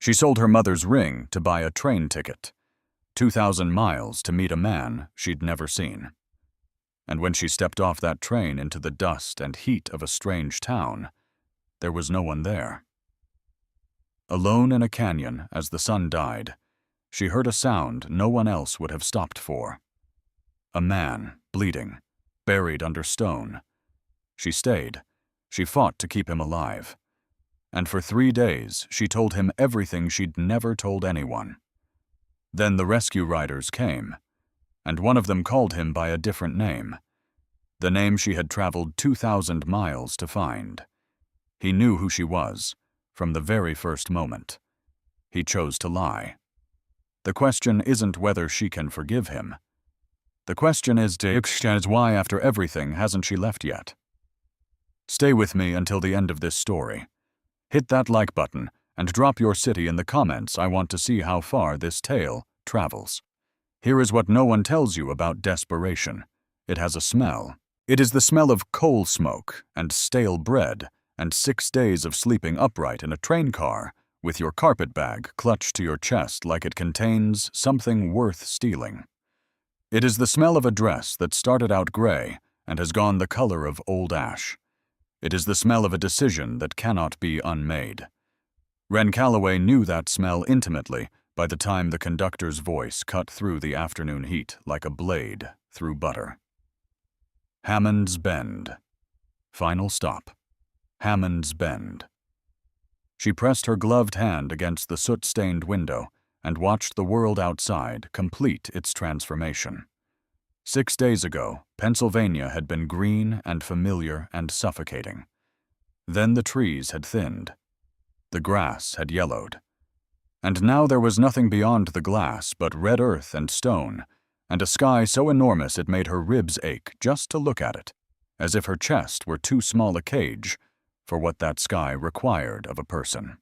She sold her mother's ring to buy a train ticket, 2,000 miles to meet a man she'd never seen. And when she stepped off that train into the dust and heat of a strange town, there was no one there. Alone in a canyon as the sun died, she heard a sound no one else would have stopped for. A man, bleeding, buried under stone. She stayed. She fought to keep him alive. And for 3 days, she told him everything she'd never told anyone. Then the rescue riders came, and one of them called him by a different name, the name she had traveled 2,000 miles to find. He knew who she was, from the very first moment. He chose to lie. The question isn't whether she can forgive him. The question is why, after everything, hasn't she left yet? Stay with me until the end of this story. Hit that like button and drop your city in the comments. I want to see how far this tale travels. Here is what no one tells you about desperation. It has a smell. It is the smell of coal smoke and stale bread and 6 days of sleeping upright in a train car with your carpet bag clutched to your chest like it contains something worth stealing. It is the smell of a dress that started out gray and has gone the color of old ash. It is the smell of a decision that cannot be unmade. Wren Calloway knew that smell intimately by the time the conductor's voice cut through the afternoon heat like a blade through butter. Hammond's Bend. Final stop. Hammond's Bend. She pressed her gloved hand against the soot-stained window and watched the world outside complete its transformation. 6 days ago, Pennsylvania had been green and familiar and suffocating. Then the trees had thinned. The grass had yellowed. And now there was nothing beyond the glass but red earth and stone, and a sky so enormous it made her ribs ache just to look at it, as if her chest were too small a cage for what that sky required of a person.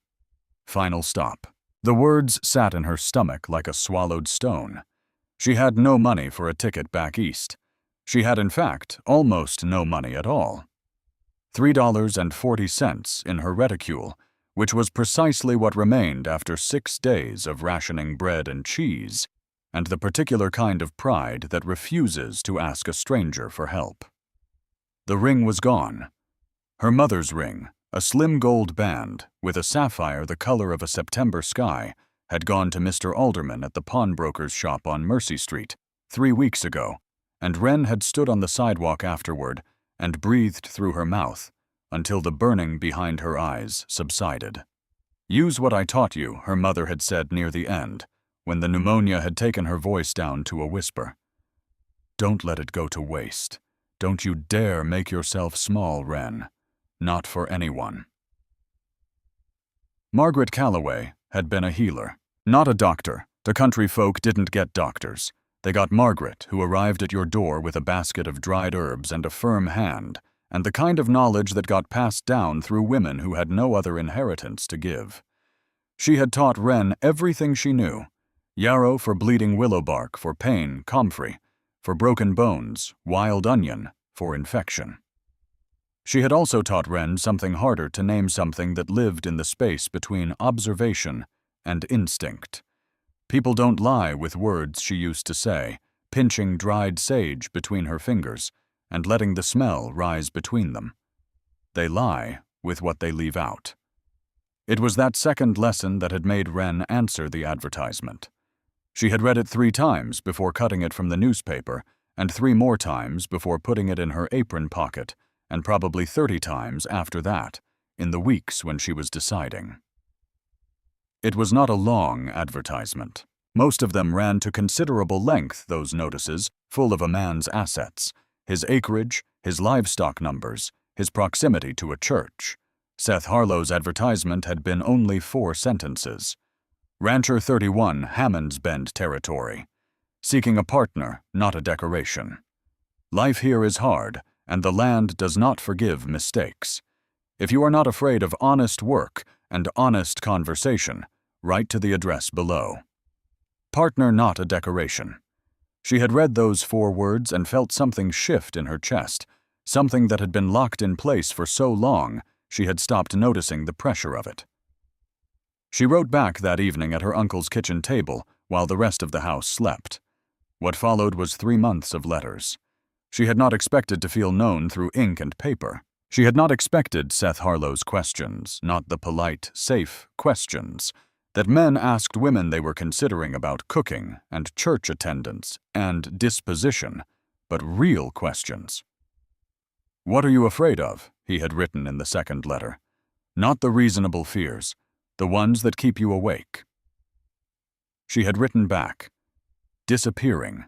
Final stop. The words sat in her stomach like a swallowed stone. She had no money for a ticket back east. She had, in fact, almost no money at all. $3.40 in her reticule, which was precisely what remained after 6 days of rationing bread and cheese, and the particular kind of pride that refuses to ask a stranger for help. The ring was gone. Her mother's ring, a slim gold band with a sapphire the color of a September sky, had gone to Mr. Alderman at the pawnbroker's shop on Mercy Street 3 weeks ago, and Wren had stood on the sidewalk afterward and breathed through her mouth until the burning behind her eyes subsided. "Use what I taught you," her mother had said near the end, when the pneumonia had taken her voice down to a whisper. "Don't let it go to waste. Don't you dare make yourself small, Wren. Not for anyone." Margaret Calloway had been a healer, not a doctor. The country folk didn't get doctors. They got Margaret, who arrived at your door with a basket of dried herbs and a firm hand, and the kind of knowledge that got passed down through women who had no other inheritance to give. She had taught Wren everything she knew: yarrow for bleeding willow bark for pain, comfrey; for broken bones, wild onion for infection. She had also taught Wren something harder to name, something that lived in the space between observation and instinct. People don't lie with words, she used to say, pinching dried sage between her fingers and letting the smell rise between them. They lie with what they leave out. It was that second lesson that had made Wren answer the advertisement. She had read it 3 times before cutting it from the newspaper, and 3 more times before putting it in her apron pocket, and probably 30 times after that, in the weeks when she was deciding. It was not a long advertisement. Most of them ran to considerable length, those notices, full of a man's assets, his acreage, his livestock numbers, his proximity to a church. Seth Harlow's advertisement had been only 4 sentences. Rancher 31, Hammond's Bend territory. Seeking a partner, not a decoration. Life here is hard, and the land does not forgive mistakes. If you are not afraid of honest work and honest conversation, write to the address below. Partner, not a decoration. She had read those 4 words and felt something shift in her chest, something that had been locked in place for so long she had stopped noticing the pressure of it. She wrote back that evening at her uncle's kitchen table while the rest of the house slept. What followed was 3 months of letters. She had not expected to feel known through ink and paper. She had not expected Seth Harlow's questions, not the polite, safe questions that men asked women they were considering about cooking and church attendance and disposition, but real questions. "What are you afraid of?" he had written in the second letter. "Not the reasonable fears, the ones that keep you awake." She had written back, "Disappearing,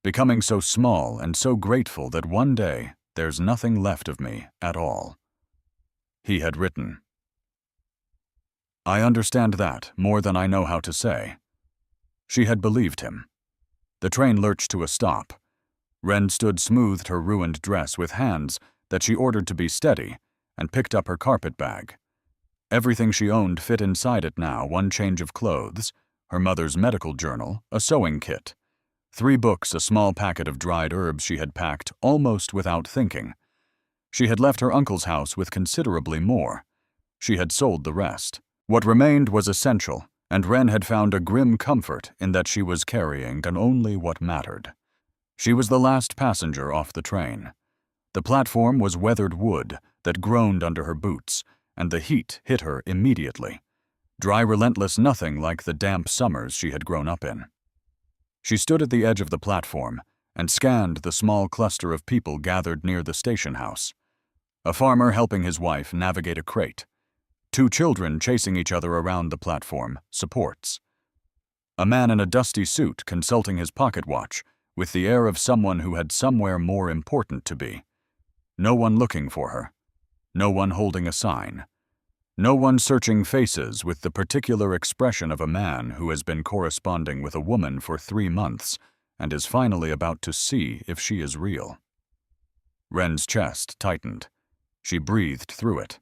becoming so small and so grateful that one day there's nothing left of me at all." He had written, "I understand that more than I know how to say." She had believed him. The train lurched to a stop. Wren smoothed her ruined dress with hands that she ordered to be steady and picked up her carpet bag. Everything she owned fit inside it now: 1 change of clothes, her mother's medical journal, a sewing kit, 3 books, a small packet of dried herbs she had packed almost without thinking. She had left her uncle's house with considerably more. She had sold the rest. What remained was essential, and Wren had found a grim comfort in that she was carrying only what mattered. She was the last passenger off the train. The platform was weathered wood that groaned under her boots, and the heat hit her immediately. Dry, relentless, nothing like the damp summers she had grown up in. She stood at the edge of the platform and scanned the small cluster of people gathered near the station house. A farmer helping his wife navigate a crate. 2 children chasing each other around the platform, supports. A man in a dusty suit consulting his pocket watch with the air of someone who had somewhere more important to be. No one looking for her. No one holding a sign. No one searching faces with the particular expression of a man who has been corresponding with a woman for 3 months and is finally about to see if she is real. Wren's chest tightened. She breathed through it.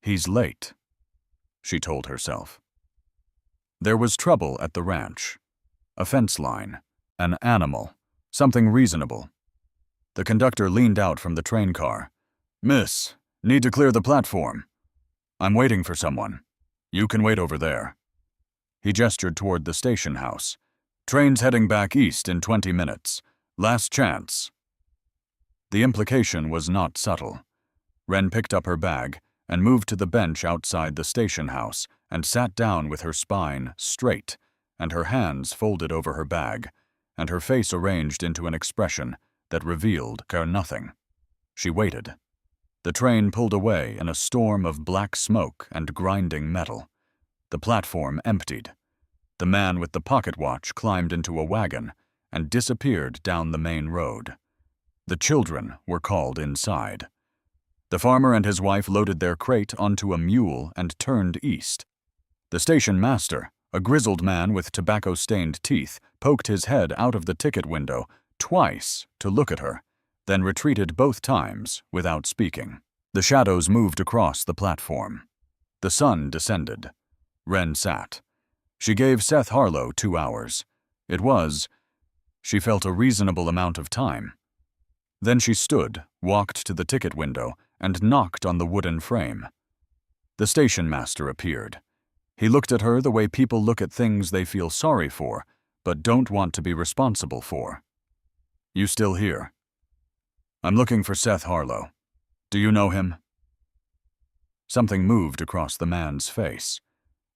"He's late," she told herself. There was trouble at the ranch. A fence line. An animal. Something reasonable. The conductor leaned out from the train car. "Miss, need to clear the platform. I'm waiting for someone. You can wait over there." He gestured toward the station house. "Train's heading back east in 20 minutes. Last chance." The implication was not subtle. Wren picked up her bag and moved to the bench outside the station house and sat down with her spine straight and her hands folded over her bag and her face arranged into an expression that revealed nothing. She waited. The train pulled away in a storm of black smoke and grinding metal. The platform emptied. The man with the pocket watch climbed into a wagon and disappeared down the main road. The children were called inside. The farmer and his wife loaded their crate onto a mule and turned east. The station master, a grizzled man with tobacco-stained teeth, poked his head out of the ticket window twice to look at her, then retreated both times without speaking. The shadows moved across the platform. The sun descended. Wren sat. She gave Seth Harlow 2 hours. It was, she felt, a reasonable amount of time. Then she stood, walked to the ticket window, and knocked on the wooden frame. The station master appeared. He looked at her the way people look at things they feel sorry for, but don't want to be responsible for. "You still here?" "I'm looking for Seth Harlow. Do you know him?" Something moved across the man's face.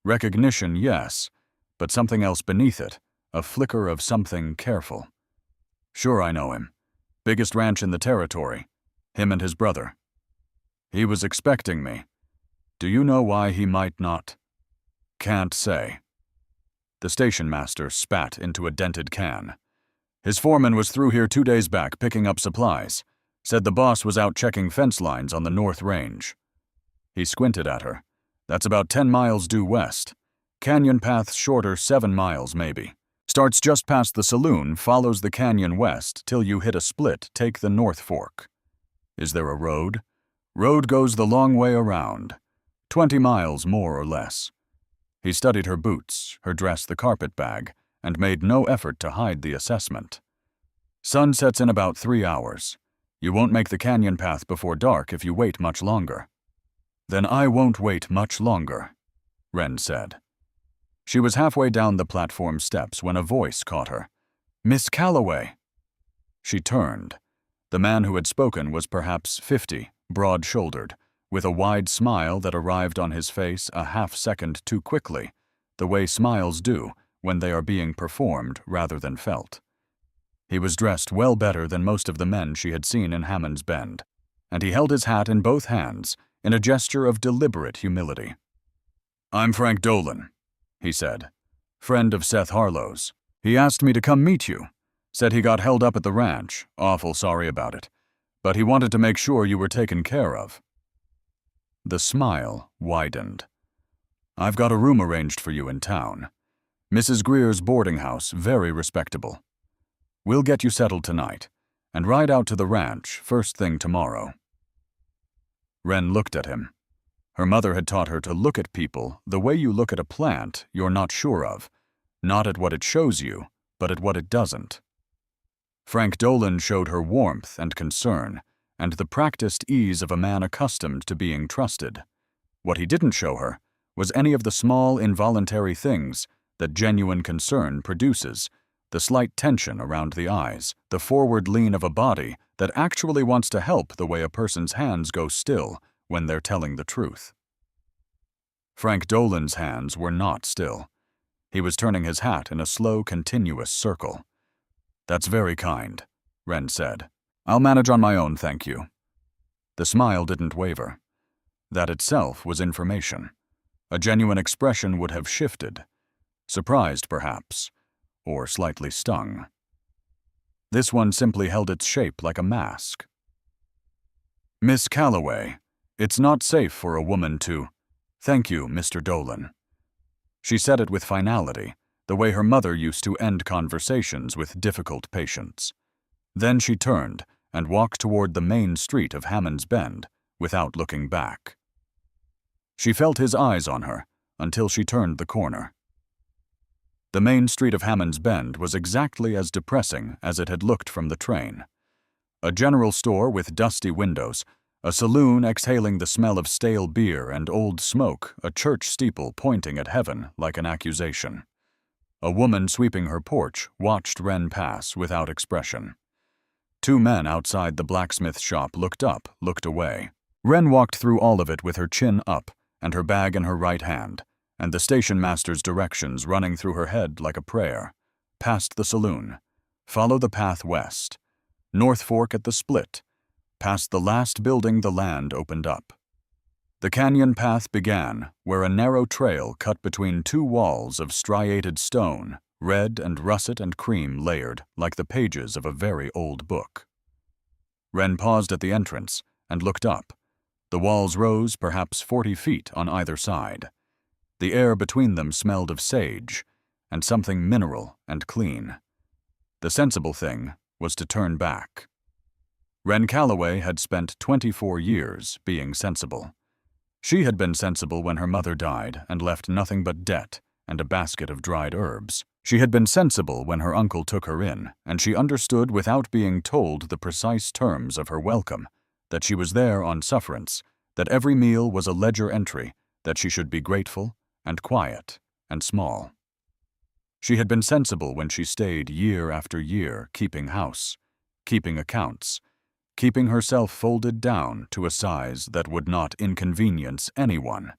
Recognition, yes, but something else beneath it, a flicker of something careful. "Sure, I know him. Biggest ranch in the territory. Him and his brother. He was expecting me. Do you know why he might not?" "Can't say." The station master spat into a dented can. "His foreman was through here 2 days back picking up supplies. Said the boss was out checking fence lines on the North Range." He squinted at her. "That's about 10 miles due west. Canyon path's shorter, 7 miles maybe. Starts just past the saloon, follows the canyon west till you hit a split, take the North Fork." "Is there a road?" "Road goes the long way around. 20 miles more or less." He studied her boots, her dress, the carpet bag, and made no effort to hide the assessment. "Sun sets in about 3 hours. You won't make the canyon path before dark if you wait much longer." "Then I won't wait much longer." Wren said. She was halfway down the platform steps when a voice caught her. "Miss Calloway!" She turned. The man who had spoken was perhaps 50, broad-shouldered, with a wide smile that arrived on his face a half-second too quickly, the way smiles do when they are being performed rather than felt. He was dressed well better than most of the men she had seen in Hammond's Bend, and he held his hat in both hands in a gesture of deliberate humility. "I'm Frank Dolan," he said, "friend of Seth Harlow's. He asked me to come meet you. Said he got held up at the ranch, awful sorry about it, but he wanted to make sure you were taken care of." The smile widened. "I've got a room arranged for you in town. Mrs. Greer's boarding house, very respectable. We'll get you settled tonight, and ride out to the ranch first thing tomorrow." Wren looked at him. Her mother had taught her to look at people the way you look at a plant you're not sure of, not at what it shows you, but at what it doesn't. Frank Dolan showed her warmth and concern, and the practiced ease of a man accustomed to being trusted. What he didn't show her was any of the small, involuntary things that genuine concern produces, the slight tension around the eyes, the forward lean of a body that actually wants to help the way a person's hands go still when they're telling the truth. Frank Dolan's hands were not still. He was turning his hat in a slow, continuous circle. "That's very kind," Wren said. "I'll manage on my own, thank you." The smile didn't waver. That itself was information. A genuine expression would have shifted. Surprised, perhaps, or slightly stung. This one simply held its shape like a mask. "Miss Calloway, it's not safe for a woman to—" "Thank you, Mr. Dolan." She said it with finality, the way her mother used to end conversations with difficult patients. Then she turned and walked toward the main street of Hammond's Bend without looking back. She felt his eyes on her until she turned the corner. The main street of Hammond's Bend was exactly as depressing as it had looked from the train. A general store with dusty windows, a saloon exhaling the smell of stale beer and old smoke, a church steeple pointing at heaven like an accusation. A woman sweeping her porch watched Wren pass without expression. Two men outside the blacksmith shop looked up, looked away. Wren walked through all of it with her chin up and her bag in her right hand, and the station master's directions running through her head like a prayer. Past the saloon. Follow the path west. North Fork at the split. Past the last building the land opened up. The canyon path began where a narrow trail cut between two walls of striated stone, red and russet and cream layered like the pages of a very old book. Wren paused at the entrance and looked up. The walls rose perhaps 40 feet on either side. The air between them smelled of sage and something mineral and clean. The sensible thing was to turn back. Wren Calloway had spent 24 years being sensible. She had been sensible when her mother died and left nothing but debt and a basket of dried herbs. She had been sensible when her uncle took her in, and she understood without being told the precise terms of her welcome, that she was there on sufferance, that every meal was a ledger entry, that she should be grateful and quiet and small. She had been sensible when she stayed year after year keeping house, keeping accounts, keeping herself folded down to a size that would not inconvenience anyone.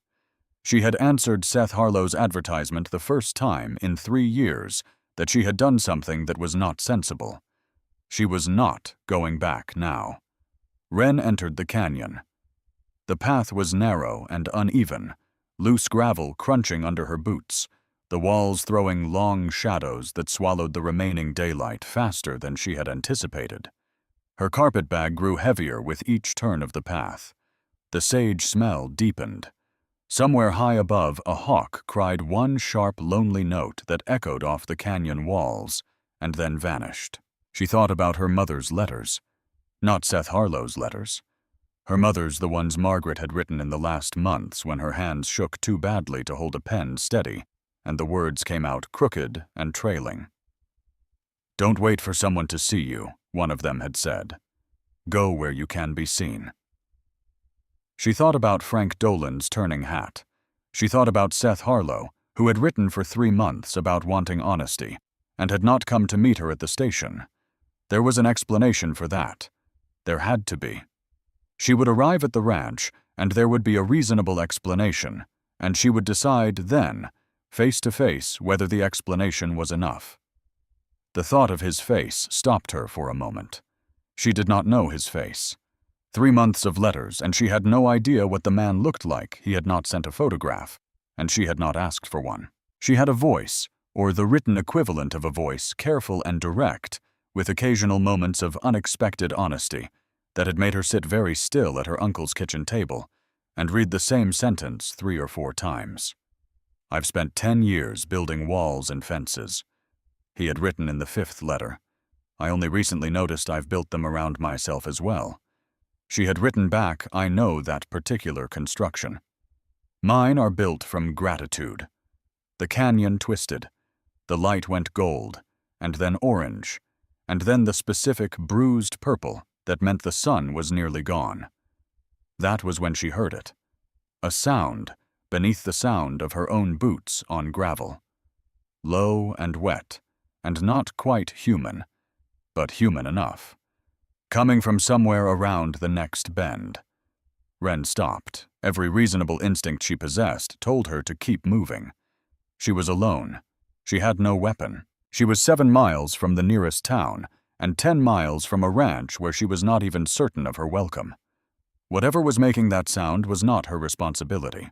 She had answered Seth Harlow's advertisement the first time in 3 years that she had done something that was not sensible. She was not going back now. Wren entered the canyon. The path was narrow and uneven, loose gravel crunching under her boots, the walls throwing long shadows that swallowed the remaining daylight faster than she had anticipated. Her carpetbag grew heavier with each turn of the path. The sage smell deepened. Somewhere high above, a hawk cried one sharp, lonely note that echoed off the canyon walls and then vanished. She thought about her mother's letters. Not Seth Harlow's letters. Her mother's, the ones Margaret had written in the last months when her hands shook too badly to hold a pen steady, and the words came out crooked and trailing. "Don't wait for someone to see you," one of them had said. "Go where you can be seen." She thought about Frank Dolan's turning hat. She thought about Seth Harlow, who had written for 3 months about wanting honesty, and had not come to meet her at the station. There was an explanation for that. There had to be. She would arrive at the ranch, and there would be a reasonable explanation, and she would decide then, face to face, whether the explanation was enough. The thought of his face stopped her for a moment. She did not know his face. 3 months of letters, and she had no idea what the man looked like. He had not sent a photograph, and she had not asked for one. She had a voice, or the written equivalent of a voice, careful and direct, with occasional moments of unexpected honesty, that had made her sit very still at her uncle's kitchen table and read the same sentence 3 or 4 times. "I've spent 10 years building walls and fences," he had written in the 5th letter. "I only recently noticed I've built them around myself as well." She had written back, "I know that particular construction. Mine are built from gratitude." The canyon twisted. The light went gold, and then orange, and then the specific bruised purple that meant the sun was nearly gone. That was when she heard it. A sound beneath the sound of her own boots on gravel. Low and wet, and not quite human, but human enough. Coming from somewhere around the next bend. Wren stopped. Every reasonable instinct she possessed told her to keep moving. She was alone. She had no weapon. She was 7 miles from the nearest town, and 10 miles from a ranch where she was not even certain of her welcome. Whatever was making that sound was not her responsibility.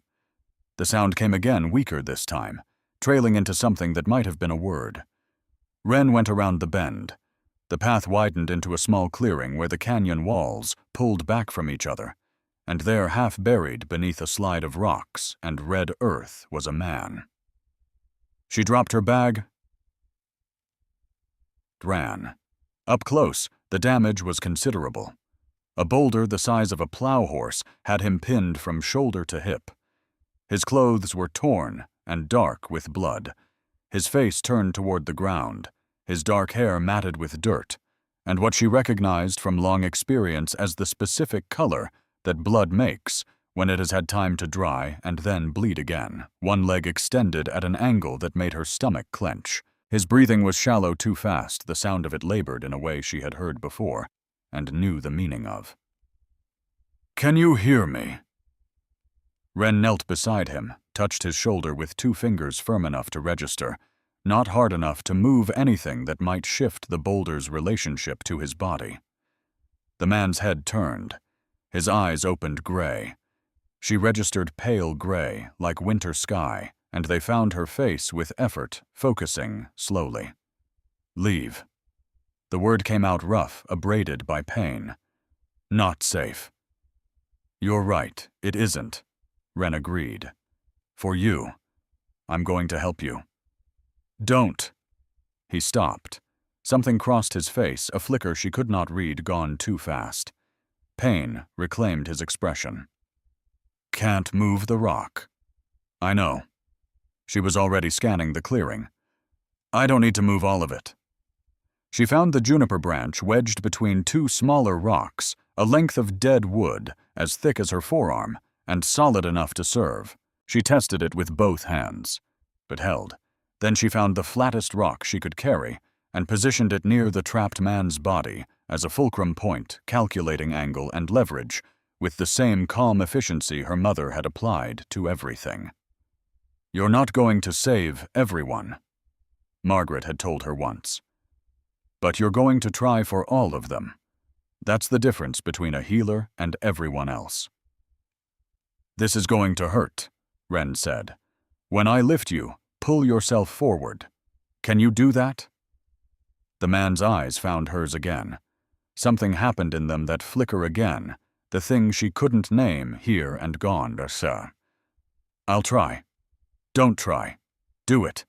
The sound came again, weaker this time, trailing into something that might have been a word. Wren went around the bend. The path widened into a small clearing where the canyon walls pulled back from each other, and there, half buried beneath a slide of rocks and red earth, was a man. She dropped her bag, ran. Up close, the damage was considerable. A boulder the size of a plow horse had him pinned from shoulder to hip. His clothes were torn and dark with blood, his face turned toward the ground, his dark hair matted with dirt, and what she recognized from long experience as the specific color that blood makes when it has had time to dry and then bleed again. One leg extended at an angle that made her stomach clench. His breathing was shallow too fast, the sound of it labored in a way she had heard before and knew the meaning of. "Can you hear me?" Wren knelt beside him, touched his shoulder with 2 fingers firm enough to register, not hard enough to move anything that might shift the boulder's relationship to his body. The man's head turned. His eyes opened gray. She registered pale gray, like winter sky, and they found her face with effort, focusing slowly. "Leave." The word came out rough, abraded by pain. "Not safe." "You're right, it isn't," Wren agreed. "For you. I'm going to help you." "Don't." He stopped. Something crossed his face, a flicker she could not read, gone too fast. Pain reclaimed his expression. "Can't move the rock." "I know." She was already scanning the clearing. "I don't need to move all of it." She found the juniper branch wedged between 2 smaller rocks, a length of dead wood, as thick as her forearm, and solid enough to serve. She tested it with both hands, but held. Then she found the flattest rock she could carry, and positioned it near the trapped man's body as a fulcrum point, calculating angle and leverage, with the same calm efficiency her mother had applied to everything. "You're not going to save everyone," Margaret had told her once. "But you're going to try for all of them. That's the difference between a healer and everyone else." "This is going to hurt," Wren said. "When I lift you, pull yourself forward. Can you do that?" The man's eyes found hers again. Something happened in them, that flicker again, the thing she couldn't name, here and gone, sir. "I'll try." "Don't try. Do it."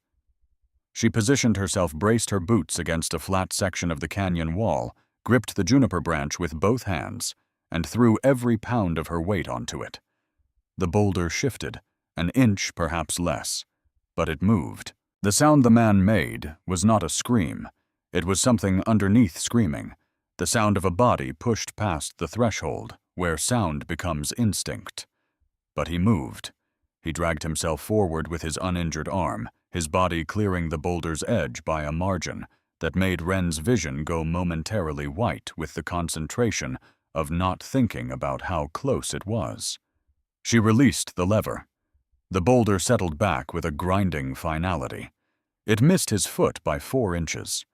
She positioned herself, braced her boots against a flat section of the canyon wall, gripped the juniper branch with both hands, and threw every pound of her weight onto it. The boulder shifted, an inch perhaps less, but it moved. The sound the man made was not a scream. It was something underneath screaming, the sound of a body pushed past the threshold, where sound becomes instinct. But he moved. He dragged himself forward with his uninjured arm, his body clearing the boulder's edge by a margin that made Wren's vision go momentarily white with the concentration of not thinking about how close it was. She released the lever. The boulder settled back with a grinding finality. It missed his foot by 4 inches.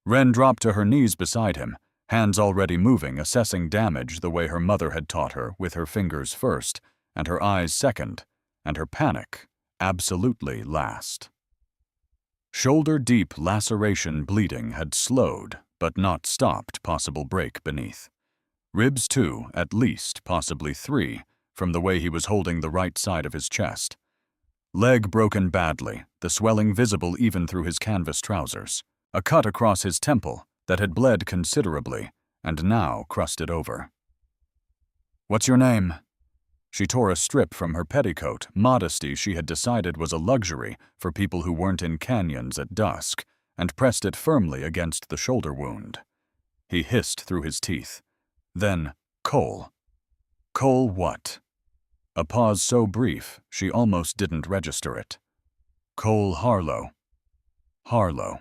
Wren dropped to her knees beside him, hands already moving, assessing damage the way her mother had taught her, with her fingers first, and her eyes second, and her panic absolutely last. Shoulder-deep laceration bleeding had slowed, but not stopped possible break beneath. Ribs 2, at least, possibly 3, from the way he was holding the right side of his chest. Leg broken badly, the swelling visible even through his canvas trousers. A cut across his temple that had bled considerably and now crusted over. "What's your name?" She tore a strip from her petticoat, modesty she had decided was a luxury for people who weren't in canyons at dusk, and pressed it firmly against the shoulder wound. He hissed through his teeth. Then, Cole. Cole what? A pause so brief, she almost didn't register it. Cole Harlow. Harlow.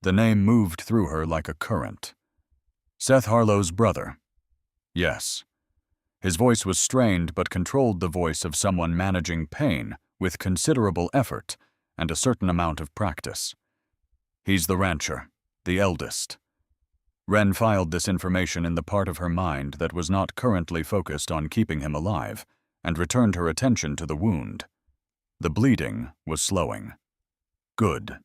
The name moved through her like a current. Seth Harlow's brother. Yes. His voice was strained but controlled the voice of someone managing pain with considerable effort and a certain amount of practice. He's the rancher, the eldest. Wren filed this information in the part of her mind that was not currently focused on keeping him alive, and returned her attention to the wound. The bleeding was slowing. Good.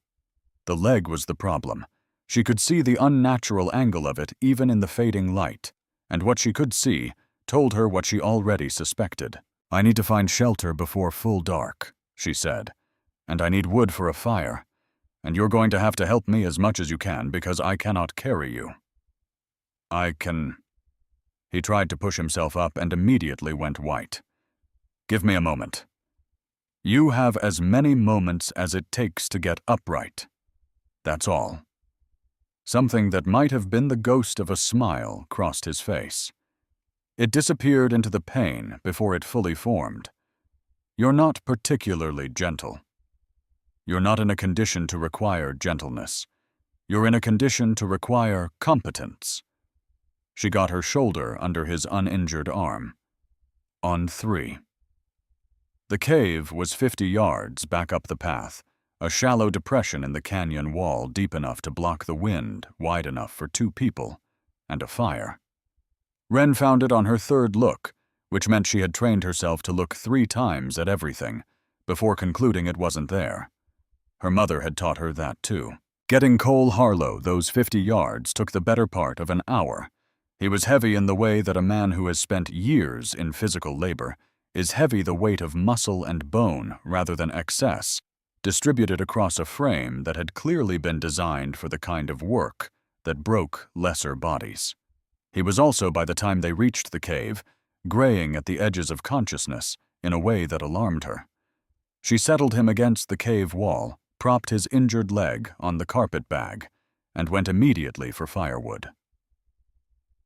The leg was the problem. She could see the unnatural angle of it even in the fading light, and what she could see told her what she already suspected. "I need to find shelter before full dark," she said, "and I need wood for a fire, and you're going to have to help me as much as you can because I cannot carry you." "I can—" He tried to push himself up and immediately went white. "Give me a moment." "You have as many moments as it takes to get upright. That's all." Something that might have been the ghost of a smile crossed his face. It disappeared into the pain before it fully formed. "You're not particularly gentle. You're not in a condition to require gentleness. You're in a condition to require competence." She got her shoulder under his uninjured arm. "On 3. The cave was 50 yards back up the path, a shallow depression in the canyon wall deep enough to block the wind, wide enough for 2 people, and a fire. Wren found it on her 3rd look, which meant she had trained herself to look 3 times at everything, before concluding it wasn't there. Her mother had taught her that too. Getting Cole Harlow those 50 yards took the better part of an hour. He was heavy in the way that a man who has spent years in physical labor is heavy the weight of muscle and bone rather than excess, distributed across a frame that had clearly been designed for the kind of work that broke lesser bodies. He was also, by the time they reached the cave, graying at the edges of consciousness in a way that alarmed her. She settled him against the cave wall, propped his injured leg on the carpet bag, and went immediately for firewood.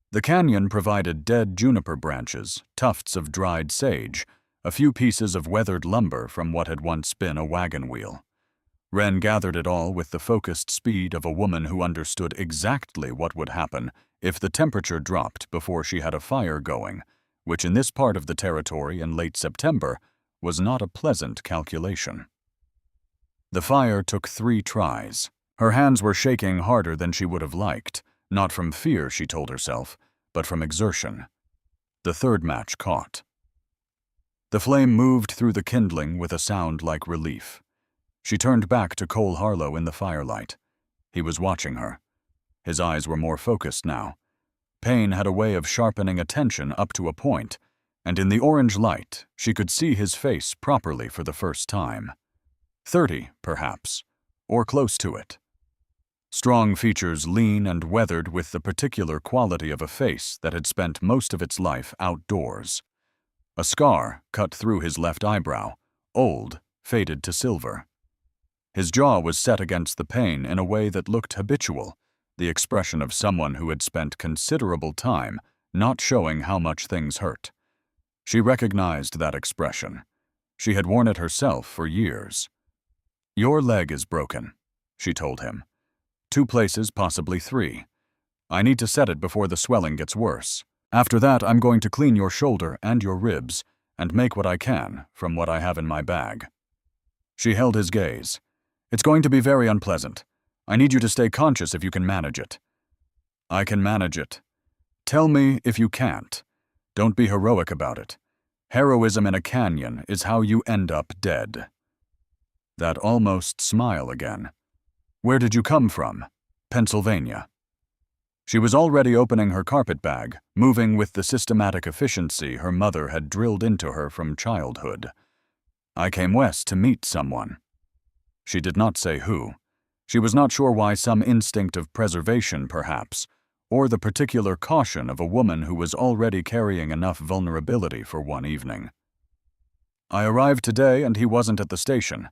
The canyon provided dead juniper branches, tufts of dried sage, a few pieces of weathered lumber from what had once been a wagon wheel. Wren gathered it all with the focused speed of a woman who understood exactly what would happen if the temperature dropped before she had a fire going, which in this part of the territory in late September was not a pleasant calculation. The fire took 3 tries. Her hands were shaking harder than she would have liked, not from fear, she told herself, but from exertion. The 3rd match caught. The flame moved through the kindling with a sound like relief. She turned back to Cole Harlow in the firelight. He was watching her. His eyes were more focused now. Pain had a way of sharpening attention up to a point, and in the orange light, she could see his face properly for the first time. 30, perhaps, or close to it. Strong features, lean and weathered with the particular quality of a face that had spent most of its life outdoors. A scar cut through his left eyebrow, old, faded to silver. His jaw was set against the pain in a way that looked habitual, the expression of someone who had spent considerable time not showing how much things hurt. She recognized that expression. She had worn it herself for years. "Your leg is broken," she told him. "2 places, possibly 3. I need to set it before the swelling gets worse. After that, I'm going to clean your shoulder and your ribs and make what I can from what I have in my bag." She held his gaze. "It's going to be very unpleasant. I need you to stay conscious if you can manage it." "I can manage it." "Tell me if you can't. Don't be heroic about it. Heroism in a canyon is how you end up dead." That almost smile again. "Where did you come from?" "Pennsylvania." She was already opening her carpet bag, moving with the systematic efficiency her mother had drilled into her from childhood. "I came west to meet someone." She did not say who. She was not sure why, some instinct of preservation, perhaps, or the particular caution of a woman who was already carrying enough vulnerability for one evening. "I arrived today and he wasn't at the station.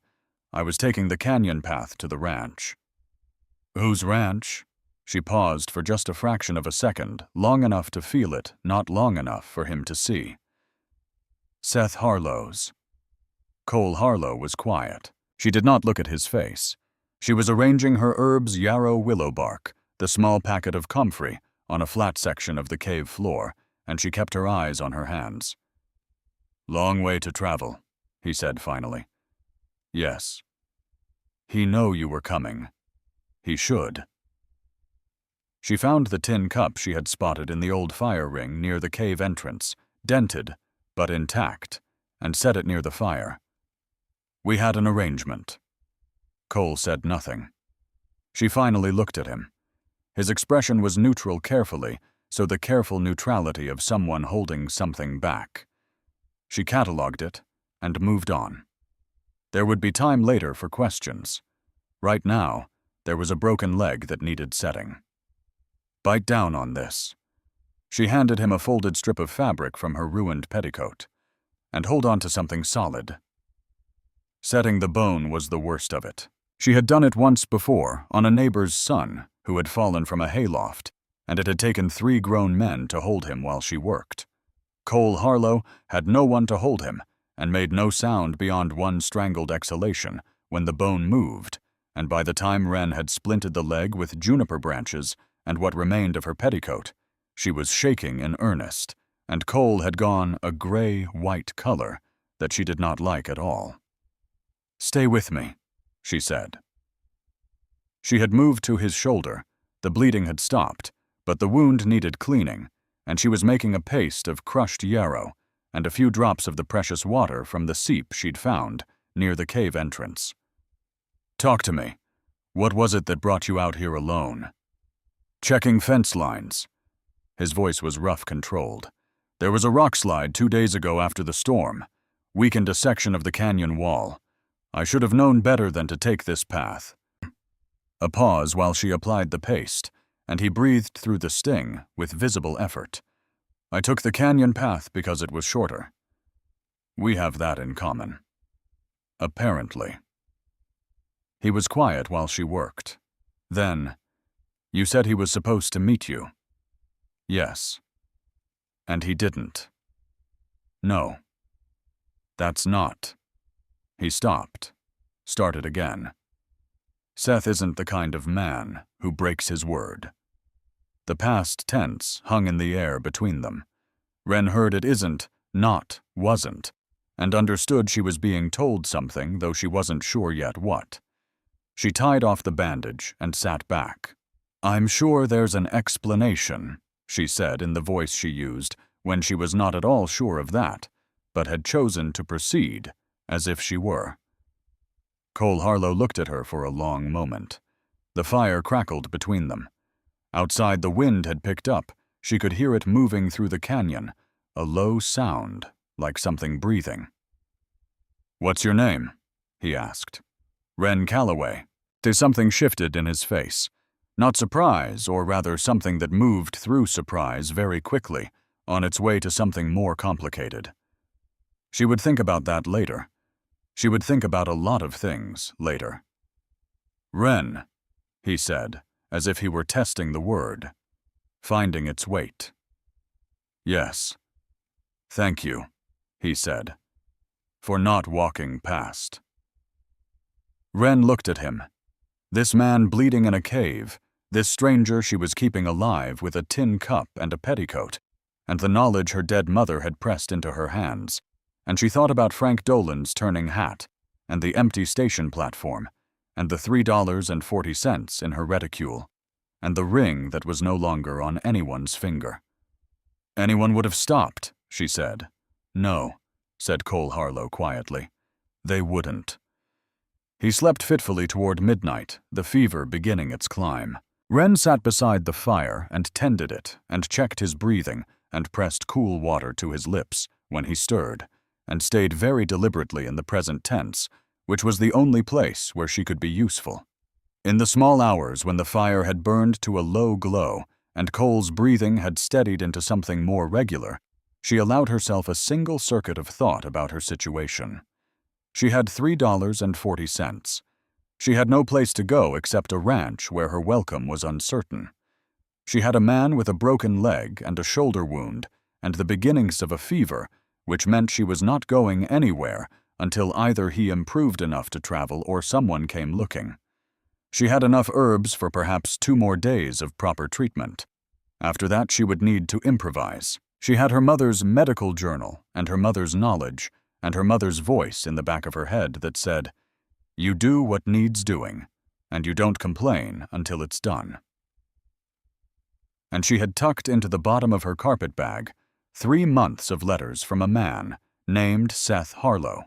I was taking the canyon path to the ranch." "Whose ranch?" She paused for just a fraction of a second, long enough to feel it, not long enough for him to see. "Seth Harlow's." Cole Harlow was quiet. She did not look at his face. She was arranging her herbs yarrow willow bark, the small packet of comfrey, on a flat section of the cave floor, and she kept her eyes on her hands. "Long way to travel," he said finally. "Yes." "He know you were coming." "He should." She found the tin cup she had spotted in the old fire ring near the cave entrance, dented, but intact, and set it near the fire. "We had an arrangement." Cole said nothing. She finally looked at him. His expression was neutral carefully, so the careful neutrality of someone holding something back. She catalogued it and moved on. There would be time later for questions. Right now, there was a broken leg that needed setting. "Bite down on this." She handed him a folded strip of fabric from her ruined petticoat. "And hold on to something solid." Setting the bone was the worst of it. She had done it once before, on a neighbor's son who had fallen from a hayloft, and it had taken 3 grown men to hold him while she worked. Cole Harlow had no one to hold him, and made no sound beyond one strangled exhalation when the bone moved, and by the time Wren had splinted the leg with juniper branches and what remained of her petticoat, she was shaking in earnest, and Cole had gone a gray-white color that she did not like at all. "Stay with me," she said. She had moved to his shoulder. The bleeding had stopped, but the wound needed cleaning, and she was making a paste of crushed yarrow and a few drops of the precious water from the seep she'd found near the cave entrance. "Talk to me. What was it that brought you out here alone?" "Checking fence lines." His voice was rough, controlled. "There was a rock slide 2 days ago after the storm. Weakened a section of the canyon wall. I should have known better than to take this path." A pause while she applied the paste, and he breathed through the sting with visible effort. "I took the canyon path because it was shorter." "We have that in common." "Apparently." He was quiet while she worked. Then, "You said he was supposed to meet you." "Yes." "And he didn't." "No." "That's not." He stopped, started again. "Seth isn't the kind of man who breaks his word." The past tense hung in the air between them. Wren heard it isn't, not, wasn't, and understood she was being told something, though she wasn't sure yet what. She tied off the bandage and sat back. "I'm sure there's an explanation," she said in the voice she used when she was not at all sure of that, but had chosen to proceed as if she were. Cole Harlow looked at her for a long moment. The fire crackled between them. Outside, the wind had picked up. She could hear it moving through the canyon, a low sound, like something breathing. "What's your name?" he asked. "Wren Calloway." Something shifted in his face. Not surprise, or rather something that moved through surprise very quickly, on its way to something more complicated. She would think about that later. She would think about a lot of things later. "Wren," he said, as if he were testing the word, finding its weight. "Yes." "Thank you," he said. for not walking past. Wren looked at him. This man bleeding in a cave, this stranger she was keeping alive with a tin cup and a petticoat, and the knowledge her dead mother had pressed into her hands, and she thought about Frank Dolan's turning hat, and the empty station platform, and the $3.40 in her reticule, and the ring that was no longer on anyone's finger. "Anyone would have stopped," she said. "No," said Cole Harlow quietly. "They wouldn't." He slept fitfully toward midnight, the fever beginning its climb. Wren sat beside the fire and tended it and checked his breathing and pressed cool water to his lips when he stirred, and stayed very deliberately in the present tense, which was the only place where she could be useful. In the small hours when the fire had burned to a low glow and Cole's breathing had steadied into something more regular, she allowed herself a single circuit of thought about her situation. She had $3.40. She had no place to go except a ranch where her welcome was uncertain. She had a man with a broken leg and a shoulder wound and the beginnings of a fever, which meant she was not going anywhere until either he improved enough to travel or someone came looking. She had enough herbs for perhaps 2 more days of proper treatment. After that, she would need to improvise. She had her mother's medical journal and her mother's knowledge and her mother's voice in the back of her head that said, "You do what needs doing, and you don't complain until it's done." And she had tucked into the bottom of her carpet bag 3 months of letters from a man named Seth Harlow,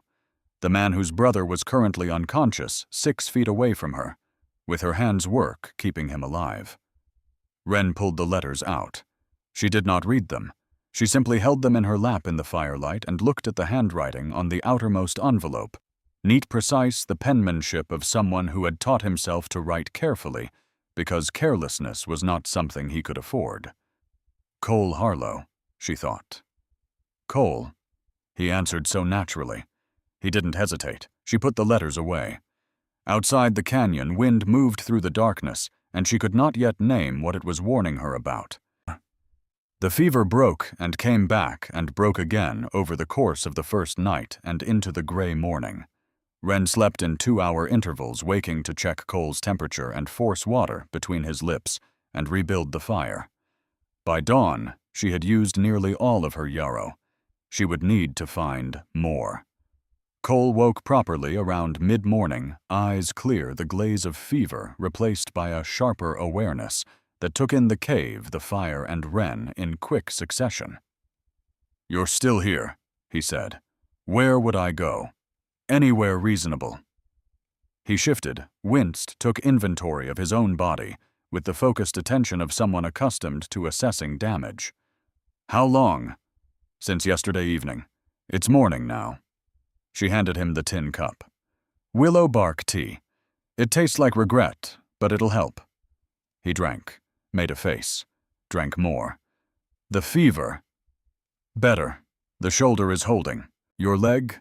the man whose brother was currently unconscious 6 feet away from her, with her hand's work keeping him alive. Wren pulled the letters out. She did not read them. She simply held them in her lap in the firelight and looked at the handwriting on the outermost envelope, neat, precise, the penmanship of someone who had taught himself to write carefully, because carelessness was not something he could afford. Cole Harlow, she thought. Cole. He answered so naturally. He didn't hesitate. She put the letters away. Outside the canyon, wind moved through the darkness, and she could not yet name what it was warning her about. The fever broke and came back and broke again over the course of the first night and into the gray morning. Wren slept in 2-hour intervals, waking to check Cole's temperature and force water between his lips and rebuild the fire. By dawn, she had used nearly all of her yarrow. She would need to find more. Cole woke properly around mid-morning, eyes clear, the glaze of fever replaced by a sharper awareness that took in the cave, the fire, and Wren in quick succession. "You're still here," he said. "Where would I go?" "Anywhere reasonable." He shifted, winced, took inventory of his own body, with the focused attention of someone accustomed to assessing damage. "How long?" "Since yesterday evening. It's morning now." She handed him the tin cup. "Willow bark tea. It tastes like regret, but it'll help." He drank, made a face, drank more. "The fever?" "Better. The shoulder is holding. Your leg?"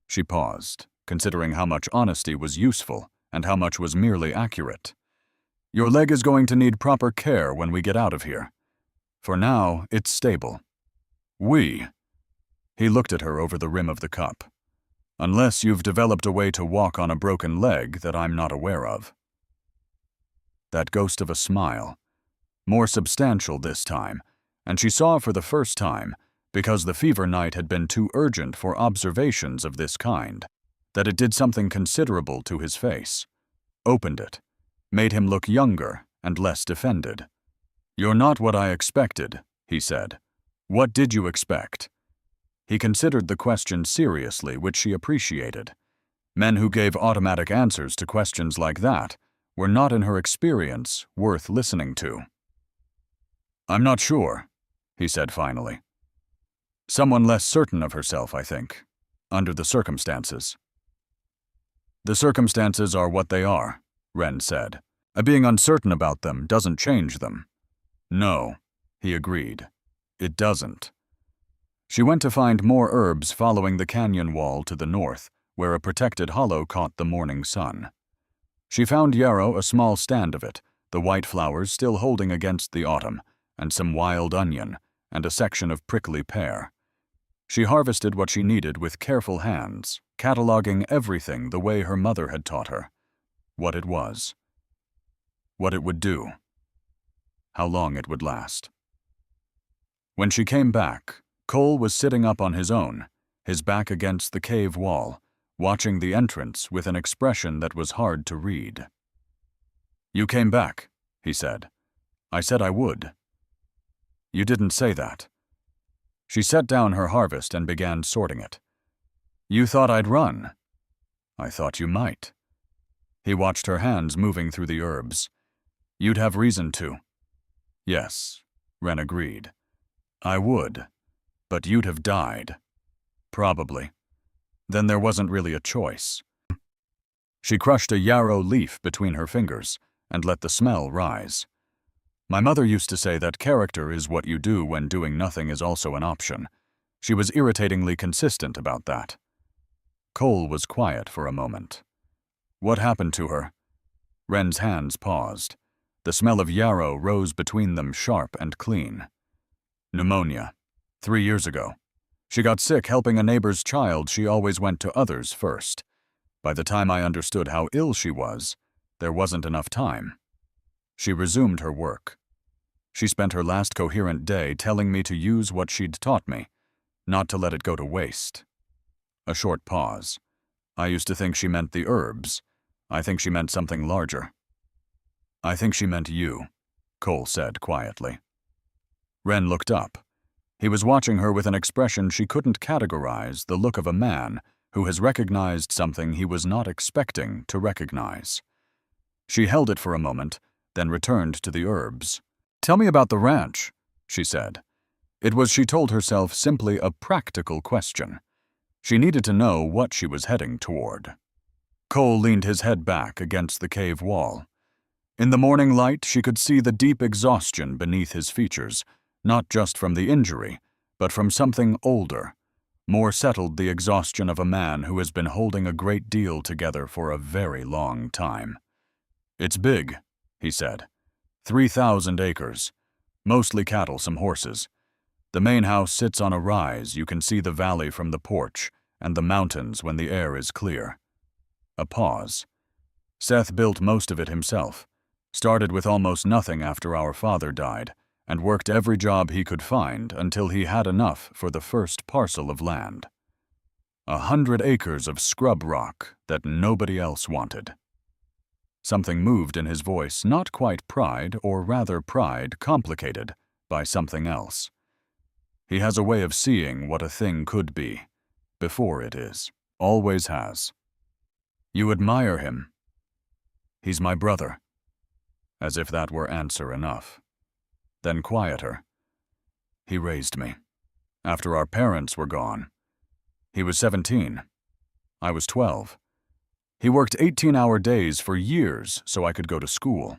She paused, considering how much honesty was useful and how much was merely accurate. "Your leg is going to need proper care when we get out of here. For now, it's stable." "We?" He looked at her over the rim of the cup. "Unless you've developed a way to walk on a broken leg that I'm not aware of." That ghost of a smile. More substantial this time, and she saw for the first time, because the fever night had been too urgent for observations of this kind, that it did something considerable to his face. Opened it. Made him look younger and less defended. "You're not what I expected," he said. "What did you expect?" He considered the question seriously, which she appreciated. Men who gave automatic answers to questions like that were not, in her experience, worth listening to. "I'm not sure," he said finally. "Someone less certain of herself, I think, under the circumstances." "The circumstances are what they are," Wren said. "Being uncertain about them doesn't change them." "No," he agreed. "It doesn't." She went to find more herbs following the canyon wall to the north, where a protected hollow caught the morning sun. She found yarrow, a small stand of it, the white flowers still holding against the autumn, and some wild onion, and a section of prickly pear. She harvested what she needed with careful hands, cataloging everything the way her mother had taught her. What it was. What it would do. How long it would last. When she came back, Cole was sitting up on his own, his back against the cave wall, watching the entrance with an expression that was hard to read. "You came back," he said. "I said I would." "You didn't say that." She set down her harvest and began sorting it. "You thought I'd run." "I thought you might." He watched her hands moving through the herbs. "You'd have reason to." "Yes," Wren agreed. "I would, but you'd have died." "Probably. Then there wasn't really a choice." She crushed a yarrow leaf between her fingers and let the smell rise. "My mother used to say that character is what you do when doing nothing is also an option." She was irritatingly consistent about that. Cole was quiet for a moment. "What happened to her?" Wren's hands paused. The smell of yarrow rose between them sharp and clean. "Pneumonia. 3 years ago. She got sick helping a neighbor's child. She always went to others first. By the time I understood how ill she was, there wasn't enough time." She resumed her work. She spent her last coherent day telling me to use what she'd taught me, not to let it go to waste. A short pause. "I used to think she meant the herbs. I think she meant something larger." "I think she meant you," Cole said quietly. Wren looked up. He was watching her with an expression she couldn't categorize, the look of a man who has recognized something he was not expecting to recognize. She held it for a moment, then returned to the herbs. "Tell me about the ranch," she said. It was, she told herself, simply a practical question. She needed to know what she was heading toward. Cole leaned his head back against the cave wall. In the morning light, she could see the deep exhaustion beneath his features, not just from the injury, but from something older, more settled, the exhaustion of a man who has been holding a great deal together for a very long time. "It's big," he said. 3,000 acres. Mostly cattle, some horses. The main house sits on a rise. You can see the valley from the porch, and the mountains when the air is clear." A pause. "Seth built most of it himself. Started with almost nothing after our father died, and worked every job he could find until he had enough for the first parcel of land. 100 acres of scrub rock that nobody else wanted." Something moved in his voice, not quite pride, or rather pride complicated by something else. He has a way of seeing what a thing could be, before it is, always has. "You admire him." "He's my brother." As if that were answer enough. Then quieter. "He raised me. After our parents were gone. He was 17. I was 12. He worked 18-hour days for years so I could go to school."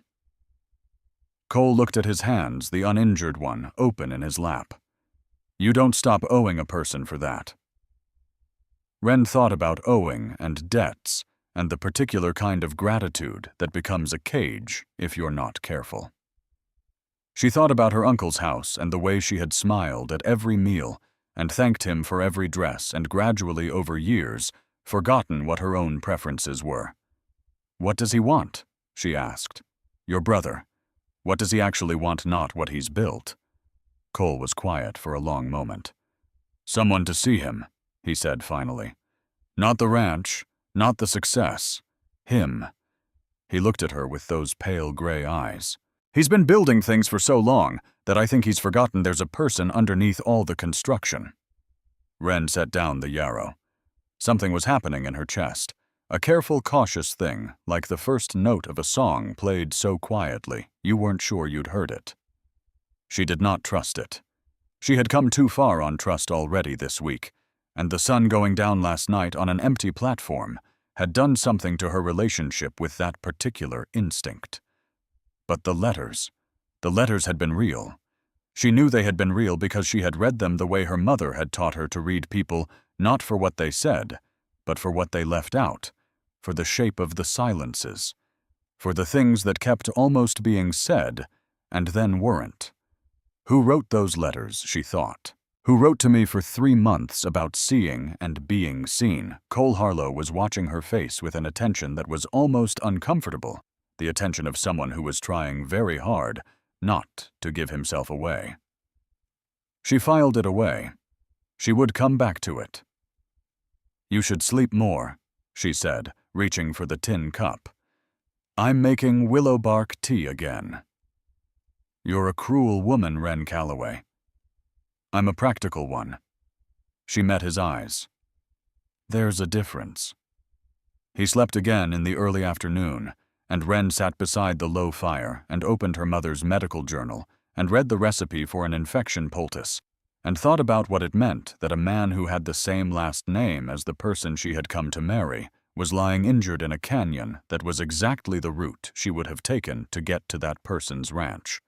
Cole looked at his hands, the uninjured one, open in his lap. "You don't stop owing a person for that." Wren thought about owing and debts, and the particular kind of gratitude that becomes a cage if you're not careful. She thought about her uncle's house and the way she had smiled at every meal and thanked him for every dress, and gradually over years forgotten what her own preferences were. "What does he want?" she asked. "Your brother. What does he actually want, not what he's built?" Cole was quiet for a long moment. "Someone to see him," he said finally. "Not the ranch, not the success. Him." He looked at her with those pale gray eyes. "He's been building things for so long that I think he's forgotten there's a person underneath all the construction." Wren set down the yarrow. Something was happening in her chest, a careful, cautious thing, like the first note of a song played so quietly you weren't sure you'd heard it. She did not trust it. She had come too far on trust already this week, and the sun going down last night on an empty platform had done something to her relationship with that particular instinct. But the letters had been real. She knew they had been real because she had read them the way her mother had taught her to read people, not for what they said, but for what they left out, for the shape of the silences, for the things that kept almost being said and then weren't. Who wrote those letters, she thought? who wrote to me for 3 months about seeing and being seen. Cole Harlow was watching her face with an attention that was almost uncomfortable, the attention of someone who was trying very hard not to give himself away. She filed it away. She would come back to it. "You should sleep more," she said, reaching for the tin cup. "I'm making willow bark tea again." "You're a cruel woman, Wren Calloway." "I'm a practical one." She met his eyes. "There's a difference." He slept again in the early afternoon, and Wren sat beside the low fire and opened her mother's medical journal and read the recipe for an infection poultice, and thought about what it meant that a man who had the same last name as the person she had come to marry was lying injured in a canyon that was exactly the route she would have taken to get to that person's ranch.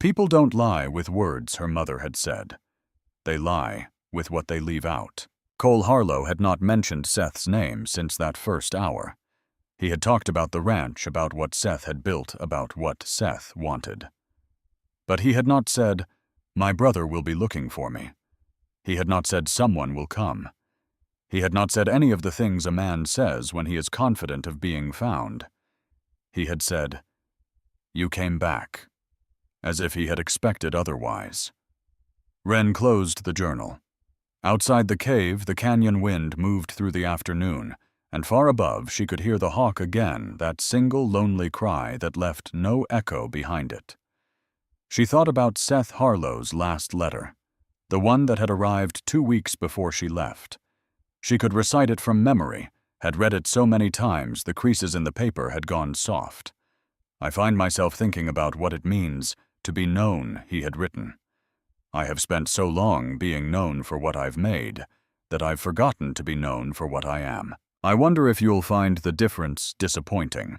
People don't lie with words, her mother had said. They lie with what they leave out. Cole Harlow had not mentioned Seth's name since that first hour. He had talked about the ranch, about what Seth had built, about what Seth wanted. But he had not said, "My brother will be looking for me." He had not said, "Someone will come." He had not said any of the things a man says when he is confident of being found. He had said, "You came back," as if he had expected otherwise. Wren closed the journal. Outside the cave, the canyon wind moved through the afternoon, and far above she could hear the hawk again, that single lonely cry that left no echo behind it. She thought about Seth Harlow's last letter, the one that had arrived 2 weeks before she left. She could recite it from memory, had read it so many times the creases in the paper had gone soft. "I find myself thinking about what it means to be known," he had written. "I have spent so long being known for what I've made that I've forgotten to be known for what I am. I wonder if you'll find the difference disappointing."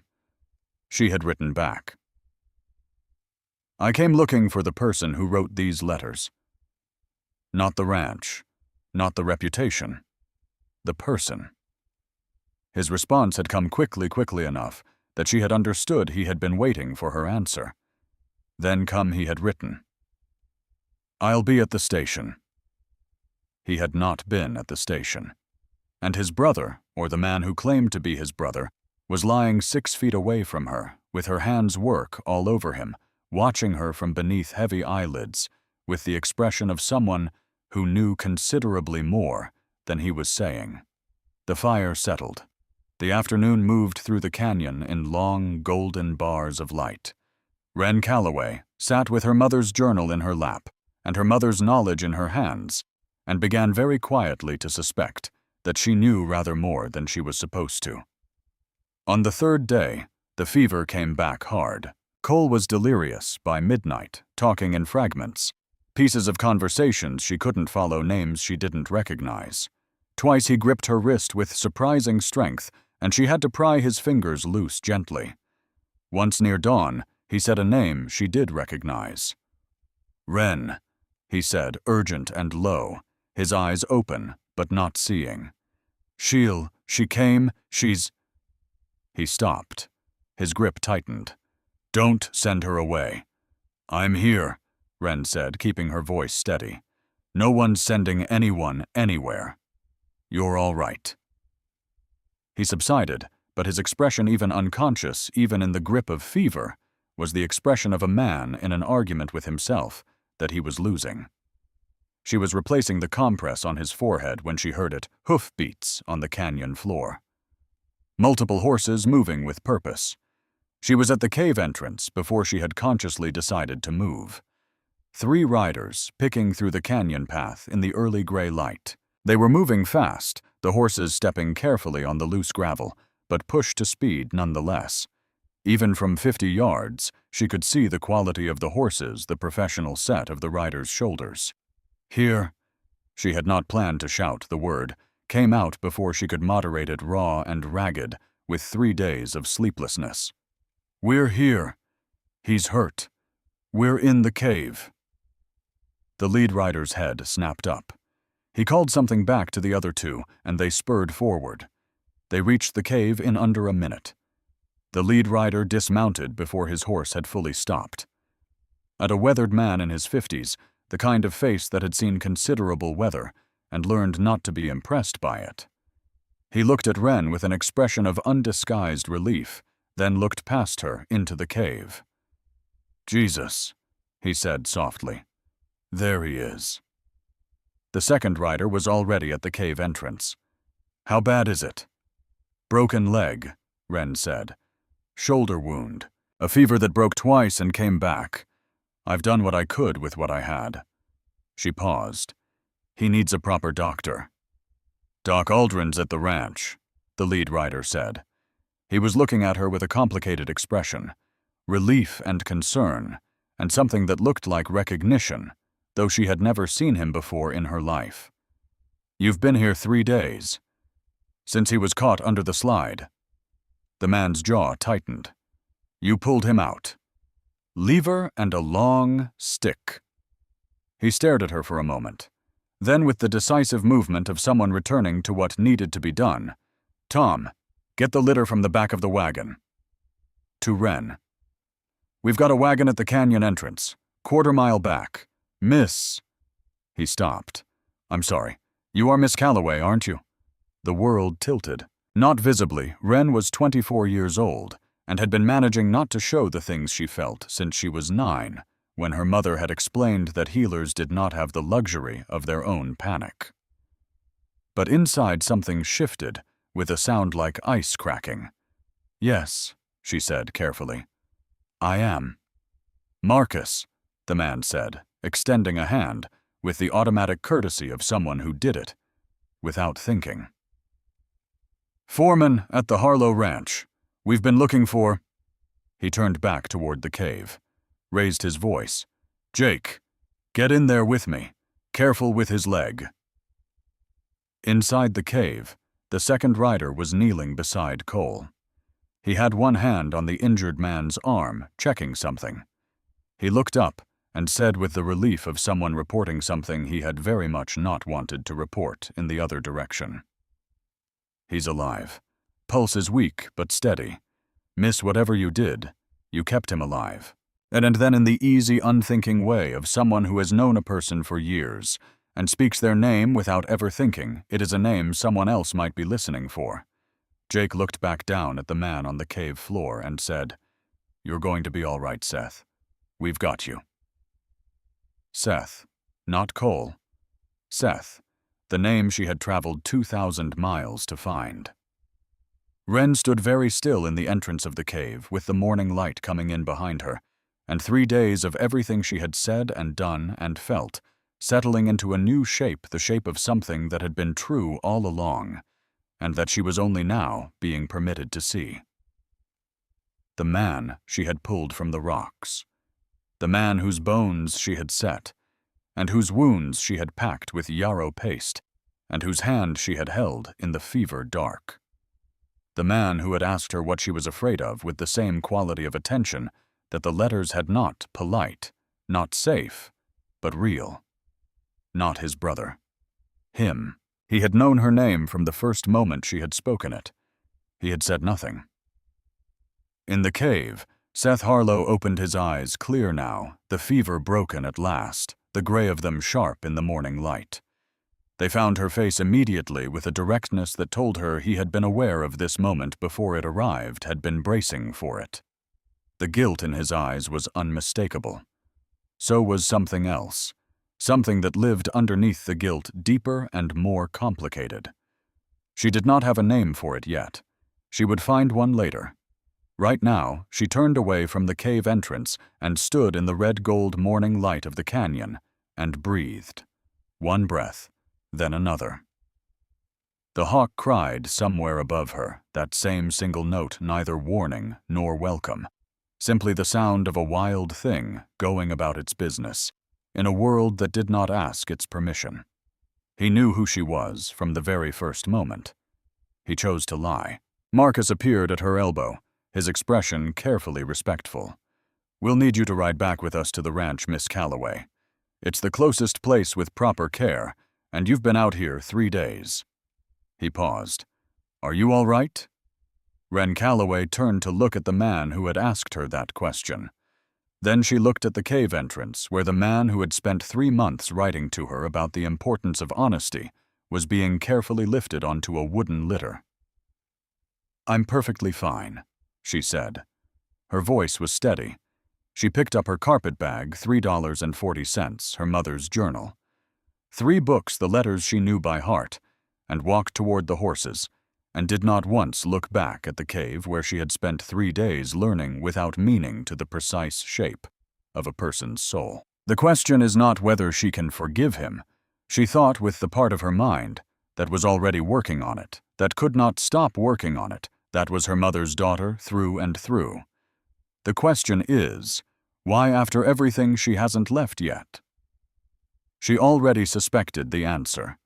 She had written back, "I came looking for the person who wrote these letters. Not the ranch, not the reputation, the person." His response had come quickly enough that she had understood he had been waiting for her answer. Then he had written, "I'll be at the station." He had not been at the station. And his brother, or the man who claimed to be his brother, was lying 6 feet away from her, with her hands work all over him, watching her from beneath heavy eyelids, with the expression of someone who knew considerably more than he was saying. The fire settled. The afternoon moved through the canyon in long, golden bars of light. Wren Calloway sat with her mother's journal in her lap and her mother's knowledge in her hands, and began very quietly to suspect that she knew rather more than she was supposed to. On the 3rd day, the fever came back hard. Cole was delirious by midnight, talking in fragments. Pieces of conversations she couldn't follow, names she didn't recognize. Twice he gripped her wrist with surprising strength, and she had to pry his fingers loose gently. Once near dawn, he said a name she did recognize. "Wren," he said, urgent and low, his eyes open, but not seeing. She came, she's—" He stopped. His grip tightened. "Don't send her away." "I'm here," Wren said, keeping her voice steady. "No one's sending anyone anywhere. You're all right." He subsided, but his expression, even unconscious, even in the grip of fever, was the expression of a man in an argument with himself that he was losing. She was replacing the compress on his forehead when she heard it, hoof-beats on the canyon floor. Multiple horses moving with purpose. She was at the cave entrance before she had consciously decided to move. 3 riders picking through the canyon path in the early gray light. They were moving fast, the horses stepping carefully on the loose gravel, but pushed to speed nonetheless. Even from 50 yards, she could see the quality of the horses, the professional set of the riders' shoulders. "Here," she had not planned to shout the word, came out before she could moderate it, raw and ragged, with 3 days of sleeplessness. "We're here. He's hurt. We're in the cave." The lead rider's head snapped up. He called something back to the other 2, and they spurred forward. They reached the cave in under a minute. The lead rider dismounted before his horse had fully stopped. At a weathered man in his 50s, the kind of face that had seen considerable weather and learned not to be impressed by it. He looked at Wren with an expression of undisguised relief, then looked past her into the cave. "Jesus," he said softly. "There he is." The second rider was already at the cave entrance. "How bad is it?" "Broken leg," Wren said. "Shoulder wound. A fever that broke twice and came back. I've done what I could with what I had." She paused. "He needs a proper doctor." "Doc Aldrin's at the ranch," the lead rider said. He was looking at her with a complicated expression, relief and concern, and something that looked like recognition, though she had never seen him before in her life. "You've been here 3 days. Since he was caught under the slide." The man's jaw tightened. "You pulled him out. Lever and a long stick." He stared at her for a moment. Then, with the decisive movement of someone returning to what needed to be done, "Tom, get the litter from the back of the wagon." To Wren. "We've got a wagon at the canyon entrance, 1/4 mile back. Miss—" He stopped. "I'm sorry. You are Miss Calloway, aren't you?" The world tilted. Not visibly, Wren was 24 years old and had been managing not to show the things she felt since she was 9, when her mother had explained that healers did not have the luxury of their own panic. But inside something shifted, with a sound like ice cracking. "Yes," she said carefully. "I am." "Marcus," the man said, extending a hand, with the automatic courtesy of someone who did it, without thinking. "Foreman at the Harlow Ranch. We've been looking for—" He turned back toward the cave, raised his voice. "Jake, get in there with me. Careful with his leg." Inside the cave, the second rider was kneeling beside Cole. He had one hand on the injured man's arm, checking something. He looked up and said with the relief of someone reporting something he had very much not wanted to report in the other direction. "He's alive. Pulse is weak but steady. Miss, whatever you did, you kept him alive." And then in the easy, unthinking way of someone who has known a person for years and speaks their name without ever thinking it is a name someone else might be listening for, Jake looked back down at the man on the cave floor and said, "You're going to be all right, Seth. We've got you." Seth, not Cole. Seth, the name she had traveled 2,000 miles to find. Wren stood very still in the entrance of the cave with the morning light coming in behind her, and 3 days of everything she had said and done and felt, settling into a new shape, the shape of something that had been true all along, and that she was only now being permitted to see. The man she had pulled from the rocks. The man whose bones she had set, and whose wounds she had packed with yarrow paste, and whose hand she had held in the fever dark. The man who had asked her what she was afraid of with the same quality of attention that the letters had not polite, not safe, but real. Not his brother. Him. He had known her name from the first moment she had spoken it. He had said nothing. In the cave, Seth Harlow opened his eyes, clear now, the fever broken at last, the gray of them sharp in the morning light. They found her face immediately with a directness that told her he had been aware of this moment before it arrived, had been bracing for it. The guilt in his eyes was unmistakable. So was something else, something that lived underneath the guilt, deeper and more complicated. She did not have a name for it yet. She would find one later. Right now, she turned away from the cave entrance and stood in the red-gold morning light of the canyon and breathed. One breath, then another. The hawk cried somewhere above her, that same single note, neither warning nor welcome, simply the sound of a wild thing going about its business, in a world that did not ask its permission. He knew who she was from the very first moment. He chose to lie. Marcus appeared at her elbow, his expression carefully respectful. "We'll need you to ride back with us to the ranch, Miss Calloway. It's the closest place with proper care, and you've been out here 3 days. He paused. "Are you all right?" Wren Calloway turned to look at the man who had asked her that question. Then she looked at the cave entrance, where the man who had spent 3 months writing to her about the importance of honesty was being carefully lifted onto a wooden litter. "I'm perfectly fine," she said. Her voice was steady. She picked up her carpet bag, $3.40, her mother's journal, 3 books, the letters she knew by heart, and walked toward the horses, and did not once look back at the cave where she had spent 3 days learning without meaning to the precise shape of a person's soul. The question is not whether she can forgive him. She thought with the part of her mind that was already working on it, that could not stop working on it, that was her mother's daughter through and through. The question is, why after everything she hasn't left yet? She already suspected the answer.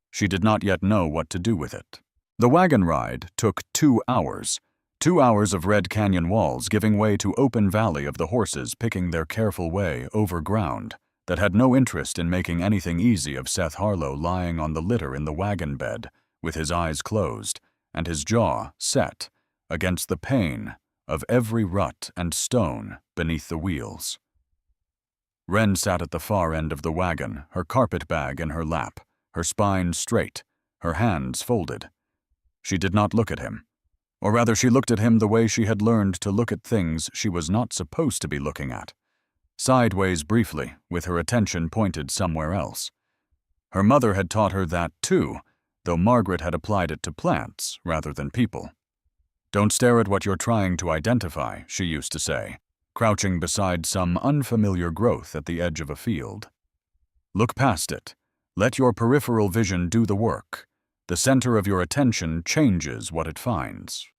She did not yet know what to do with it. The wagon ride took 2 hours. 2 hours of Red Canyon walls giving way to open valley of the horses picking their careful way over ground that had no interest in making anything easy of Seth Harlow lying on the litter in the wagon bed with his eyes closed and his jaw set against the pain of every rut and stone beneath the wheels. Wren sat at the far end of the wagon, her carpet bag in her lap, her spine straight, her hands folded. She did not look at him. Or rather, she looked at him the way she had learned to look at things she was not supposed to be looking at. Sideways briefly, with her attention pointed somewhere else. Her mother had taught her that too, though Margaret had applied it to plants rather than people. "Don't stare at what you're trying to identify," she used to say, crouching beside some unfamiliar growth at the edge of a field. "Look past it. Let your peripheral vision do the work. The center of your attention changes what it finds."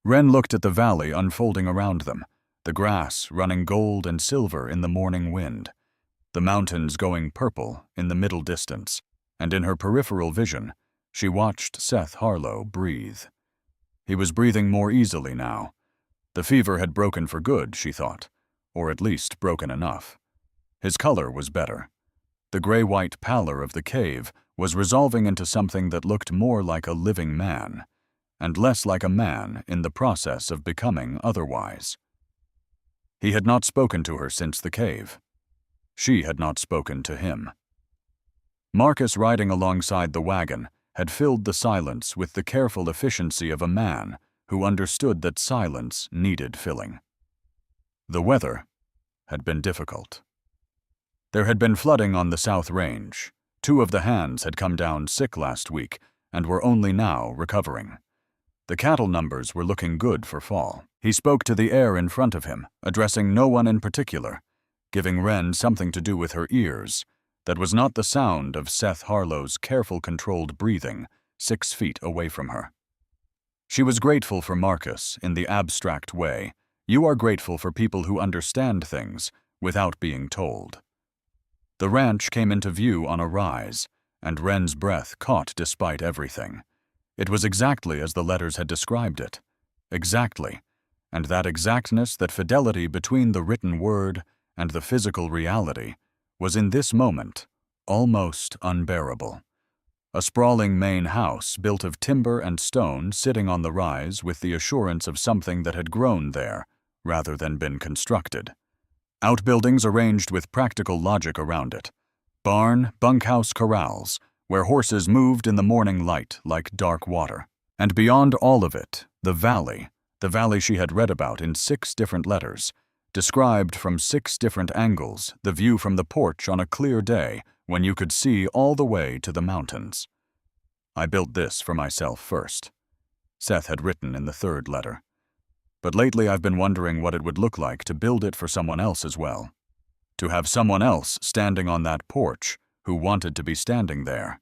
Wren looked at the valley unfolding around them, the grass running gold and silver in the morning wind, the mountains going purple in the middle distance, and in her peripheral vision, she watched Seth Harlow breathe. He was breathing more easily now. The fever had broken for good, she thought, or at least broken enough. His color was better. The gray-white pallor of the cave was resolving into something that looked more like a living man, and less like a man in the process of becoming otherwise. He had not spoken to her since the cave. She had not spoken to him. Marcus riding alongside the wagon had filled the silence with the careful efficiency of a man who understood that silence needed filling. The weather had been difficult. There had been flooding on the South Range. 2 of the hands had come down sick last week and were only now recovering. The cattle numbers were looking good for fall. He spoke to the air in front of him, addressing no one in particular, giving Wren something to do with her ears that was not the sound of Seth Harlow's careful controlled breathing 6 feet away from her. She was grateful for Marcus in the abstract way. You are grateful for people who understand things without being told. The ranch came into view on a rise, and Wren's breath caught despite everything. It was exactly as the letters had described it. Exactly. And that exactness, that fidelity between the written word and the physical reality, was in this moment almost unbearable. A sprawling main house built of timber and stone sitting on the rise with the assurance of something that had grown there rather than been constructed. Outbuildings arranged with practical logic around it. Barn, bunkhouse corrals, where horses moved in the morning light like dark water. And beyond all of it, the valley she had read about in 6 different letters, described from 6 different angles, the view from the porch on a clear day when you could see all the way to the mountains. "I built this for myself first," Seth had written in the 3rd letter. "But lately I've been wondering what it would look like to build it for someone else as well. To have someone else standing on that porch who wanted to be standing there."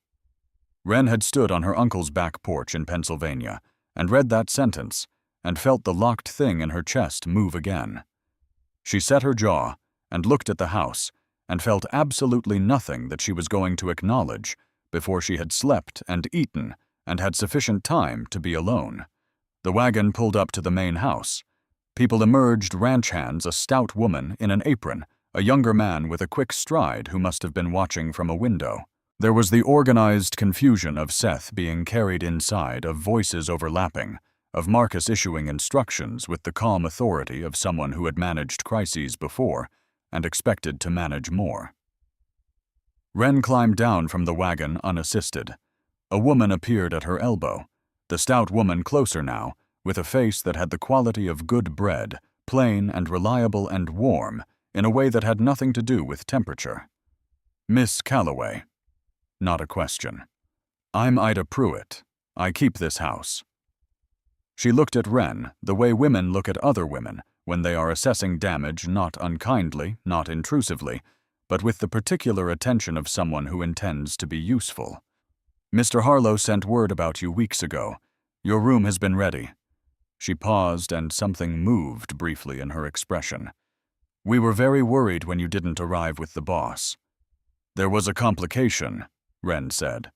Wren had stood on her uncle's back porch in Pennsylvania and read that sentence and felt the locked thing in her chest move again. She set her jaw and looked at the house and felt absolutely nothing that she was going to acknowledge before she had slept and eaten and had sufficient time to be alone. The wagon pulled up to the main house. People emerged, ranch hands, a stout woman in an apron, a younger man with a quick stride who must have been watching from a window. There was the organized confusion of Seth being carried inside, of voices overlapping, of Marcus issuing instructions with the calm authority of someone who had managed crises before and expected to manage more. Wren climbed down from the wagon unassisted. A woman appeared at her elbow, the stout woman closer now, with a face that had the quality of good bread, plain and reliable and warm, in a way that had nothing to do with temperature. Miss Calloway. Not a question. I'm Ida Pruitt. I keep this house. She looked at Wren the way women look at other women when they are assessing damage, not unkindly, not intrusively, but with the particular attention of someone who intends to be useful. Mr. Harlow sent word about you weeks ago. Your room has been ready. She paused, and something moved briefly in her expression. We were very worried when you didn't arrive with the boss. There was a complication, Wren said.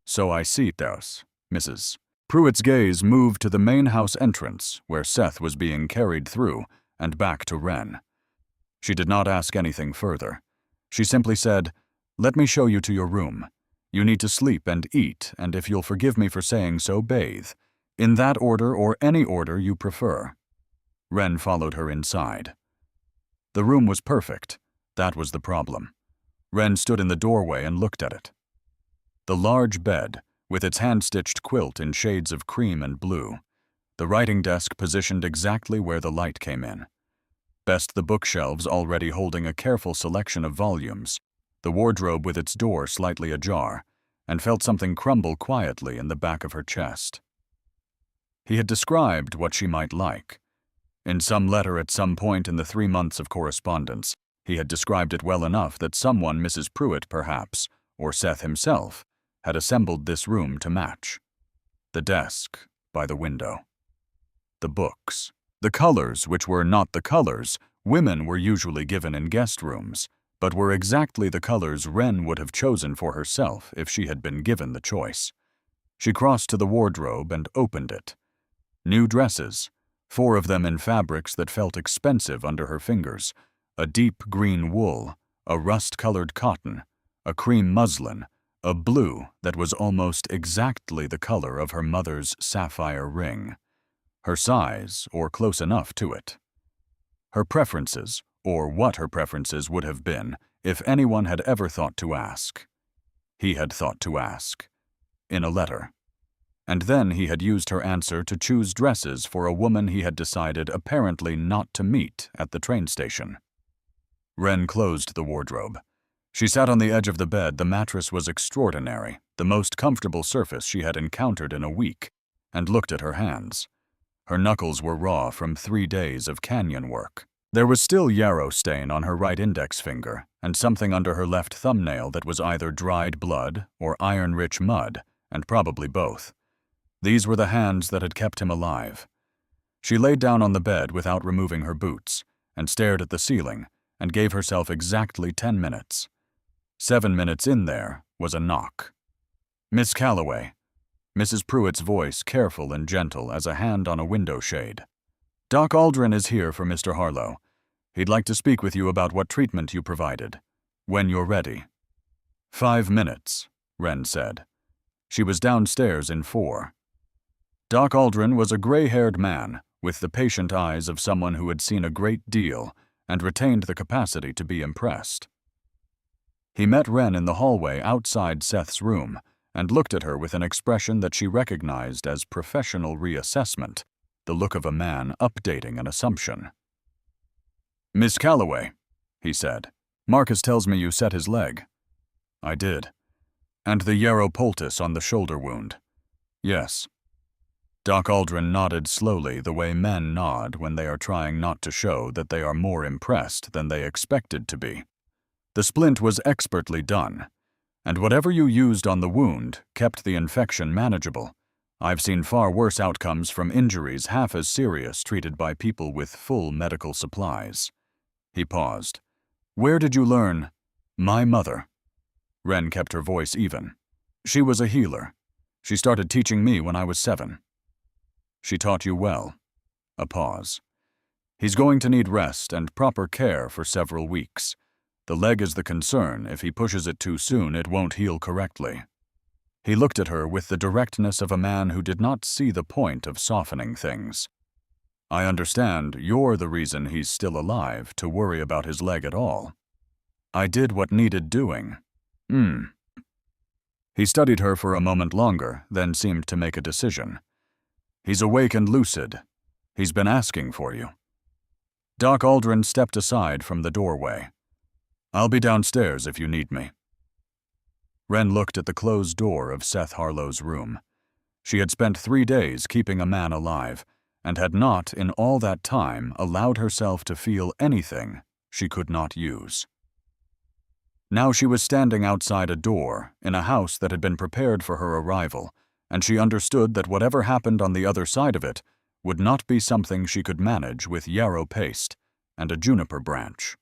So I see those, Mrs. Pruitt's gaze moved to the main house entrance, where Seth was being carried through, and back to Wren. She did not ask anything further. She simply said, Let me show you to your room. You need to sleep and eat, and if you'll forgive me for saying so, bathe. In that order or any order you prefer. Wren followed her inside. The room was perfect. That was the problem. Wren stood in the doorway and looked at it. The large bed, with its hand-stitched quilt in shades of cream and blue. The writing desk positioned exactly where the light came in. Best the bookshelves already holding a careful selection of volumes, the wardrobe with its door slightly ajar, and felt something crumble quietly in the back of her chest. He had described what she might like. In some letter at some point in the 3 months of correspondence, he had described it well enough that someone, Mrs. Pruitt perhaps, or Seth himself, had assembled this room to match. The desk by the window. The books. The colors, which were not the colors women were usually given in guest rooms, but were exactly the colors Wren would have chosen for herself if she had been given the choice. She crossed to the wardrobe and opened it. New dresses, 4 of them in fabrics that felt expensive under her fingers, a deep green wool, a rust-colored cotton, a cream muslin, a blue that was almost exactly the color of her mother's sapphire ring. Her size, or close enough to it. Her preferences, or what her preferences would have been if anyone had ever thought to ask. He had thought to ask. In a letter. And then he had used her answer to choose dresses for a woman he had decided apparently not to meet at the train station. Wren closed the wardrobe. She sat on the edge of the bed. The mattress was extraordinary, the most comfortable surface she had encountered in a week, and looked at her hands. Her knuckles were raw from 3 days of canyon work. There was still yarrow stain on her right index finger, and something under her left thumbnail that was either dried blood or iron-rich mud, and probably both. These were the hands that had kept him alive. She laid down on the bed without removing her boots, and stared at the ceiling, and gave herself exactly 10 minutes. 7 minutes in there was a knock. Miss Calloway. Mrs. Pruitt's voice careful and gentle as a hand on a window shade. Doc Aldrin is here for Mr. Harlow. He'd like to speak with you about what treatment you provided. When you're ready. 5 minutes, Wren said. She was downstairs in 4. Doc Aldrin was a gray-haired man with the patient eyes of someone who had seen a great deal and retained the capacity to be impressed. He met Wren in the hallway outside Seth's room and looked at her with an expression that she recognized as professional reassessment, the look of a man updating an assumption. Miss Calloway, he said, Marcus tells me you set his leg. I did. And the yarrow poultice on the shoulder wound. Yes. Doc Aldrin nodded slowly the way men nod when they are trying not to show that they are more impressed than they expected to be. The splint was expertly done, and whatever you used on the wound kept the infection manageable. I've seen far worse outcomes from injuries half as serious treated by people with full medical supplies. He paused. Where did you learn? My mother. Wren kept her voice even. She was a healer. She started teaching me when I was 7. She taught you well. A pause. He's going to need rest and proper care for several weeks. The leg is the concern. If he pushes it too soon, it won't heal correctly. He looked at her with the directness of a man who did not see the point of softening things. I understand you're the reason he's still alive to worry about his leg at all. I did what needed doing. He studied her for a moment longer, then seemed to make a decision. He's awake and lucid. He's been asking for you. Doc Aldrin stepped aside from the doorway. I'll be downstairs if you need me. Wren looked at the closed door of Seth Harlow's room. She had spent 3 days keeping a man alive, and had not, in all that time, allowed herself to feel anything she could not use. Now she was standing outside a door, in a house that had been prepared for her arrival, and she understood that whatever happened on the other side of it would not be something she could manage with yarrow paste and a juniper branch.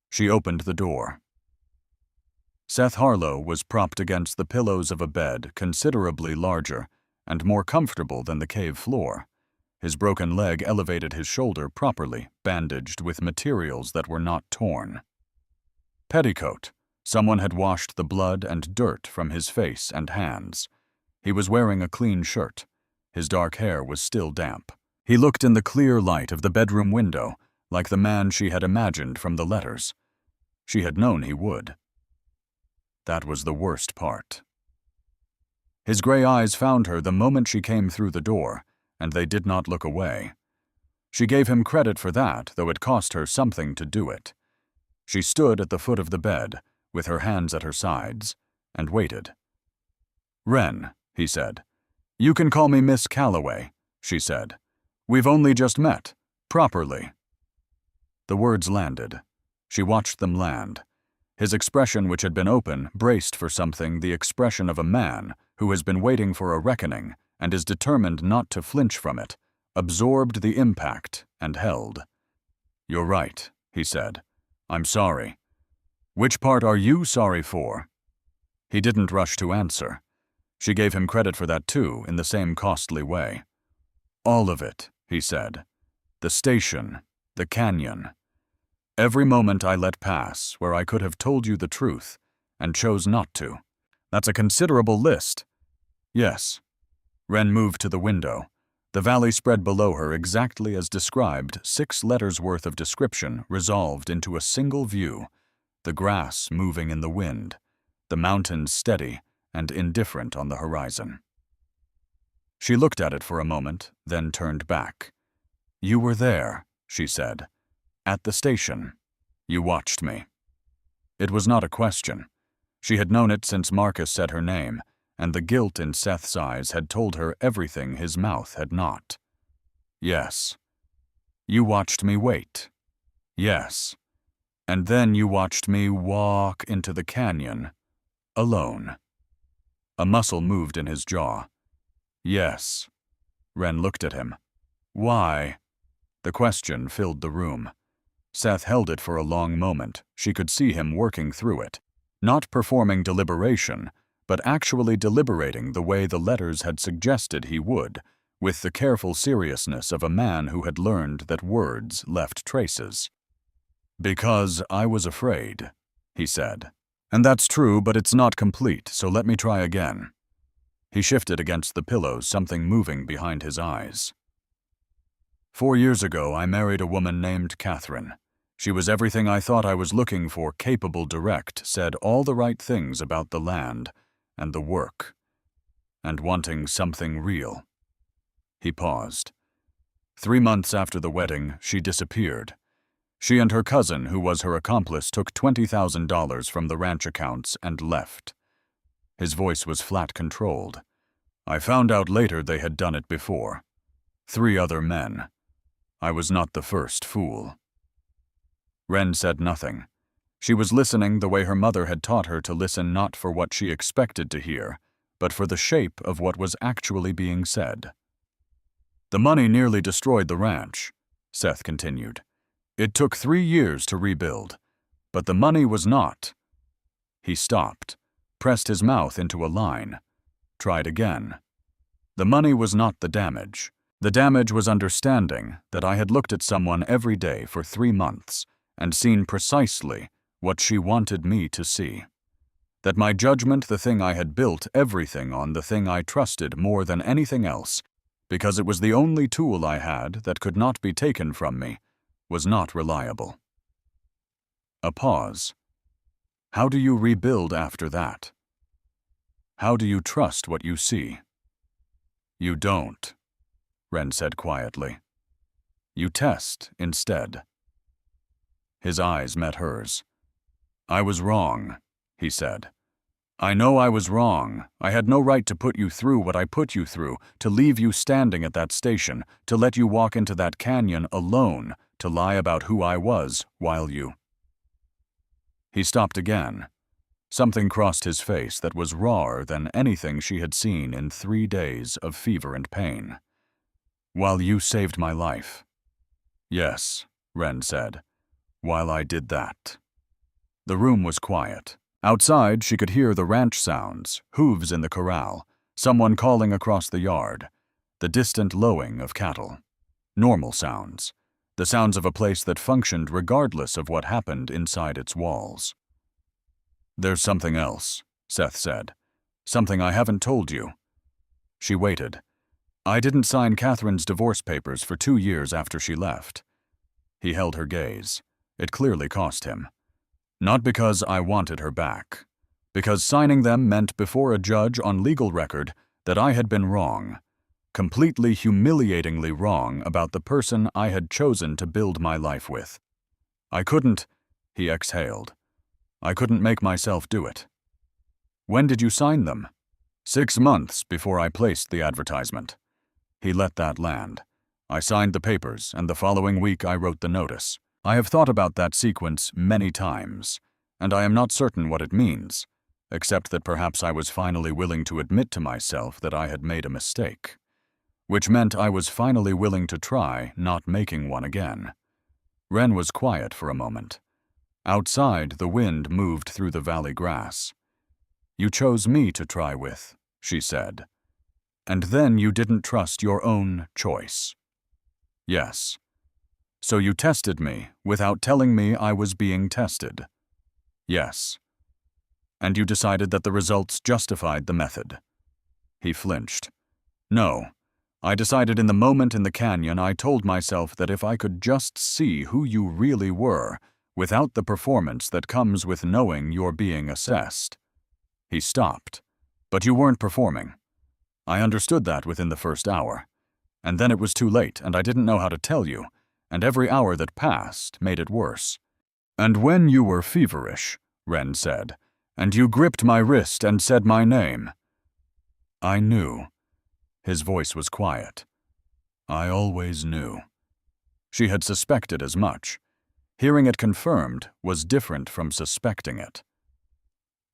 She opened the door. Seth Harlow was propped against the pillows of a bed considerably larger and more comfortable than the cave floor. His broken leg elevated his shoulder properly, bandaged with materials that were not torn. Petticoat. Someone had washed the blood and dirt from his face and hands. He was wearing a clean shirt. His dark hair was still damp. He looked in the clear light of the bedroom window, like the man she had imagined from the letters. She had known he would. That was the worst part. His gray eyes found her the moment she came through the door, and they did not look away. She gave him credit for that, though it cost her something to do it. She stood at the foot of the bed, with her hands at her sides, and waited. "Wren," he said. "You can call me Miss Calloway," she said. "We've only just met, properly." The words landed. She watched them land. His expression, which had been open, braced for something, the expression of a man who has been waiting for a reckoning and is determined not to flinch from it, absorbed the impact and held. "You're right," he said. "I'm sorry." "Which part are you sorry for?" He didn't rush to answer. She gave him credit for that too, in the same costly way. "All of it," he said. "The station, the canyon. Every moment I let pass where I could have told you the truth and chose not to. That's a considerable list." "Yes." Wren moved to the window. The valley spread below her exactly as described, 6 letters worth of description resolved into a single view, the grass moving in the wind, the mountains steady and indifferent on the horizon. She looked at it for a moment, then turned back. "You were there," she said. "At the station. You watched me." It was not a question. She had known it since Marcus said her name, and the guilt in Seth's eyes had told her everything his mouth had not. "Yes." "You watched me wait." "Yes." "And then you watched me walk into the canyon, alone." A muscle moved in his jaw. "Yes." Wren looked at him. "Why?" The question filled the room. Seth held it for a long moment. She could see him working through it, not performing deliberation, but actually deliberating the way the letters had suggested he would, with the careful seriousness of a man who had learned that words left traces. "Because I was afraid," he said. "And that's true, but it's not complete, so let me try again." He shifted against the pillows, something moving behind his eyes. 4 years ago, I married a woman named Catherine. She was everything I thought I was looking for, capable, direct, said all the right things about the land and the work, and wanting something real. He paused. 3 months after the wedding, she disappeared. She and her cousin, who was her accomplice, took $20,000 from the ranch accounts and left. His voice was flat controlled. I found out later they had done it before. 3 other men. I was not the first fool. Wren said nothing. She was listening the way her mother had taught her to listen, not for what she expected to hear, but for the shape of what was actually being said. "The money nearly destroyed the ranch," Seth continued. "It took 3 years to rebuild, but the money was not." He stopped, pressed his mouth into a line, tried again. "The money was not the damage. The damage was understanding that I had looked at someone every day for 3 months and seen precisely what she wanted me to see. That my judgment, the thing I had built everything on, the thing I trusted more than anything else, because it was the only tool I had that could not be taken from me, was not reliable. A pause. How do you rebuild after that? How do you trust what you see? You don't, Wren said quietly. You test instead. His eyes met hers. I was wrong, he said. I know I was wrong. I had no right to put you through what I put you through, to leave you standing at that station, to let you walk into that canyon alone, to lie about who I was while you... He stopped again. Something crossed his face that was rawer than anything she had seen in 3 days of fever and pain. While you saved my life. Yes, Wren said, while I did that. The room was quiet. Outside, she could hear the ranch sounds, hooves in the corral, someone calling across the yard, the distant lowing of cattle. Normal sounds. The sounds of a place that functioned regardless of what happened inside its walls. There's something else, Seth said. Something I haven't told you. She waited. I didn't sign Catherine's divorce papers for 2 years after she left. He held her gaze. It clearly cost him. Not because I wanted her back. Because signing them meant before a judge on legal record that I had been wrong. Completely humiliatingly wrong about the person I had chosen to build my life with. I couldn't, he exhaled. I couldn't make myself do it. When did you sign them? 6 months before I placed the advertisement. He let that land. I signed the papers, and the following week I wrote the notice. I have thought about that sequence many times, and I am not certain what it means, except that perhaps I was finally willing to admit to myself that I had made a mistake. Which meant I was finally willing to try not making one again. Wren was quiet for a moment. Outside, the wind moved through the valley grass. You chose me to try with, she said. And then you didn't trust your own choice. Yes. So you tested me without telling me I was being tested. Yes. And you decided that the results justified the method. He flinched. No. I decided in the moment in the canyon I told myself that if I could just see who you really were, without the performance that comes with knowing you're being assessed. He stopped. But you weren't performing. I understood that within the first hour. And then it was too late, and I didn't know how to tell you, and every hour that passed made it worse. And when you were feverish, Wren said, and you gripped my wrist and said my name. I knew. His voice was quiet. I always knew. She had suspected as much. Hearing it confirmed was different from suspecting it.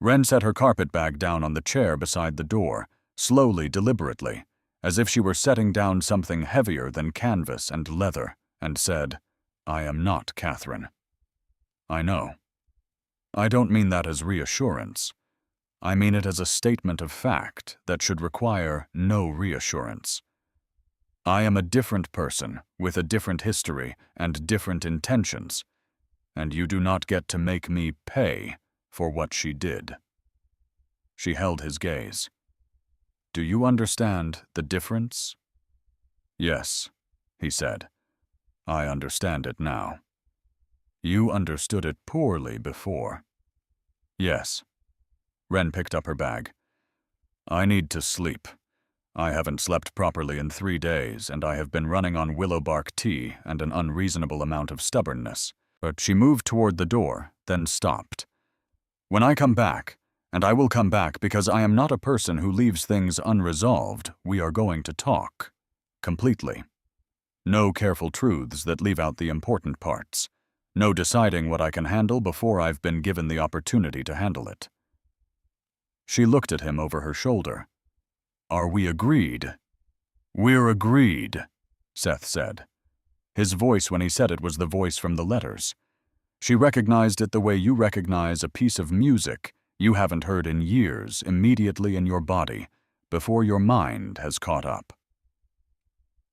Wren set her carpet bag down on the chair beside the door, slowly, deliberately, as if she were setting down something heavier than canvas and leather, and said, I am not Catherine. I know. I don't mean that as reassurance. I mean it as a statement of fact that should require no reassurance. I am a different person with a different history and different intentions, and you do not get to make me pay for what she did. She held his gaze. Do you understand the difference? Yes, he said. I understand it now. You understood it poorly before. Yes. Wren picked up her bag. I need to sleep. I haven't slept properly in 3 days, and I have been running on willow bark tea and an unreasonable amount of stubbornness. But she moved toward the door, then stopped. When I come back, and I will come back because I am not a person who leaves things unresolved, we are going to talk. Completely. No careful truths that leave out the important parts. No deciding what I can handle before I've been given the opportunity to handle it. She looked at him over her shoulder. Are we agreed? We're agreed, Seth said. His voice when he said it was the voice from the letters. She recognized it the way you recognize a piece of music you haven't heard in years immediately in your body, before your mind has caught up.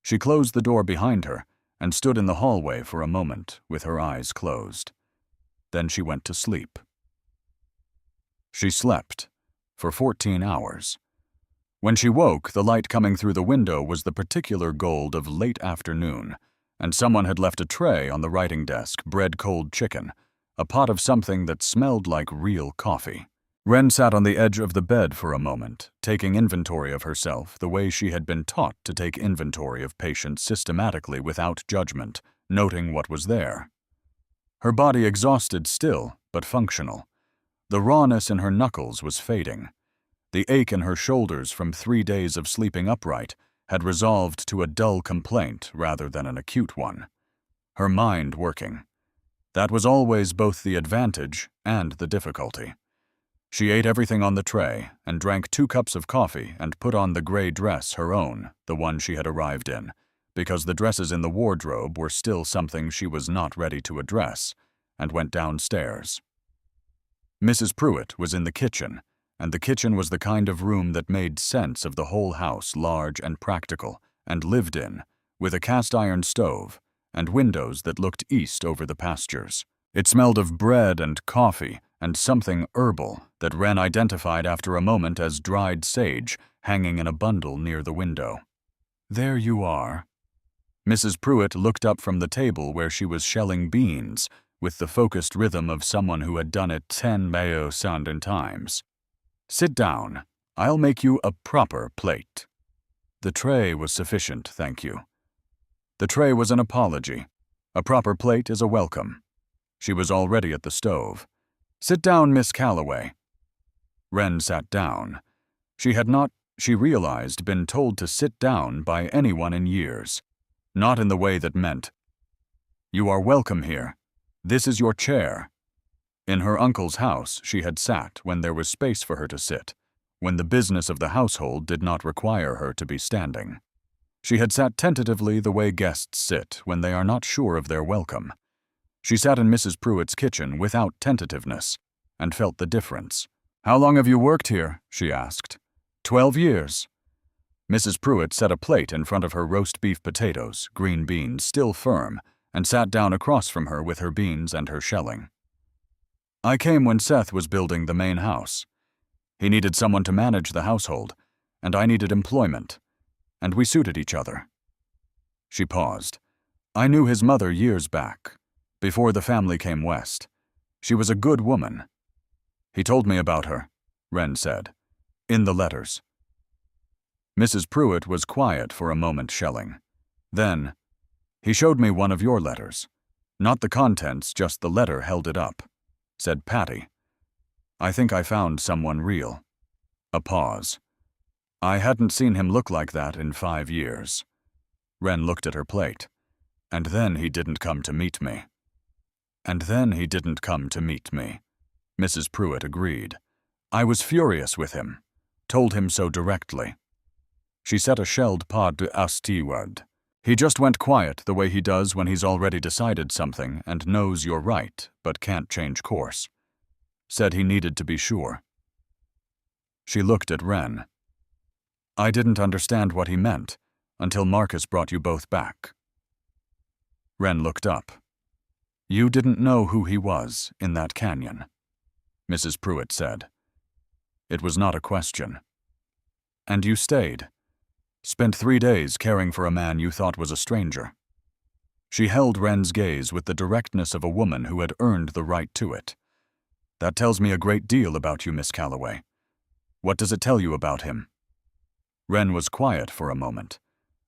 She closed the door behind her and stood in the hallway for a moment with her eyes closed. Then she went to sleep. She slept for 14 hours. When she woke, the light coming through the window was the particular gold of late afternoon, and someone had left a tray on the writing desk, bread cold chicken, a pot of something that smelled like real coffee. Wren sat on the edge of the bed for a moment, taking inventory of herself the way she had been taught to take inventory of patients systematically without judgment, noting what was there. Her body exhausted still, but functional. The rawness in her knuckles was fading. The ache in her shoulders from 3 days of sleeping upright had resolved to a dull complaint rather than an acute one. Her mind working. That was always both the advantage and the difficulty. She ate everything on the tray and drank 2 cups of coffee and put on the gray dress, her own, the one she had arrived in, because the dresses in the wardrobe were still something she was not ready to address, and went downstairs. Mrs. Pruitt was in the kitchen, and the kitchen was the kind of room that made sense of the whole house, large and practical, and lived in, with a cast-iron stove and windows that looked east over the pastures. It smelled of bread and coffee and something herbal that Wren identified after a moment as dried sage hanging in a bundle near the window. "There you are." Mrs. Pruitt looked up from the table where she was shelling beans with the focused rhythm of someone who had done it 10,000 times. "Sit down. I'll make you a proper plate." The tray was sufficient, thank you. The tray was an apology. A proper plate is a welcome. She was already at the stove. "Sit down, Miss Calloway." Wren sat down. She had not, she realized, been told to sit down by anyone in years. Not in the way that meant, "You are welcome here. This is your chair." In her uncle's house, she had sat when there was space for her to sit, when the business of the household did not require her to be standing. She had sat tentatively the way guests sit when they are not sure of their welcome. She sat in Mrs. Pruitt's kitchen without tentativeness, and felt the difference. "How long have you worked here?" she asked. 12 years. Mrs. Pruitt set a plate in front of her roast beef potatoes, green beans still firm, and sat down across from her with her beans and her shelling. "I came when Seth was building the main house. He needed someone to manage the household, and I needed employment, and we suited each other." She paused. "I knew his mother years back, before the family came west. She was a good woman." "He told me about her," Wren said. "In the letters." Mrs. Pruitt was quiet for a moment, shelling. Then, "He showed me one of your letters. Not the contents, just the letter held it up," said Patty. "I think I found someone real." A pause. "I hadn't seen him look like that in 5 years." Wren looked at her plate. "And then he didn't come to meet me." "And then he didn't come to meet me," Mrs. Pruitt agreed. "I was furious with him. Told him so directly." She said a shelled pas de word. "He just went quiet the way he does when he's already decided something and knows you're right but can't change course. Said he needed to be sure." She looked at Wren. "I didn't understand what he meant until Marcus brought you both back." Wren looked up. "You didn't know who he was in that canyon," Mrs. Pruitt said. It was not a question. "And you stayed. Spent 3 days caring for a man you thought was a stranger." She held Wren's gaze with the directness of a woman who had earned the right to it. "That tells me a great deal about you, Miss Calloway. What does it tell you about him?" Wren was quiet for a moment.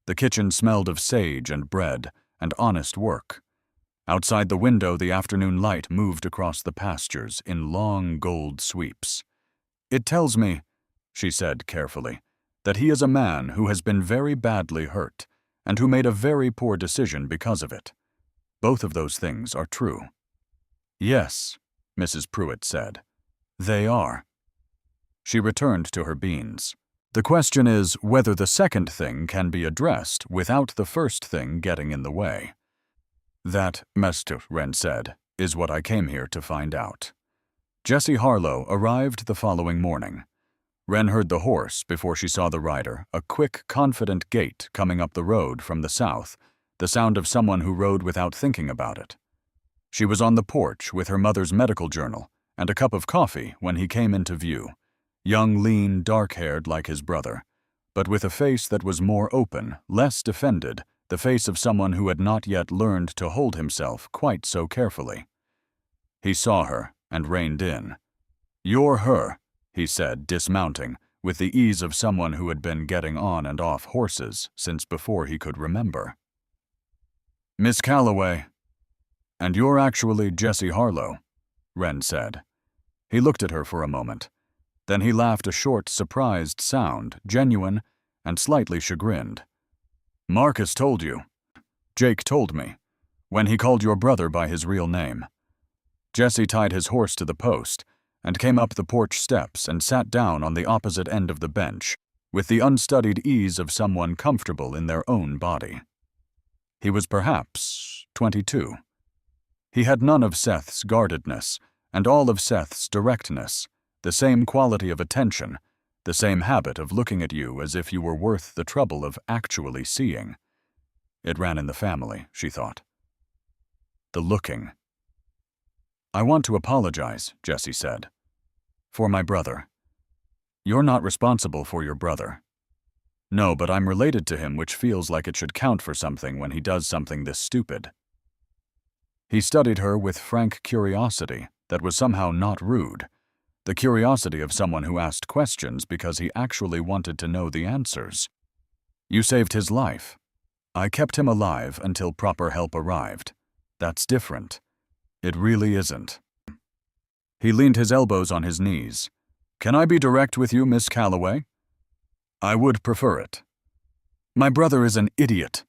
The kitchen smelled of sage and bread and honest work. Outside the window, the afternoon light moved across the pastures in long gold sweeps. "It tells me," she said carefully, "that he is a man who has been very badly hurt and who made a very poor decision because of it. Both of those things are true." "Yes," Mrs. Pruitt said. "They are." She returned to her beans. "The question is whether the second thing can be addressed without the first thing getting in the way." "That, Mr. Wren said, is what I came here to find out." Jessie Harlow arrived the following morning. Wren heard the horse before she saw the rider, a quick, confident gait coming up the road from the south, the sound of someone who rode without thinking about it. She was on the porch with her mother's medical journal and a cup of coffee when he came into view, young, lean, dark-haired like his brother, but with a face that was more open, less defended, the face of someone who had not yet learned to hold himself quite so carefully. He saw her and reined in. "You're her," he said, dismounting, with the ease of someone who had been getting on and off horses since before he could remember. "Miss Calloway." "And you're actually Jessie Harlow," Wren said. He looked at her for a moment. Then he laughed a short, surprised sound, genuine and slightly chagrined. "Marcus told you. Jake told me, when he called your brother by his real name." Jesse tied his horse to the post and came up the porch steps and sat down on the opposite end of the bench with the unstudied ease of someone comfortable in their own body. He was perhaps 22. He had none of Seth's guardedness and all of Seth's directness, the same quality of attention, the same habit of looking at you as if you were worth the trouble of actually seeing. It ran in the family, she thought. The looking. "I want to apologize," Jesse said. "For my brother." "You're not responsible for your brother." "No, but I'm related to him, which feels like it should count for something when he does something this stupid." He studied her with frank curiosity that was somehow not rude, the curiosity of someone who asked questions because he actually wanted to know the answers. "You saved his life." "I kept him alive until proper help arrived." "That's different." "It really isn't." He leaned his elbows on his knees. "Can I be direct with you, Miss Calloway?" "I would prefer it." "My brother is an idiot."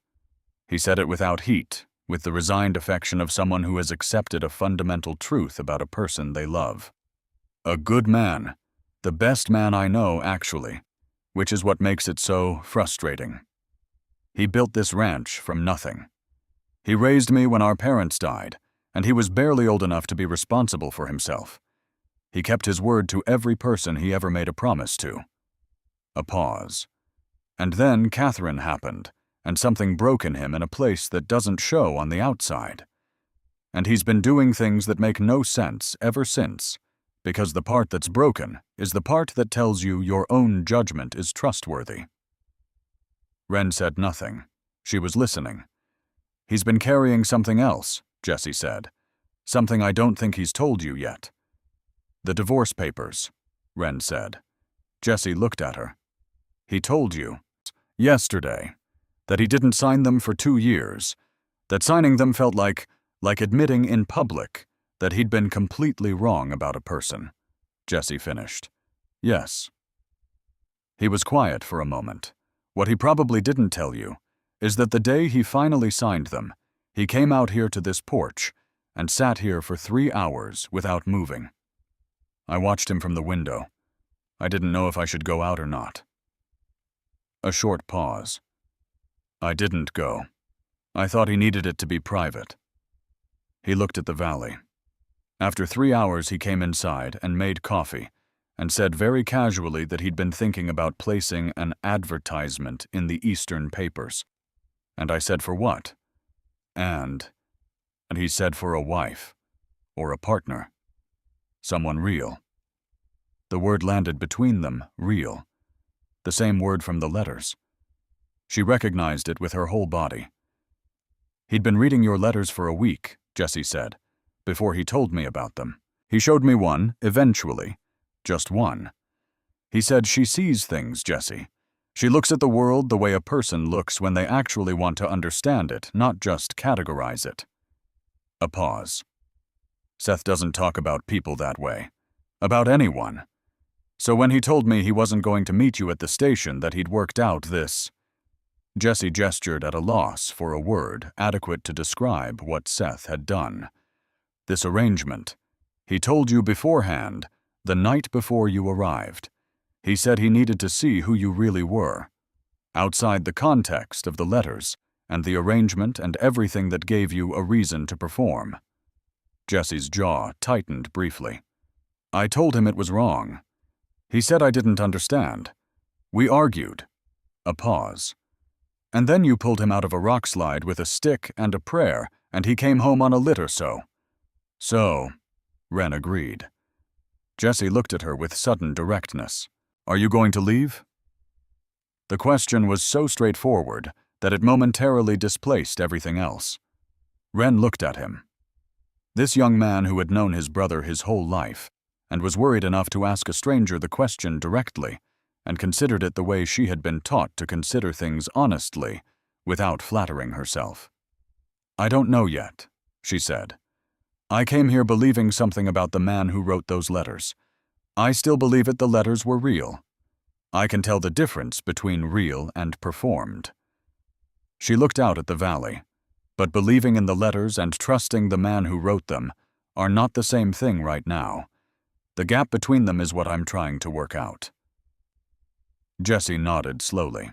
He said it without heat, with the resigned affection of someone who has accepted a fundamental truth about a person they love. "A good man. The best man I know, actually, which is what makes it so frustrating. He built this ranch from nothing. He raised me when our parents died, and he was barely old enough to be responsible for himself. He kept his word to every person he ever made a promise to." A pause. "And then Catherine happened, and something broke in him in a place that doesn't show on the outside. And he's been doing things that make no sense ever since, because the part that's broken is the part that tells you your own judgment is trustworthy." Wren said nothing. She was listening. "He's been carrying something else," Jesse said. "Something I don't think he's told you yet." "The divorce papers," Wren said. Jesse looked at her. "He told you, yesterday, that he didn't sign them for 2 years, that signing them felt like admitting in public that he'd been completely wrong about a person," Jesse finished. "Yes." He was quiet for a moment. "What he probably didn't tell you is that the day he finally signed them, he came out here to this porch and sat here for 3 hours without moving. I watched him from the window. I didn't know if I should go out or not." A short pause. "I didn't go. I thought he needed it to be private." He looked at the valley. After 3 hours he came inside and made coffee and said very casually that he'd been thinking about placing an advertisement in the Eastern papers. And I said, "For what?" And he said, "For a wife. Or a partner. Someone real." The word landed between them, real. The same word from the letters. She recognized it with her whole body. "He'd been reading your letters for a week," Jesse said, "before he told me about them. He showed me one, eventually. Just one. He said she sees things, Jesse. She looks at the world the way a person looks when they actually want to understand it, not just categorize it." A pause. "Seth doesn't talk about people that way. About anyone. So when he told me he wasn't going to meet you at the station, that he'd worked out this—" Jesse gestured at a loss for a word adequate to describe what Seth had done. "This arrangement. He told you beforehand, the night before you arrived. He said he needed to see who you really were. Outside the context of the letters and the arrangement and everything that gave you a reason to perform." Jesse's jaw tightened briefly. "I told him it was wrong. He said I didn't understand. We argued." A pause. "And then you pulled him out of a rock slide with a stick and a prayer, and he came home on a litter, so." "So," Wren agreed. Jessie looked at her with sudden directness. "Are you going to leave?" The question was so straightforward that it momentarily displaced everything else. Wren looked at him. This young man who had known his brother his whole life and was worried enough to ask a stranger the question directly and considered it the way she had been taught to consider things honestly without flattering herself. "I don't know yet," she said. "I came here believing something about the man who wrote those letters. I still believe the letters were real. I can tell the difference between real and performed." She looked out at the valley, but believing in the letters and trusting the man who wrote them are not the same thing right now. The gap between them is what I'm trying to work out. Jessie nodded slowly.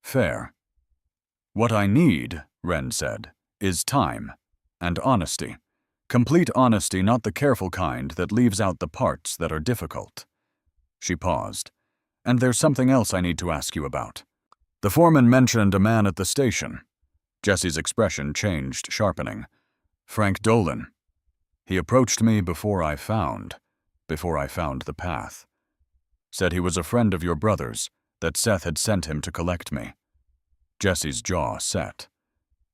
"Fair." "What I need," Wren said, "is time and honesty. Complete honesty, not the careful kind that leaves out the parts that are difficult." She paused. "And there's something else I need to ask you about. The foreman mentioned a man at the station." Jessie's expression changed, sharpening. "Frank Dolan. He approached me before I found the path. Said he was a friend of your brother's, that Seth had sent him to collect me." Jessie's jaw set.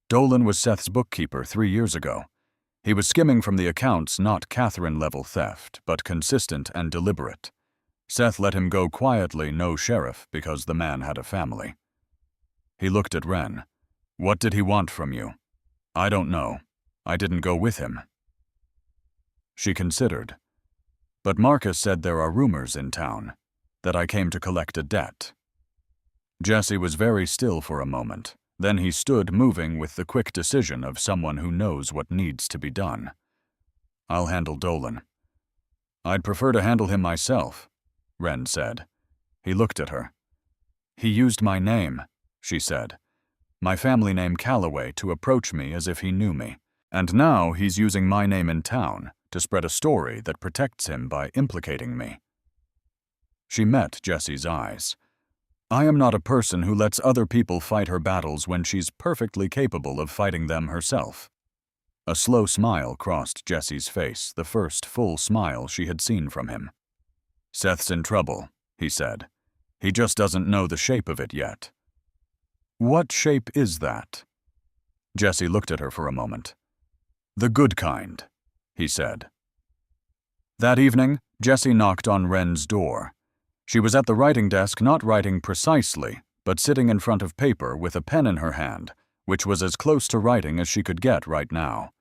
Dolan was Seth's bookkeeper 3 years ago. He was skimming from the accounts, not Catherine-level theft, but consistent and deliberate. Seth let him go quietly, no sheriff, because the man had a family. He looked at Wren. "What did he want from you?" "I don't know. I didn't go with him." She considered. "But Marcus said there are rumors in town, that I came to collect a debt." Jessie was very still for a moment. Then he stood, moving with the quick decision of someone who knows what needs to be done. "I'll handle Dolan." "I'd prefer to handle him myself," Wren said. He looked at her. "He used my name," she said. "My family name Calloway to approach me as if he knew me. And now he's using my name in town to spread a story that protects him by implicating me." She met Jessie's eyes. "I am not a person who lets other people fight her battles when she's perfectly capable of fighting them herself." A slow smile crossed Jessie's face, the first full smile she had seen from him. "Seth's in trouble," he said. "He just doesn't know the shape of it yet." "What shape is that?" Jessie looked at her for a moment. "The good kind," he said. That evening, Jessie knocked on Wren's door. She was at the writing desk, not writing precisely, but sitting in front of paper with a pen in her hand, which was as close to writing as she could get right now.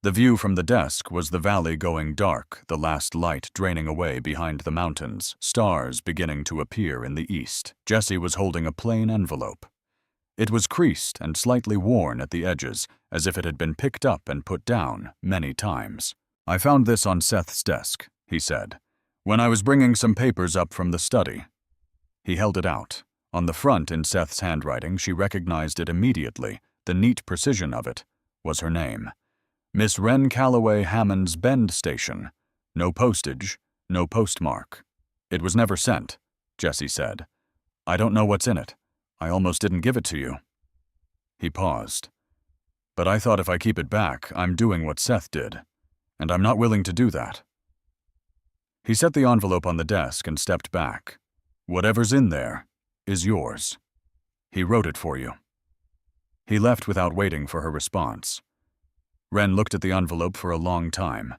The view from the desk was the valley going dark, the last light draining away behind the mountains, stars beginning to appear in the east. Jessie was holding a plain envelope. It was creased and slightly worn at the edges, as if it had been picked up and put down many times. "I found this on Seth's desk," he said, "when I was bringing some papers up from the study." He held it out. On the front, in Seth's handwriting, she recognized it immediately. The neat precision of it was her name. Miss Wren Calloway, Hammond's Bend Station. No postage, no postmark. "It was never sent," Jessie said. "I don't know what's in it. I almost didn't give it to you." He paused. "But I thought if I keep it back, I'm doing what Seth did, and I'm not willing to do that." He set the envelope on the desk and stepped back. "Whatever's in there is yours. He wrote it for you." He left without waiting for her response. Wren looked at the envelope for a long time.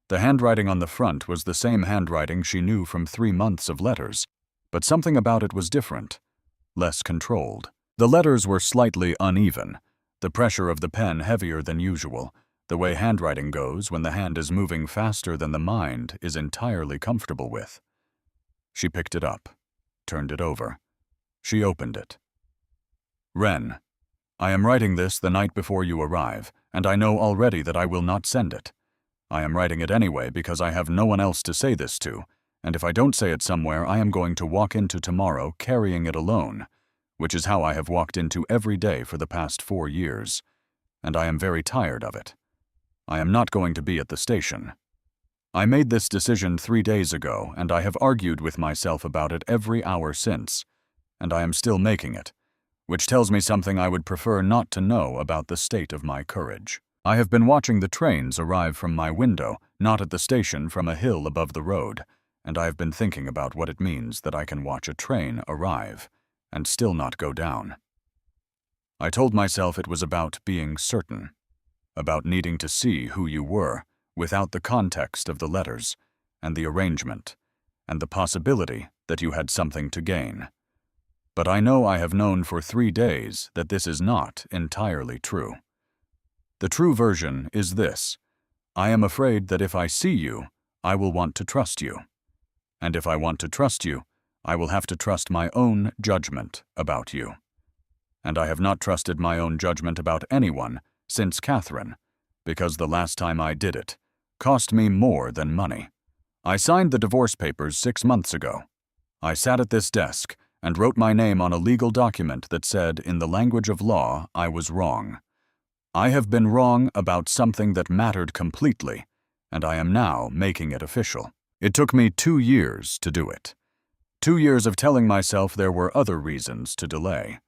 The handwriting on the front was the same handwriting she knew from 3 months of letters, but something about it was different, less controlled. The letters were slightly uneven, the pressure of the pen heavier than usual. The way handwriting goes when the hand is moving faster than the mind is entirely comfortable with. She picked it up, turned it over. She opened it. "Wren, I am writing this the night before you arrive, and I know already that I will not send it. I am writing it anyway because I have no one else to say this to, and if I don't say it somewhere, I am going to walk into tomorrow carrying it alone, which is how I have walked into every day for the past 4 years, and I am very tired of it. I am not going to be at the station. I made this decision 3 days ago, and I have argued with myself about it every hour since, and I am still making it, which tells me something I would prefer not to know about the state of my courage. I have been watching the trains arrive from my window not at the station, from a hill above the road, and I have been thinking about what it means that I can watch a train arrive and still not go down. I told myself it was about being certain, about needing to see who you were without the context of the letters and the arrangement, and the possibility that you had something to gain. But I know I have known for 3 days that this is not entirely true. The true version is this: I am afraid that if I see you, I will want to trust you. And if I want to trust you, I will have to trust my own judgment about you. And I have not trusted my own judgment about anyone since Catherine, because the last time I did it cost me more than money. I signed the divorce papers 6 months ago. I sat at this desk and wrote my name on a legal document that said, in the language of law, I was wrong. I have been wrong about something that mattered completely, and I am now making it official. It took me 2 years to do it. 2 years of telling myself there were other reasons to delay.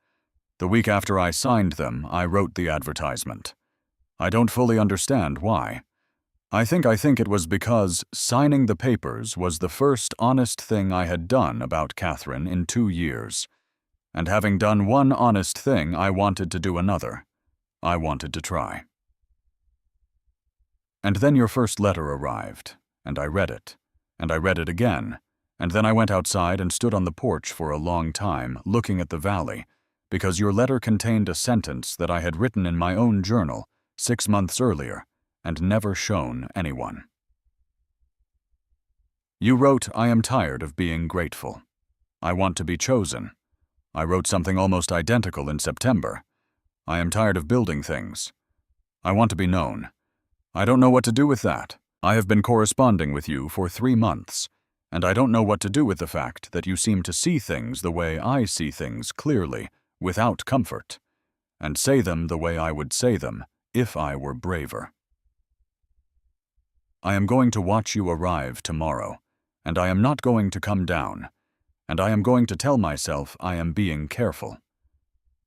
The week after I signed them, I wrote the advertisement. I don't fully understand why. I think it was because signing the papers was the first honest thing I had done about Catherine in 2 years. And having done one honest thing, I wanted to do another. I wanted to try. And then your first letter arrived, and I read it, and I read it again, and then I went outside and stood on the porch for a long time, looking at the valley, because your letter contained a sentence that I had written in my own journal 6 months earlier and never shown anyone. You wrote, I am tired of being grateful. I want to be chosen. I wrote something almost identical in September. I am tired of building things. I want to be known. I don't know what to do with that. I have been corresponding with you for 3 months, and I don't know what to do with the fact that you seem to see things the way I see things clearly, without comfort, and say them the way I would say them if I were braver. I am going to watch you arrive tomorrow, and I am not going to come down, and I am going to tell myself I am being careful.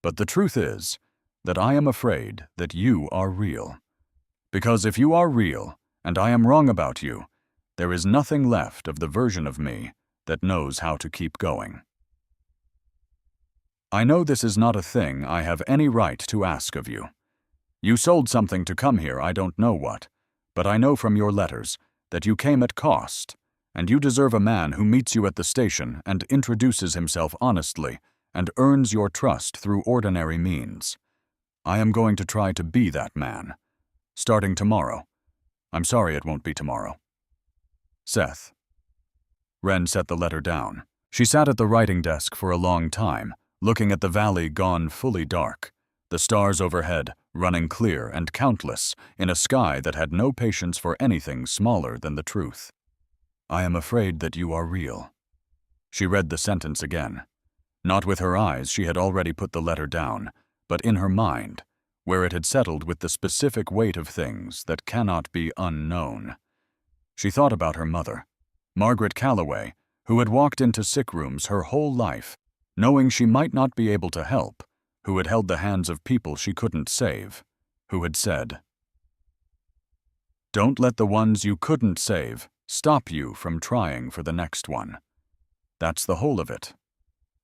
But the truth is that I am afraid that you are real. Because if you are real, and I am wrong about you, there is nothing left of the version of me that knows how to keep going. I know this is not a thing I have any right to ask of you. You sold something to come here, I don't know what, but I know from your letters that you came at cost, and you deserve a man who meets you at the station and introduces himself honestly and earns your trust through ordinary means. I am going to try to be that man, starting tomorrow. I'm sorry it won't be tomorrow. Seth. Wren set the letter down. She sat at the writing desk for a long time, looking at the valley gone fully dark, the stars overhead running clear and countless in a sky that had no patience for anything smaller than the truth. I am afraid that you are real. She read the sentence again. Not with her eyes, she had already put the letter down, but in her mind, where it had settled with the specific weight of things that cannot be unknown. She thought about her mother, Margaret Calloway, who had walked into sick rooms her whole life, knowing she might not be able to help, who had held the hands of people she couldn't save, who had said, "Don't let the ones you couldn't save stop you from trying for the next one." That's the whole of it.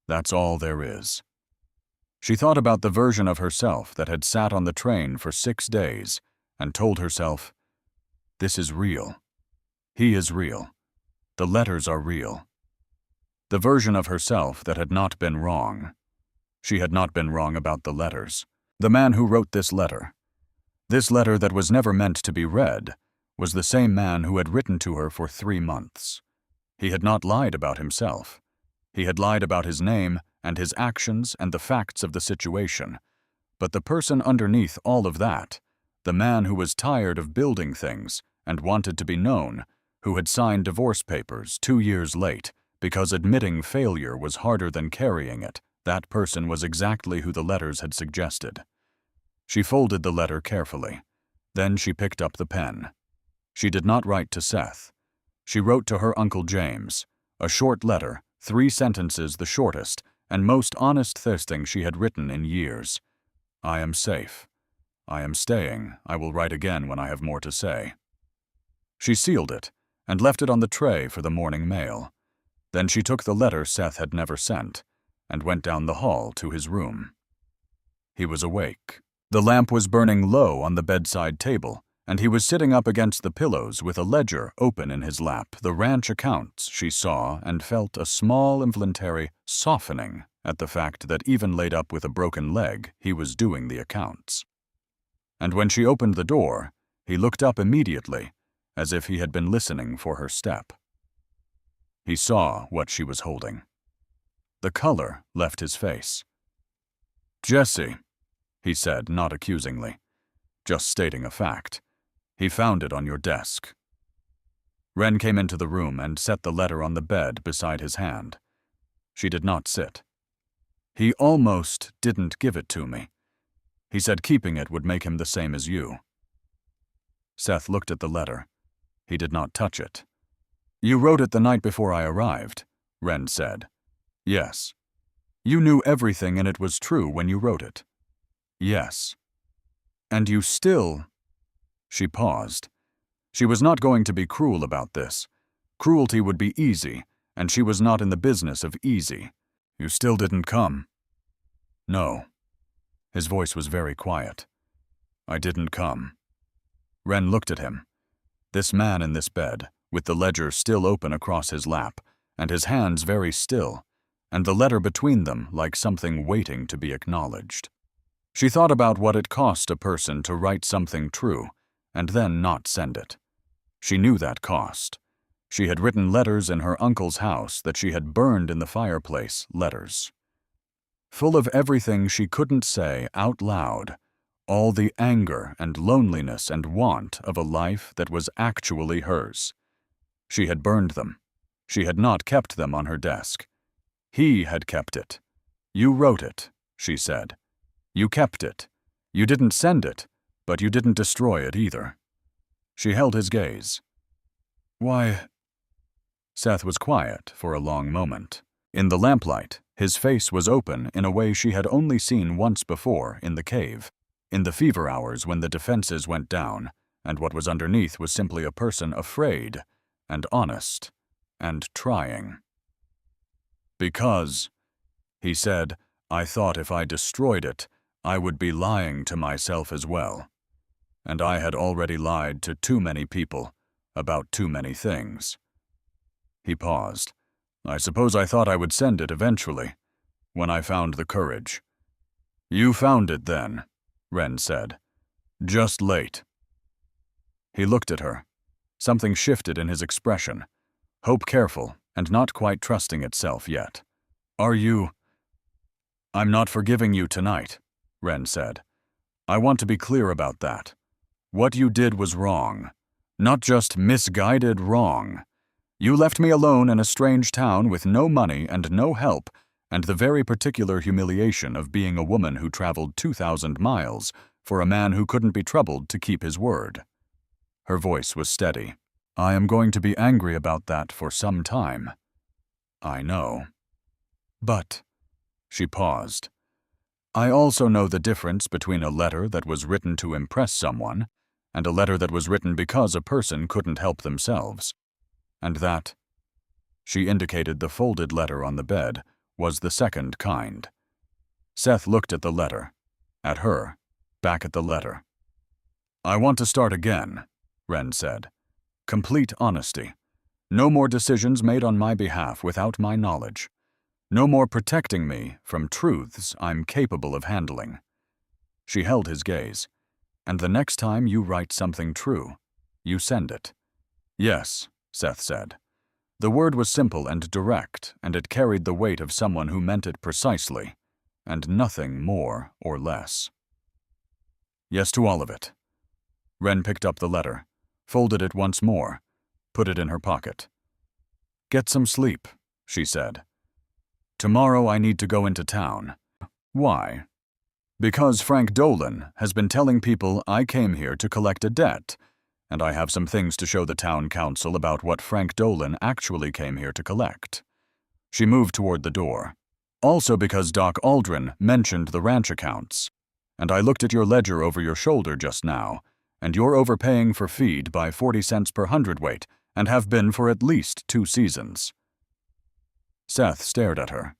That's all there is. She thought about the version of herself that had sat on the train for 6 days and told herself, "This is real. He is real. The letters are real." The version of herself that had not been wrong. She had not been wrong about the letters. The man who wrote this letter that was never meant to be read, was the same man who had written to her for 3 months. He had not lied about himself. He had lied about his name and his actions and the facts of the situation. But the person underneath all of that, the man who was tired of building things and wanted to be known, who had signed divorce papers 2 years late because admitting failure was harder than carrying it, that person was exactly who the letters had suggested. She folded the letter carefully. Then she picked up the pen. She did not write to Seth. She wrote to her Uncle James, a short letter, 3 sentences the shortest, and most honest thing she had written in years. I am safe. I am staying. I will write again when I have more to say. She sealed it and left it on the tray for the morning mail. Then she took the letter Seth had never sent and went down the hall to his room. He was awake. The lamp was burning low on the bedside table, and he was sitting up against the pillows with a ledger open in his lap, the ranch accounts. She saw and felt a small involuntary softening at the fact that even laid up with a broken leg, he was doing the accounts. And when she opened the door, he looked up immediately, as if he had been listening for her step. He saw what she was holding. The color left his face. "Jessie," he said, not accusingly, just stating a fact. "He found it on your desk." Wren came into the room and set the letter on the bed beside his hand. She did not sit. "He almost didn't give it to me. He said keeping it would make him the same as you." Seth looked at the letter. He did not touch it. "You wrote it the night before I arrived," Wren said. "Yes." "You knew everything and it was true when you wrote it." "Yes." "And you still—" She paused. She was not going to be cruel about this. Cruelty would be easy, and she was not in the business of easy. "You still didn't come?" "No." His voice was very quiet. "I didn't come." Wren looked at him. This man in this bed, with the ledger still open across his lap, and his hands very still, and the letter between them like something waiting to be acknowledged. She thought about what it cost a person to write something true, and then not send it. She knew that cost. She had written letters in her uncle's house that she had burned in the fireplace, letters. Full of everything she couldn't say out loud, all the anger and loneliness and want of a life that was actually hers. She had burned them. She had not kept them on her desk. He had kept it. "You wrote it," she said. "You kept it. You didn't send it, but you didn't destroy it either." She held his gaze. "Why—" Seth was quiet for a long moment. In the lamplight, his face was open in a way she had only seen once before in the cave, in the fever hours when the defenses went down, and what was underneath was simply a person afraid, and honest, and trying. "Because," he said, "I thought if I destroyed it, I would be lying to myself as well. And I had already lied to too many people about too many things." He paused. "I suppose I thought I would send it eventually, when I found the courage." "You found it then," Wren said. "Just late." He looked at her. Something shifted in his expression. Hope careful and not quite trusting itself yet. "Are you—" "I'm not forgiving you tonight," Wren said. "I want to be clear about that. What you did was wrong. Not just misguided wrong. You left me alone in a strange town with no money and no help, and the very particular humiliation of being a woman who traveled 2,000 miles for a man who couldn't be troubled to keep his word." Her voice was steady. "I am going to be angry about that for some time." "I know." "But—" She paused. "I also know the difference between a letter that was written to impress someone and a letter that was written because a person couldn't help themselves. And that," she indicated the folded letter on the bed, "was the second kind." Seth looked at the letter, at her, back at the letter. "I want to start again," Wren said. "Complete honesty. No more decisions made on my behalf without my knowledge. No more protecting me from truths I'm capable of handling." She held his gaze. "And the next time you write something true, you send it." "Yes," Seth said. The word was simple and direct, and it carried the weight of someone who meant it precisely, and nothing more or less. "Yes to all of it." Wren picked up the letter, folded it once more, put it in her pocket. "Get some sleep," she said. "Tomorrow I need to go into town." "Why?" "Because Frank Dolan has been telling people I came here to collect a debt, and I have some things to show the town council about what Frank Dolan actually came here to collect." She moved toward the door. "Also because Doc Aldrin mentioned the ranch accounts, and I looked at your ledger over your shoulder just now, and you're overpaying for feed by 40 cents per hundredweight and have been for at least 2 seasons." Seth stared at her.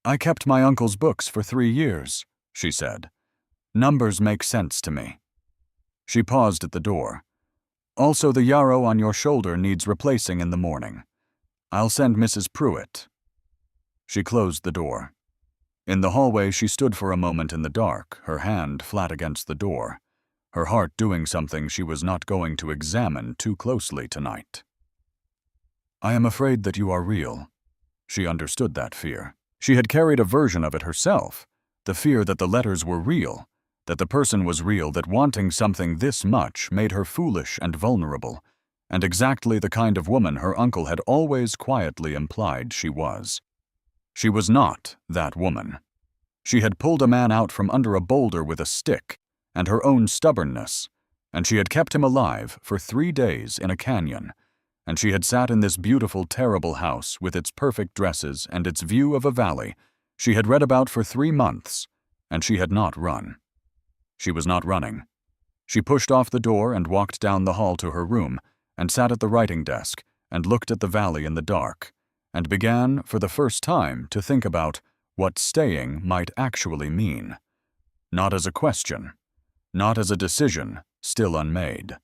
"I kept my uncle's books for 3 years," she said. "Numbers make sense to me." She paused at the door. "Also, the yarrow on your shoulder needs replacing in the morning. I'll send Mrs. Pruitt." She closed the door. In the hallway, she stood for a moment in the dark, her hand flat against the door, her heart doing something she was not going to examine too closely tonight. "I am afraid that you are real." She understood that fear. She had carried a version of it herself, the fear that the letters were real, that the person was real, that wanting something this much made her foolish and vulnerable, and exactly the kind of woman her uncle had always quietly implied she was. She was not that woman. She had pulled a man out from under a boulder with a stick and her own stubbornness, and she had kept him alive for 3 days in a canyon, and she had sat in this beautiful, terrible house with its perfect dresses and its view of a valley she had read about for 3 months, and she had not run. She was not running. She pushed off the door and walked down the hall to her room and sat at the writing desk and looked at the valley in the dark, and began, for the first time, to think about what staying might actually mean. Not as a question, not as a decision still unmade.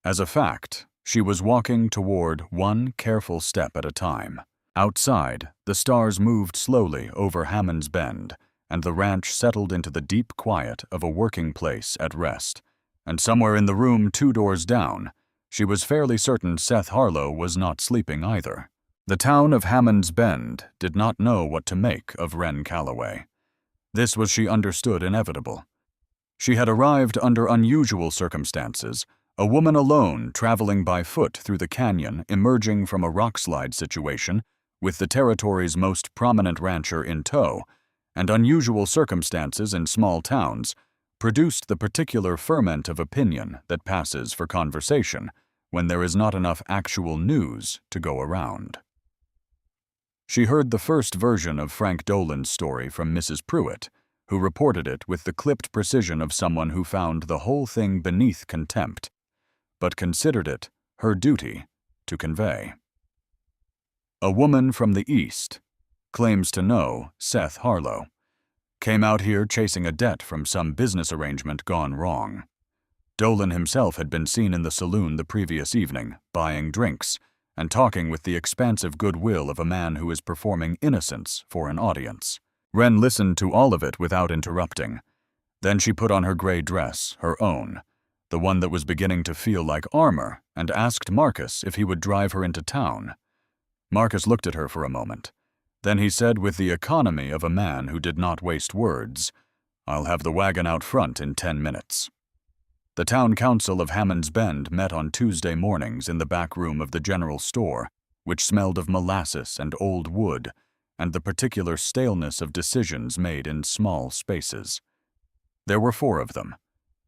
As a fact, she was walking toward one careful step at a time. Outside, the stars moved slowly over Hammond's Bend, and the ranch settled into the deep quiet of a working place at rest. And somewhere in the room 2 doors down, she was fairly certain Seth Harlow was not sleeping either. The town of Hammond's Bend did not know what to make of Wren Calloway. This was, she understood, inevitable. She had arrived under unusual circumstances, a woman alone traveling by foot through the canyon, emerging from a rockslide situation, with the territory's most prominent rancher in tow, and unusual circumstances in small towns produced the particular ferment of opinion that passes for conversation when there is not enough actual news to go around. She heard the first version of Frank Dolan's story from Mrs. Pruitt, who reported it with the clipped precision of someone who found the whole thing beneath contempt, but considered it her duty to convey. A woman from the East claims to know Seth Harlow. Came out here chasing a debt from some business arrangement gone wrong. Dolan himself had been seen in the saloon the previous evening, buying drinks, and talking with the expansive goodwill of a man who is performing innocence for an audience. Wren listened to all of it without interrupting. Then she put on her gray dress, her own, the one that was beginning to feel like armor, and asked Marcus if he would drive her into town. Marcus looked at her for a moment. Then he said with the economy of a man who did not waste words, "I'll have the wagon out front in 10 minutes." The town council of Hammond's Bend met on Tuesday mornings in the back room of the general store, which smelled of molasses and old wood, and the particular staleness of decisions made in small spaces. There were 4 of them.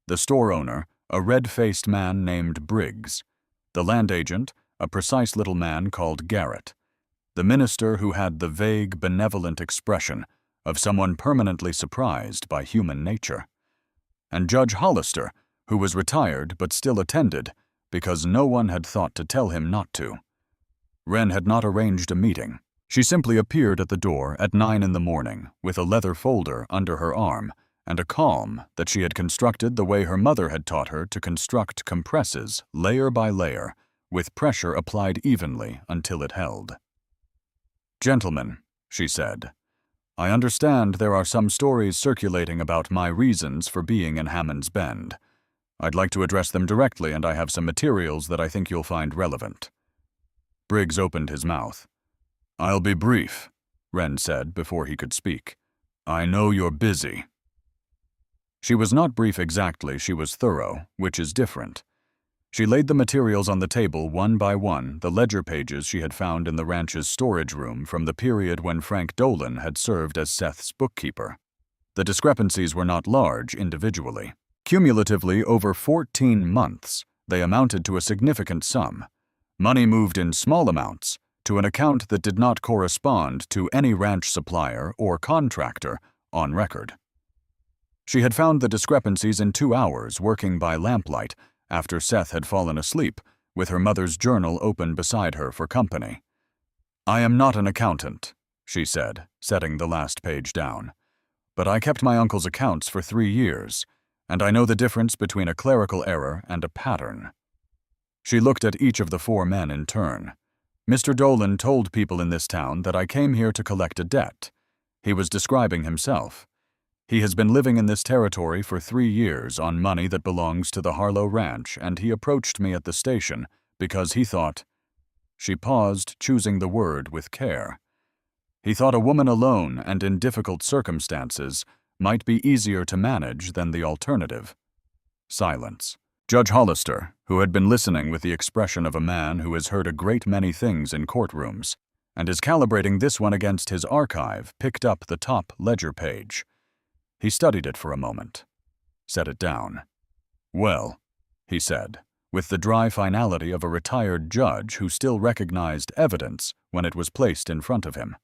The store owner, a red-faced man named Briggs. The land agent, a precise little man called Garrett. The minister, who had the vague, benevolent expression of someone permanently surprised by human nature. And Judge Hollister, who was retired but still attended because no one had thought to tell him not to. Wren had not arranged a meeting. She simply appeared at the door at 9 in the morning with a leather folder under her arm and a calm that she had constructed the way her mother had taught her to construct compresses layer by layer, with pressure applied evenly until it held. "Gentlemen," she said, "I understand there are some stories circulating about my reasons for being in Hammond's Bend. I'd like to address them directly, and I have some materials that I think you'll find relevant." Briggs opened his mouth. "I'll be brief," Wren said before he could speak. "I know you're busy." She was not brief exactly, she was thorough, which is different. She laid the materials on the table one by one, the ledger pages she had found in the ranch's storage room from the period when Frank Dolan had served as Seth's bookkeeper. The discrepancies were not large individually. Cumulatively, over 14 months, they amounted to a significant sum. Money moved in small amounts to an account that did not correspond to any ranch supplier or contractor on record. She had found the discrepancies in 2 hours working by lamplight after Seth had fallen asleep, with her mother's journal open beside her for company. "I am not an accountant," she said, setting the last page down. "But I kept my uncle's accounts for 3 years, and I know the difference between a clerical error and a pattern." She looked at each of the 4 men in turn. "Mr. Dolan told people in this town that I came here to collect a debt. He was describing himself. He has been living in this territory for 3 years on money that belongs to the Harlow Ranch, and he approached me at the station because he thought—" She paused, choosing the word with care. "He thought a woman alone and in difficult circumstances might be easier to manage than the alternative." Silence. Judge Hollister, who had been listening with the expression of a man who has heard a great many things in courtrooms, and is calibrating this one against his archive, picked up the top ledger page. He studied it for a moment, set it down. "Well," he said, with the dry finality of a retired judge who still recognized evidence when it was placed in front of him.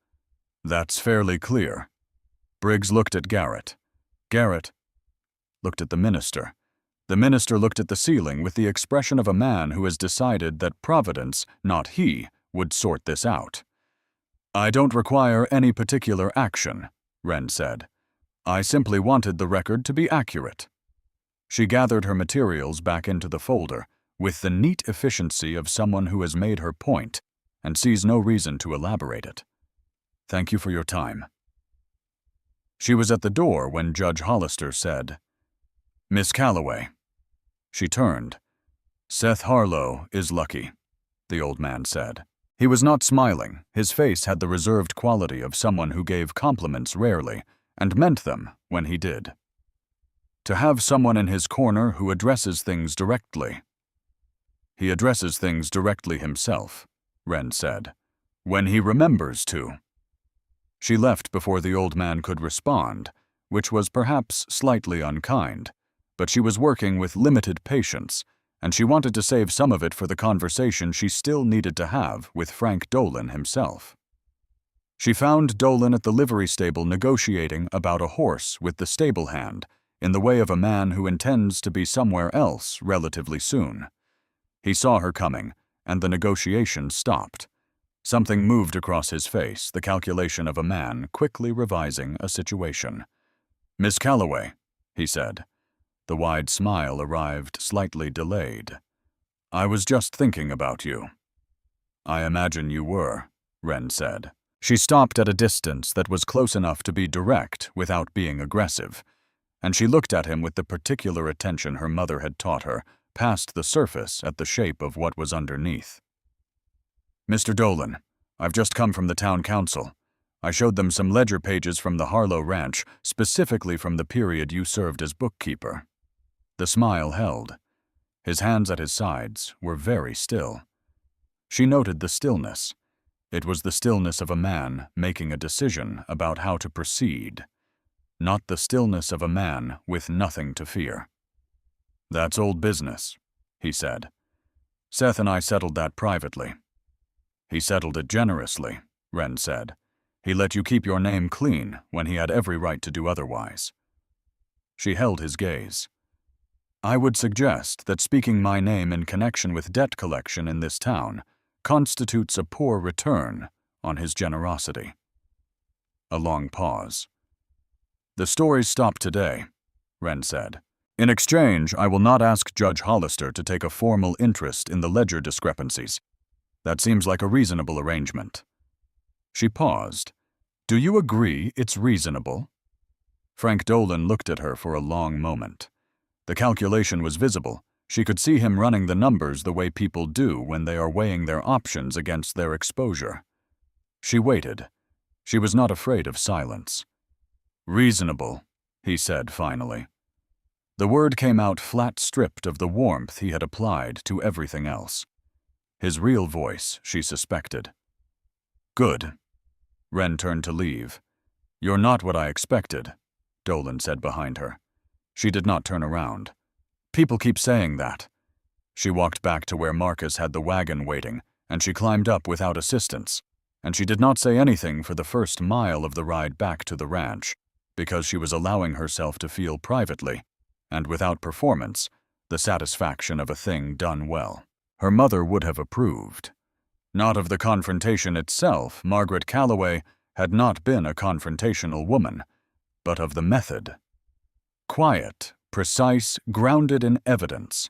"That's fairly clear." Briggs looked at Garrett. Garrett looked at the minister. The minister looked at the ceiling with the expression of a man who has decided that Providence, not he, would sort this out. "I don't require any particular action," Wren said. "I simply wanted the record to be accurate." She gathered her materials back into the folder with the neat efficiency of someone who has made her point and sees no reason to elaborate it. "Thank you for your time." She was at the door when Judge Hollister said, "Miss Calloway." She turned. "Seth Harlow is lucky," the old man said. He was not smiling. His face had the reserved quality of someone who gave compliments rarely and meant them when he did. "To have someone in his corner who addresses things directly." "He addresses things directly himself," Wren said, "when he remembers to." She left before the old man could respond, which was perhaps slightly unkind, but she was working with limited patience, and she wanted to save some of it for the conversation she still needed to have with Frank Dolan himself. She found Dolan at the livery stable negotiating about a horse with the stable hand in the way of a man who intends to be somewhere else relatively soon. He saw her coming, and the negotiation stopped. Something moved across his face, the calculation of a man quickly revising a situation. "Miss Calloway," he said. The wide smile arrived slightly delayed. "I was just thinking about you." "I imagine you were," Wren said. She stopped at a distance that was close enough to be direct without being aggressive, and she looked at him with the particular attention her mother had taught her, past the surface at the shape of what was underneath. "Mr. Dolan, I've just come from the town council. I showed them some ledger pages from the Harlow Ranch, specifically from the period you served as bookkeeper." The smile held. His hands at his sides were very still. She noted the stillness. It was the stillness of a man making a decision about how to proceed, not the stillness of a man with nothing to fear. "That's old business," he said. "Seth and I settled that privately." "He settled it generously," Wren said. "He let you keep your name clean when he had every right to do otherwise." She held his gaze. "I would suggest that speaking my name in connection with debt collection in this town constitutes a poor return on his generosity." A long pause. "The stories stop today," Wren said. "In exchange, I will not ask Judge Hollister to take a formal interest in the ledger discrepancies. That seems like a reasonable arrangement." She paused. "Do you agree it's reasonable?" Frank Dolan looked at her for a long moment. The calculation was visible. She could see him running the numbers the way people do when they are weighing their options against their exposure. She waited. She was not afraid of silence. "Reasonable," he said finally. The word came out flat stripped of the warmth he had applied to everything else. His real voice, she suspected. "Good." Wren turned to leave. "You're not what I expected," Dolan said behind her. She did not turn around. "People keep saying that." She walked back to where Marcus had the wagon waiting, and she climbed up without assistance, and she did not say anything for the first mile of the ride back to the ranch. because she was allowing herself to feel privately, and without performance, the satisfaction of a thing done well. Her mother would have approved. Not of the confrontation itself. Margaret Calloway had not been a confrontational woman, but of the method. Quiet, precise, grounded in evidence.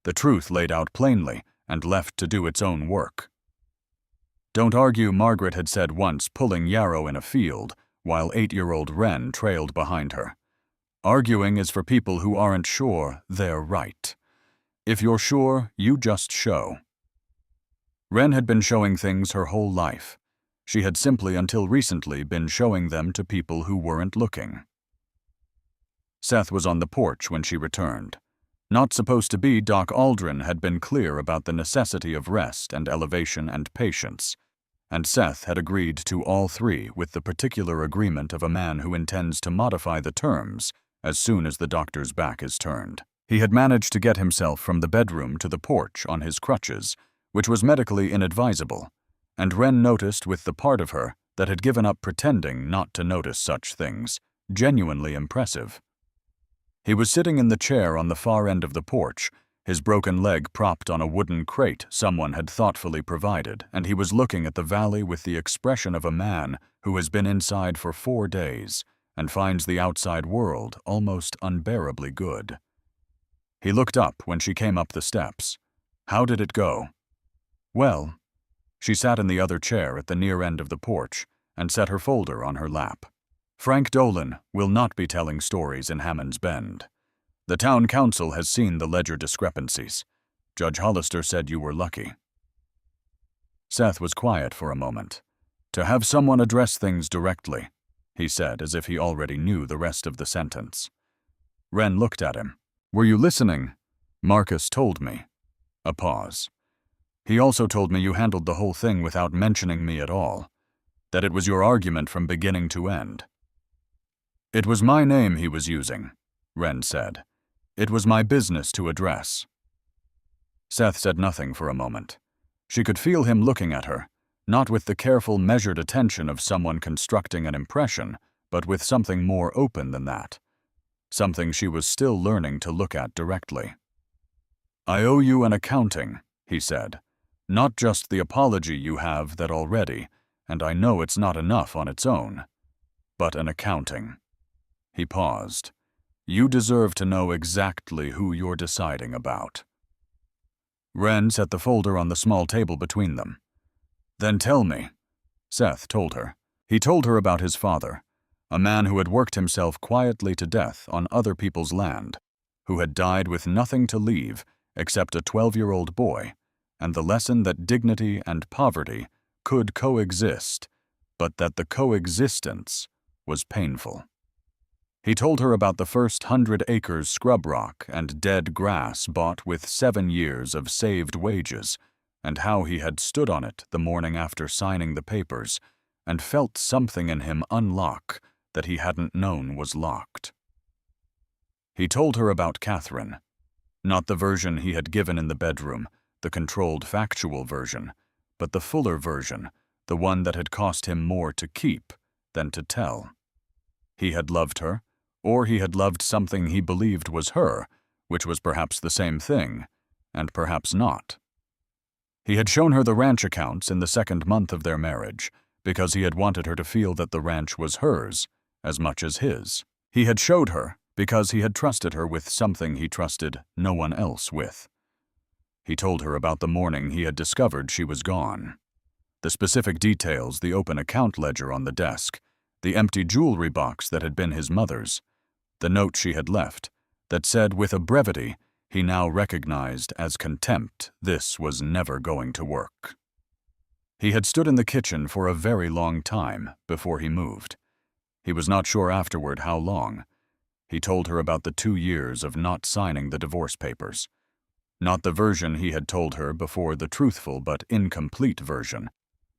The truth laid out plainly and left to do its own work. Don't argue, Margaret had said once, pulling yarrow in a field, while 8-year-old Wren trailed behind her. Arguing is for people who aren't sure they're right. If you're sure, you just show. Wren had been showing things her whole life. She had simply, until recently, been showing them to people who weren't looking. Seth was on the porch when she returned. Not supposed to be, Doc Aldrin had been clear about the necessity of rest and elevation and patience, and Seth had agreed to all three with the particular agreement of a man who intends to modify the terms as soon as the doctor's back is turned. He had managed to get himself from the bedroom to the porch on his crutches, which was medically inadvisable, and Wren noticed with the part of her that had given up pretending not to notice such things, genuinely impressive. He was sitting in the chair on the far end of the porch, his broken leg propped on a wooden crate someone had thoughtfully provided, and he was looking at the valley with the expression of a man who has been inside for 4 days and finds the outside world almost unbearably good. He looked up when she came up the steps. How did it go? Well, she sat in the other chair at the near end of the porch and set her folder on her lap. Frank Dolan will not be telling stories in Hammond's Bend. The town council has seen the ledger discrepancies. Judge Hollister said you were lucky. Seth was quiet for a moment. To have someone address things directly, he said, as if he already knew the rest of the sentence. Wren looked at him. Were you listening? Marcus told me. A pause. He also told me you handled the whole thing without mentioning me at all. That it was your argument from beginning to end. It was my name he was using, Wren said. It was my business to address. Seth said nothing for a moment. She could feel him looking at her, not with the careful, measured attention of someone constructing an impression, but with something more open than that. Something she was still learning to look at directly. I owe you an accounting, he said. Not just the apology you have that already, and I know it's not enough on its own, but an accounting. He paused. You deserve to know exactly who you're deciding about. Wren set the folder on the small table between them. Then tell me, Seth told her. He told her about his father, a man who had worked himself quietly to death on other people's land, who had died with nothing to leave except a 12-year-old boy, and the lesson that dignity and poverty could coexist, but that the coexistence was painful. He told her about the first 100 acres scrub rock and dead grass bought with 7 years of saved wages, and how he had stood on it the morning after signing the papers and felt something in him unlock that he hadn't known was locked. He told her about Catherine, not the version he had given in the bedroom, the controlled factual version, but the fuller version, the one that had cost him more to keep than to tell. He had loved her, or he had loved something he believed was her, which was perhaps the same thing, and perhaps not. He had shown her the ranch accounts in the 2nd month of their marriage, because he had wanted her to feel that the ranch was hers, as much as his. He had showed her because he had trusted her with something he trusted no one else with. He told her about the morning he had discovered she was gone. The specific details, the open account ledger on the desk, the empty jewelry box that had been his mother's, the note she had left, that said with a brevity he now recognized as contempt this was never going to work. He had stood in the kitchen for a very long time before he moved. He was not sure afterward how long. He told her about the 2 years of not signing the divorce papers. Not the version he had told her before, the truthful but incomplete version,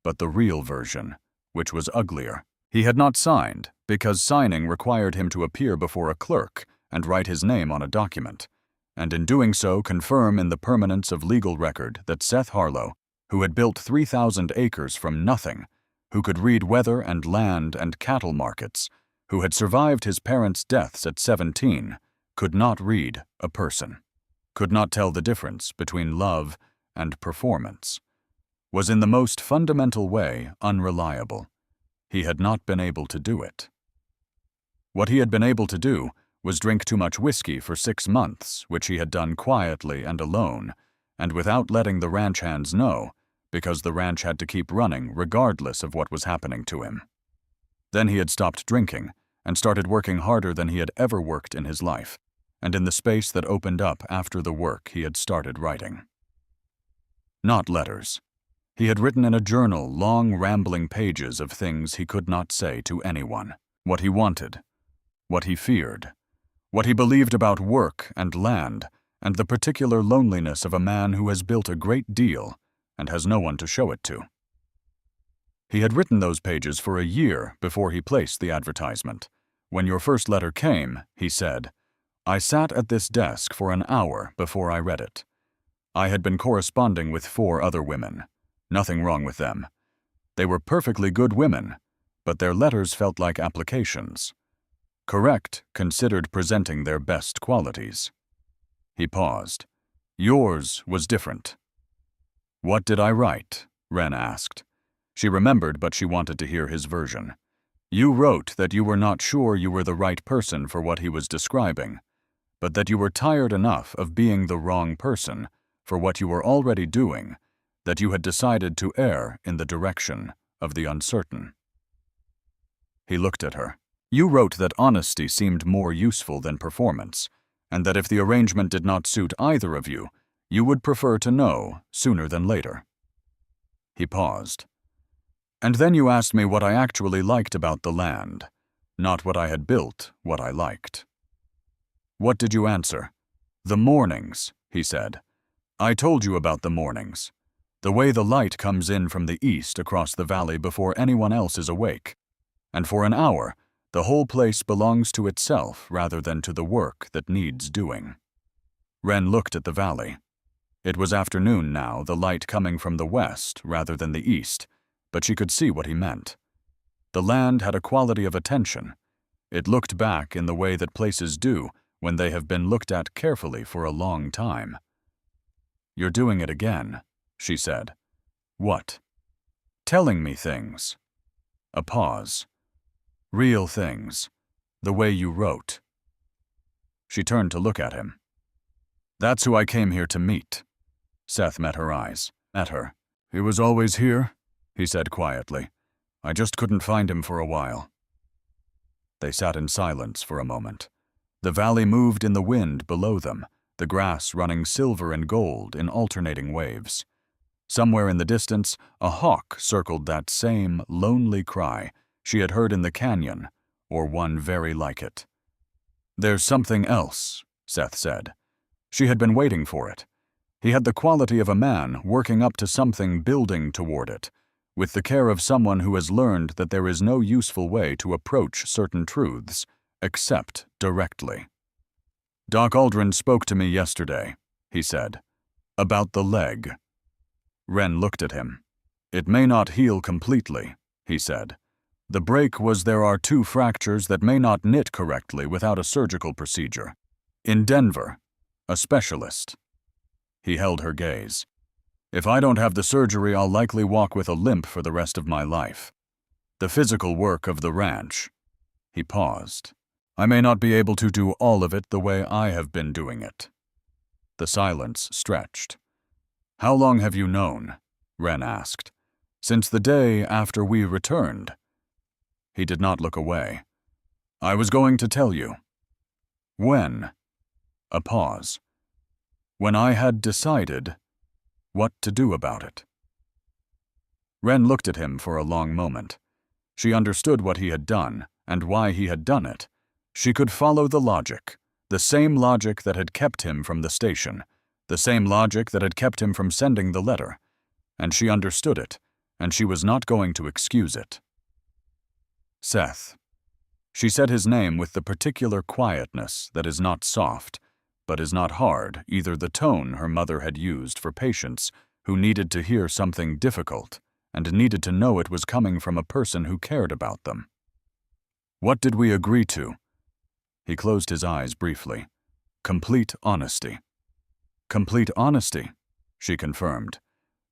but the real version, which was uglier. He had not signed because signing required him to appear before a clerk and write his name on a document, and in doing so confirm in the permanence of legal record that Seth Harlow, who had built 3,000 acres from nothing, who could read weather and land and cattle markets, who had survived his parents' deaths at 17, could not read a person, could not tell the difference between love and performance, was in the most fundamental way unreliable. He had not been able to do it. What he had been able to do was drink too much whiskey for 6 months, which he had done quietly and alone, and without letting the ranch hands know, because the ranch had to keep running regardless of what was happening to him. Then he had stopped drinking and started working harder than he had ever worked in his life, and in the space that opened up after the work he had started writing. Not letters. He had written in a journal long, rambling pages of things he could not say to anyone, what he wanted, what he feared, what he believed about work and land, and the particular loneliness of a man who has built a great deal and has no one to show it to. He had written those pages for a year before he placed the advertisement. When your first letter came, he said, I sat at this desk for an hour before I read it. I had been corresponding with 4 other women. Nothing wrong with them. They were perfectly good women, but their letters felt like applications. Correct considered presenting their best qualities. He paused. Yours was different. What did I write? Wren asked. She remembered, but she wanted to hear his version. You wrote that you were not sure you were the right person for what he was describing, but that you were tired enough of being the wrong person for what you were already doing, that you had decided to err in the direction of the uncertain. He looked at her. You wrote that honesty seemed more useful than performance, and that if the arrangement did not suit either of you, you would prefer to know sooner than later. He paused. And then you asked me what I actually liked about the land, not what I had built, what I liked. What did you answer? The mornings, he said. I told you about the mornings. The way the light comes in from the east across the valley before anyone else is awake. And for an hour, the whole place belongs to itself rather than to the work that needs doing. Wren looked at the valley. It was afternoon now, the light coming from the west rather than the east, but she could see what he meant. The land had a quality of attention. It looked back in the way that places do when they have been looked at carefully for a long time. You're doing it again, she said. What? Telling me things. A pause. Real things. The way you wrote. She turned to look at him. That's who I came here to meet. Seth met her eyes. Met her. He was always here, he said quietly. I just couldn't find him for a while. They sat in silence for a moment. The valley moved in the wind below them, the grass running silver and gold in alternating waves. Somewhere in the distance, a hawk circled that same lonely cry she had heard in the canyon, or one very like it. There's something else, Seth said. She had been waiting for it. He had the quality of a man working up to something, building toward it, with the care of someone who has learned that there is no useful way to approach certain truths except directly. Doc Aldrin spoke to me yesterday, he said, about the leg. Wren looked at him. It may not heal completely, he said. The break was there are 2 fractures that may not knit correctly without a surgical procedure. In Denver, a specialist. He held her gaze. If I don't have the surgery, I'll likely walk with a limp for the rest of my life. The physical work of the ranch. He paused. I may not be able to do all of it the way I have been doing it. The silence stretched. How long have you known? Wren asked. Since the day after we returned. He did not look away. I was going to tell you. When? A pause. When I had decided what to do about it. Wren looked at him for a long moment. She understood what he had done and why he had done it. She could follow the logic, the same logic that had kept him from the station, the same logic that had kept him from sending the letter, and she understood it, and she was not going to excuse it. Seth. She said his name with the particular quietness that is not soft, but is not hard, either the tone her mother had used for patients who needed to hear something difficult and needed to know it was coming from a person who cared about them. What did we agree to? He closed his eyes briefly. Complete honesty. Complete honesty, she confirmed.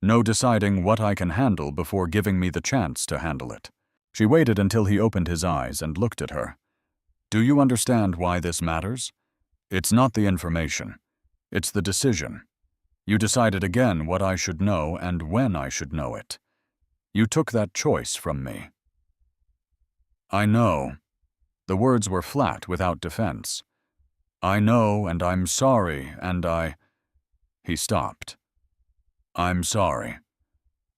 No deciding what I can handle before giving me the chance to handle it. She waited until he opened his eyes and looked at her. Do you understand why this matters? It's not the information. It's the decision. You decided again what I should know and when I should know it. You took that choice from me. I know. The words were flat, without defense. I know, and I'm sorry, and He stopped. I'm sorry.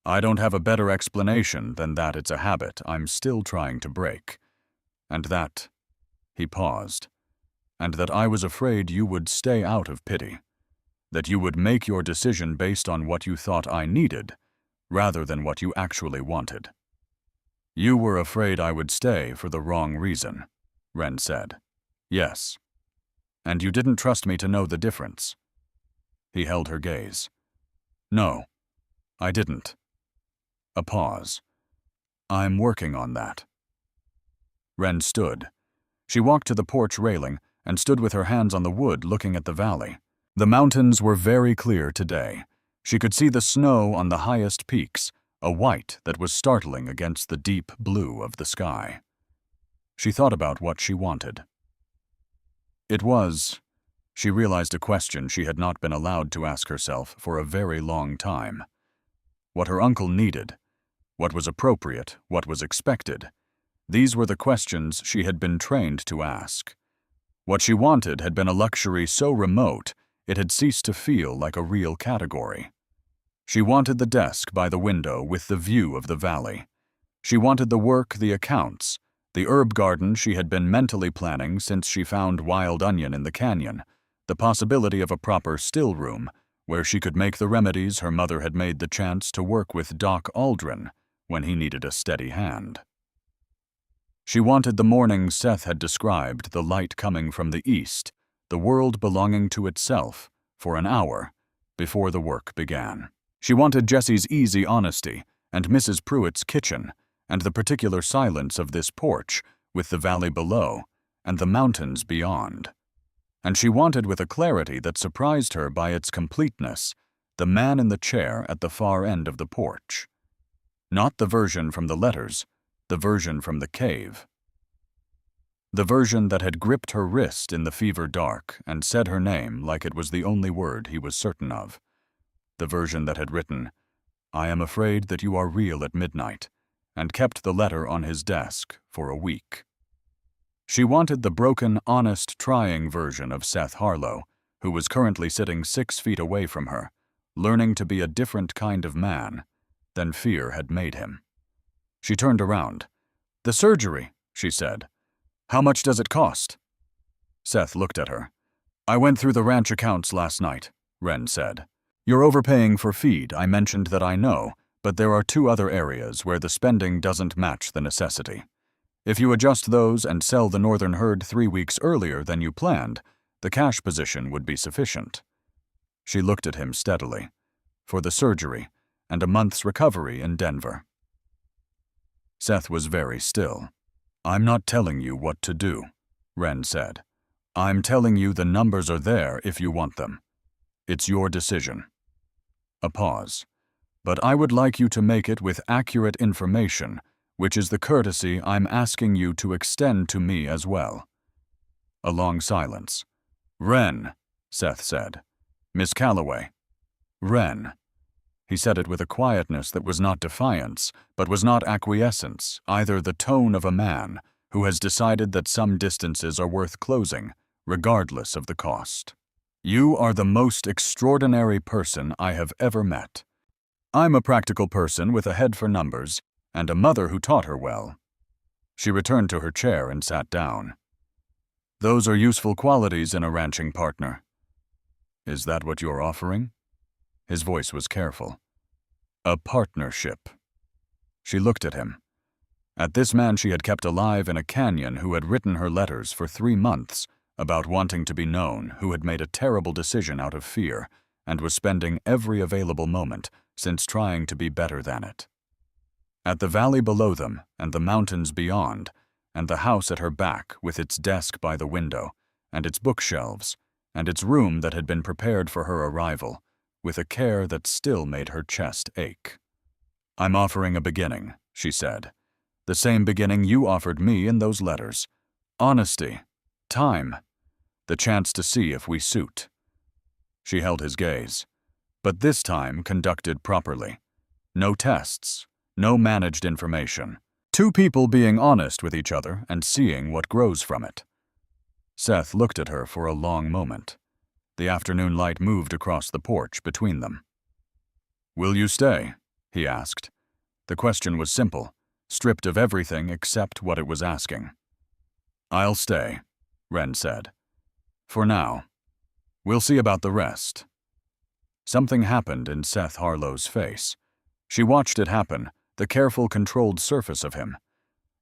I don't have a better explanation than that it's a habit I'm still trying to break. And that, he paused, and that I was afraid you would stay out of pity, that you would make your decision based on what you thought I needed, rather than what you actually wanted. You were afraid I would stay for the wrong reason, Wren said. Yes. And you didn't trust me to know the difference. He held her gaze. No, I didn't. A pause. I'm working on that. Wren stood. She walked to the porch railing and stood with her hands on the wood looking at the valley. The mountains were very clear today. She could see the snow on the highest peaks, a white that was startling against the deep blue of the sky. She thought about what she wanted. She realized a question she had not been allowed to ask herself for a very long time. What her uncle needed, what was appropriate, what was expected, these were the questions she had been trained to ask. What she wanted had been a luxury so remote it had ceased to feel like a real category. She wanted the desk by the window with the view of the valley. She wanted the work, the accounts, the herb garden she had been mentally planning since she found wild onion in the canyon, the possibility of a proper still room where she could make the remedies her mother had made the chance to work with Doc Aldrin when he needed a steady hand. She wanted the morning Seth had described, the light coming from the east, the world belonging to itself, for an hour, before the work began. She wanted Jessie's easy honesty, and Mrs. Pruitt's kitchen, and the particular silence of this porch, with the valley below, and the mountains beyond. And she wanted, with a clarity that surprised her by its completeness, the man in the chair at the far end of the porch. Not the version from the letters, the version from the cave. The version that had gripped her wrist in the fever dark and said her name like it was the only word he was certain of. The version that had written, I am afraid that you are real at midnight, and kept the letter on his desk for a week. She wanted the broken, honest, trying version of Seth Harlow, who was currently sitting 6 feet away from her, learning to be a different kind of man than fear had made him. She turned around. The surgery, she said. How much does it cost? Seth looked at her. I went through the ranch accounts last night, Wren said. You're overpaying for feed, I mentioned that I know, but there are 2 other areas where the spending doesn't match the necessity. If you adjust those and sell the northern herd 3 weeks earlier than you planned, the cash position would be sufficient. She looked at him steadily. For the surgery, and a month's recovery in Denver. Seth was very still. I'm not telling you what to do, Wren said. I'm telling you the numbers are there if you want them. It's your decision. A pause. But I would like you to make it with accurate information, which is the courtesy I'm asking you to extend to me as well. A long silence. Wren, Seth said. Miss Calloway. Wren. He said it with a quietness that was not defiance, but was not acquiescence, either the tone of a man who has decided that some distances are worth closing, regardless of the cost. You are the most extraordinary person I have ever met. I'm a practical person with a head for numbers, and a mother who taught her well. She returned to her chair and sat down. Those are useful qualities in a ranching partner. Is that what you're offering? His voice was careful. A partnership. She looked at him. At this man she had kept alive in a canyon who had written her letters for 3 months about wanting to be known, who had made a terrible decision out of fear, and was spending every available moment since trying to be better than it. At the valley below them and the mountains beyond, and the house at her back with its desk by the window, and its bookshelves, and its room that had been prepared for her arrival, with a care that still made her chest ache. "I'm offering a beginning," she said. "The same beginning you offered me in those letters. Honesty. Time. The chance to see if we suit." She held his gaze, but this time conducted properly. No tests, no managed information. Two people being honest with each other and seeing what grows from it. Seth looked at her for a long moment. The afternoon light moved across the porch between them. "Will you stay?" he asked. The question was simple, stripped of everything except what it was asking. "I'll stay," Wren said. "For now. We'll see about the rest." Something happened in Seth Harlow's face. She watched it happen, the careful, controlled surface of him.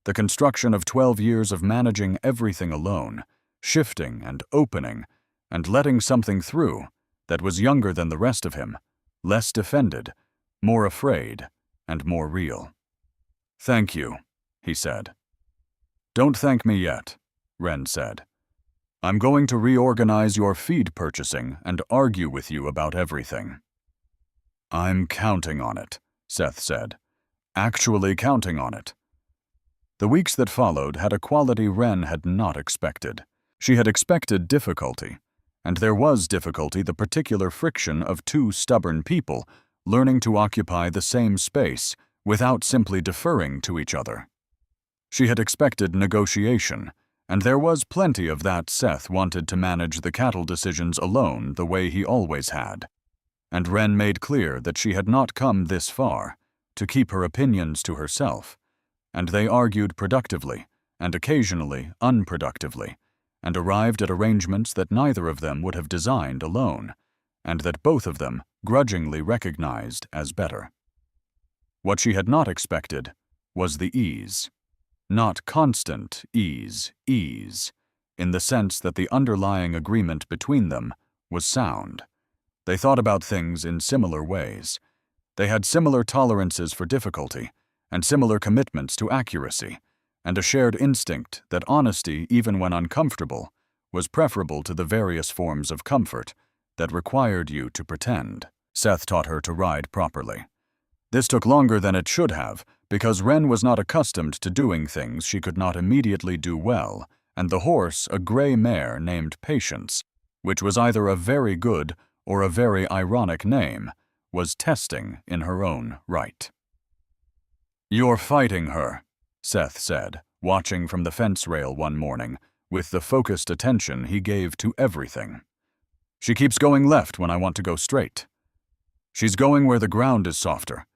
The construction of 12 years of managing everything alone, shifting and opening, and letting something through that was younger than the rest of him, less defended, more afraid, and more real. "Thank you," he said. "Don't thank me yet," Wren said. "I'm going to reorganize your feed purchasing and argue with you about everything." "I'm counting on it," Seth said. "Actually counting on it." The weeks that followed had a quality Wren had not expected. She had expected difficulty, and there was difficulty, the particular friction of two stubborn people learning to occupy the same space without simply deferring to each other. She had expected negotiation, and there was plenty of that. Seth wanted to manage the cattle decisions alone the way he always had, and Wren made clear that she had not come this far to keep her opinions to herself, and they argued productively and occasionally unproductively, and arrived at arrangements that neither of them would have designed alone, and that both of them grudgingly recognized as better. What she had not expected was the ease. Not constant ease, in the sense that the underlying agreement between them was sound. They thought about things in similar ways. They had similar tolerances for difficulty, and similar commitments to accuracy, and a shared instinct that honesty, even when uncomfortable, was preferable to the various forms of comfort that required you to pretend. Seth taught her to ride properly. This took longer than it should have, because Wren was not accustomed to doing things she could not immediately do well, and the horse, a gray mare named Patience, which was either a very good or a very ironic name, was testing in her own right. "You're fighting her," Seth said, watching from the fence rail one morning, with the focused attention he gave to everything. "She keeps going left when I want to go straight. She's going where the ground is softer.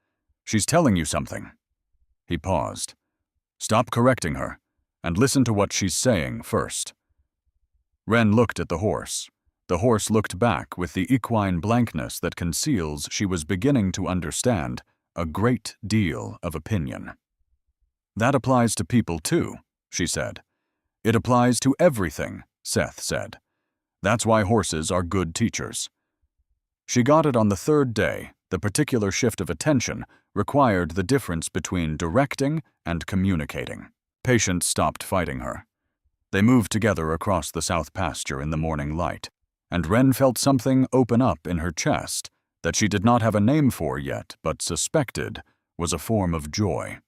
She's telling you something." He paused. "Stop correcting her, and listen to what she's saying first." Wren looked at the horse. The horse looked back with the equine blankness that conceals she was beginning to understand a great deal of opinion. "That applies to people too," she said. "It applies to everything," Seth said. "That's why horses are good teachers." She got it on the third day. The particular shift of attention required the difference between directing and communicating. Patience stopped fighting her. They moved together across the south pasture in the morning light, and Wren felt something open up in her chest that she did not have a name for yet but suspected was a form of joy.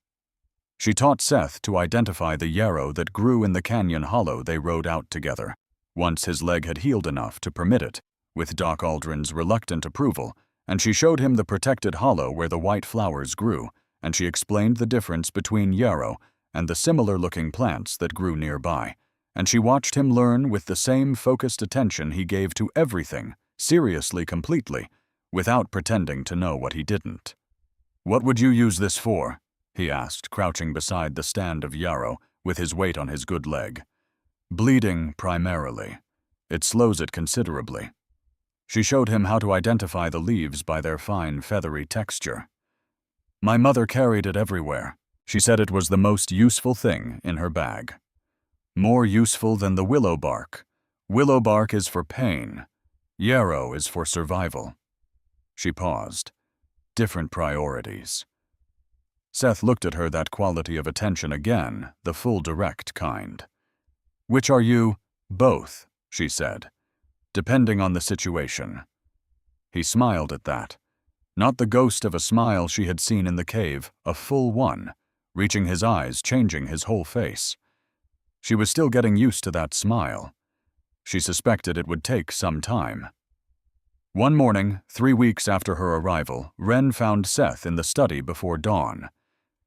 She taught Seth to identify the yarrow that grew in the canyon hollow they rode out together, once his leg had healed enough to permit it, with Doc Aldrin's reluctant approval, and she showed him the protected hollow where the white flowers grew, and she explained the difference between yarrow and the similar-looking plants that grew nearby, and she watched him learn with the same focused attention he gave to everything, seriously, completely, without pretending to know what he didn't. "What would you use this for?" he asked, crouching beside the stand of yarrow with his weight on his good leg. "Bleeding, primarily. It slows it considerably." She showed him how to identify the leaves by their fine, feathery texture. "My mother carried it everywhere. She said it was the most useful thing in her bag. More useful than the willow bark. Willow bark is for pain. Yarrow is for survival." She paused. Different priorities. Seth looked at her that quality of attention again, the full direct kind. "Which are you?" "Both," she said. "Depending on the situation." He smiled at that. Not the ghost of a smile she had seen in the cave, a full one, reaching his eyes, changing his whole face. She was still getting used to that smile. She suspected it would take some time. One morning, 3 weeks after her arrival, Wren found Seth in the study before dawn.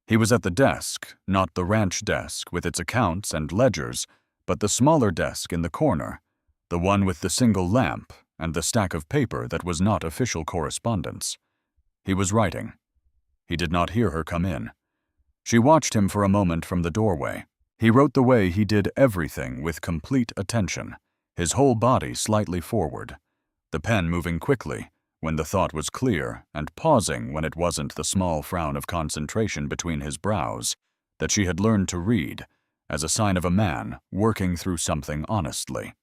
He was at the desk, not the ranch desk with its accounts and ledgers, but the smaller desk in the corner, the one with the single lamp and the stack of paper that was not official correspondence. He was writing. He did not hear her come in. She watched him for a moment from the doorway. He wrote the way he did everything with complete attention, his whole body slightly forward, the pen moving quickly when the thought was clear and pausing when it wasn't, the small frown of concentration between his brows that she had learned to read as a sign of a man working through something honestly.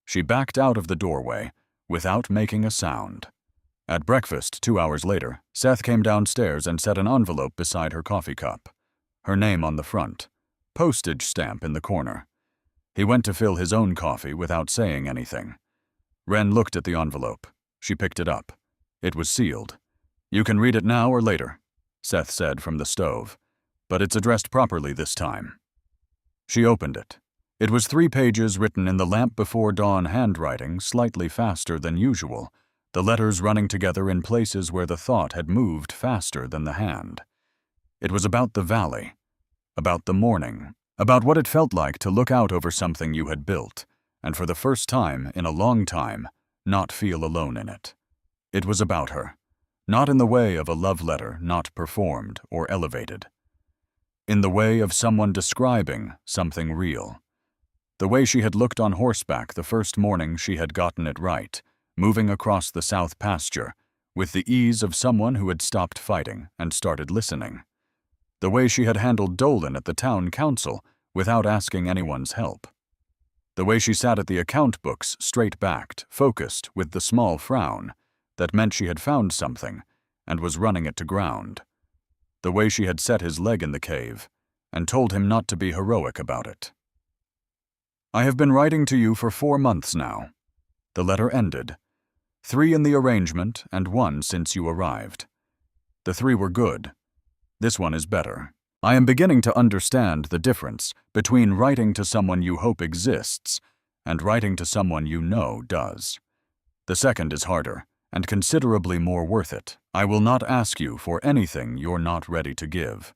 She backed out of the doorway without making a sound. At breakfast 2 hours later, Seth came downstairs and set an envelope beside her coffee cup. Her name on the front, postage stamp in the corner. He went to fill his own coffee without saying anything. Wren looked at the envelope. She picked it up. It was sealed. "You can read it now or later," Seth said from the stove, "but it's addressed properly this time." She opened it. It was 3 pages written in the lamp before dawn handwriting, slightly faster than usual, the letters running together in places where the thought had moved faster than the hand. It was about the valley, about the morning, about what it felt like to look out over something you had built, and for the first time in a long time, not feel alone in it. It was about her, not in the way of a love letter not performed or elevated. In the way of someone describing something real. The way she had looked on horseback the first morning she had gotten it right, moving across the south pasture, with the ease of someone who had stopped fighting and started listening. The way she had handled Dolan at the town council without asking anyone's help. The way she sat at the account books straight-backed, focused, with the small frown that meant she had found something and was running it to ground. The way she had set his leg in the cave and told him not to be heroic about it. "I have been writing to you for 4 months now." The letter ended. 3 in the arrangement and 1 since you arrived. The 3 were good. This one is better. I am beginning to understand the difference between writing to someone you hope exists and writing to someone you know does. The second is harder and considerably more worth it. I will not ask you for anything you're not ready to give.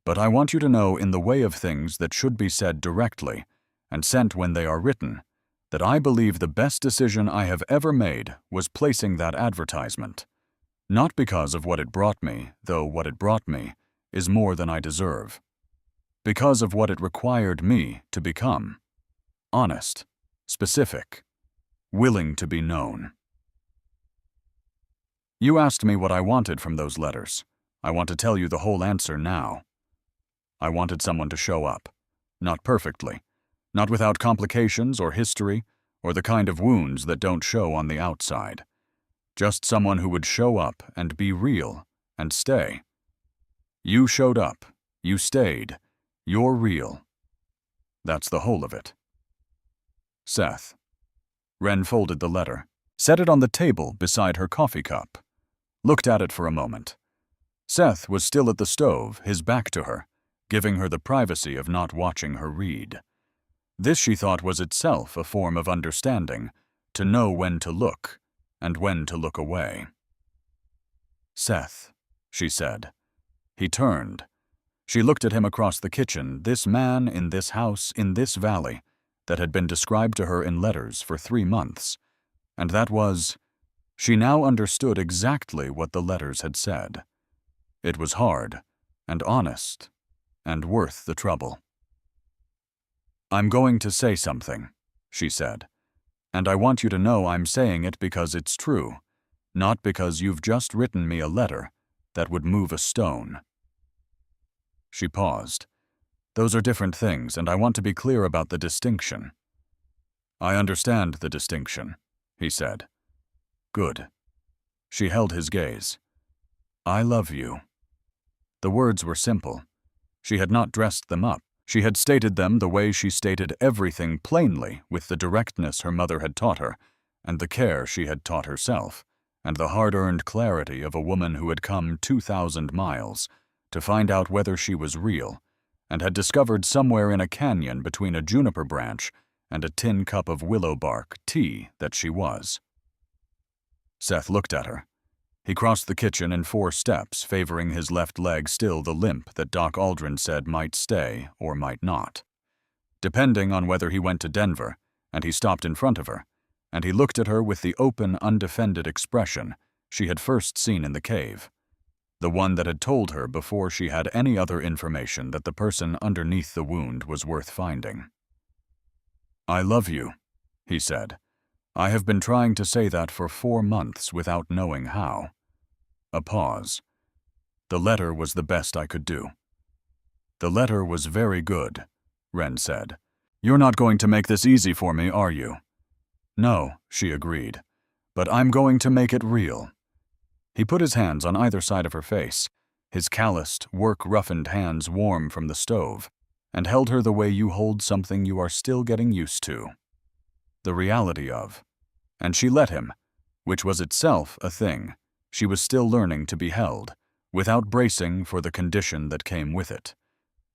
But I want you to know, in the way of things that should be said directly and sent when they are written, that I believe the best decision I have ever made was placing that advertisement. Not because of what it brought me, though what it brought me is more than I deserve. Because of what it required me to become. Honest, specific, willing to be known. You asked me what I wanted from those letters. I want to tell you the whole answer now. I wanted someone to show up. Not perfectly. Not without complications or history, or the kind of wounds that don't show on the outside. Just someone who would show up and be real and stay. You showed up. You stayed. You're real. That's the whole of it. Seth. Wren folded the letter, set it on the table beside her coffee cup, looked at it for a moment. Seth was still at the stove, his back to her, giving her the privacy of not watching her read. This she thought was itself a form of understanding, to know when to look and when to look away. "Seth," she said. He turned. She looked at him across the kitchen, this man in this house in this valley that had been described to her in letters for 3 months, and that was, she now understood exactly what the letters had said. It was hard and honest and worth the trouble. "I'm going to say something," she said, "and I want you to know I'm saying it because it's true, not because you've just written me a letter that would move a stone." She paused. "Those are different things, and I want to be clear about the distinction." "I understand the distinction," he said. "Good." She held his gaze. "I love you." The words were simple. She had not dressed them up. She had stated them the way she stated everything plainly, with the directness her mother had taught her, and the care she had taught herself, and the hard-earned clarity of a woman who had come 2,000 miles to find out whether she was real, and had discovered somewhere in a canyon between a juniper branch and a tin cup of willow bark tea that she was. Seth looked at her. He crossed the kitchen in 4 steps, favoring his left leg still the limp that Doc Aldrin said might stay or might not, depending on whether he went to Denver, and he stopped in front of her, and he looked at her with the open, undefended expression she had first seen in the cave, the one that had told her before she had any other information that the person underneath the wound was worth finding. "I love you," he said. "I have been trying to say that for 4 months without knowing how." A pause. "The letter was the best I could do." "The letter was very good," Wren said. "You're not going to make this easy for me, are you?" "No," she agreed, "but I'm going to make it real." He put his hands on either side of her face, his calloused, work-roughened hands warm from the stove, and held her the way you hold something you are still getting used to. The reality of. And she let him, which was itself a thing. She was still learning to be held, without bracing for the condition that came with it.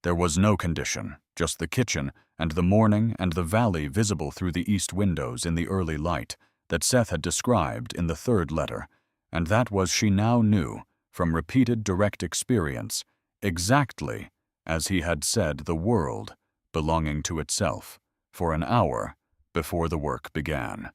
There was no condition, just the kitchen and the morning and the valley visible through the east windows in the early light that Seth had described in the 3rd letter, and that was, she now knew, from repeated direct experience, exactly as he had said the world belonging to itself, for an hour before the work began.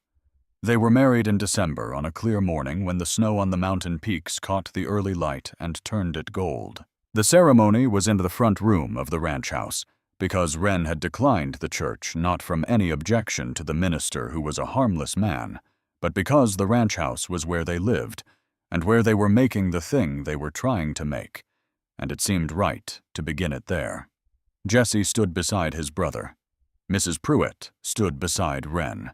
They were married in December on a clear morning when the snow on the mountain peaks caught the early light and turned it gold. The ceremony was in the front room of the ranch house, because Wren had declined the church not from any objection to the minister who was a harmless man, but because the ranch house was where they lived, and where they were making the thing they were trying to make, and it seemed right to begin it there. Jesse stood beside his brother. Mrs. Pruitt stood beside Wren.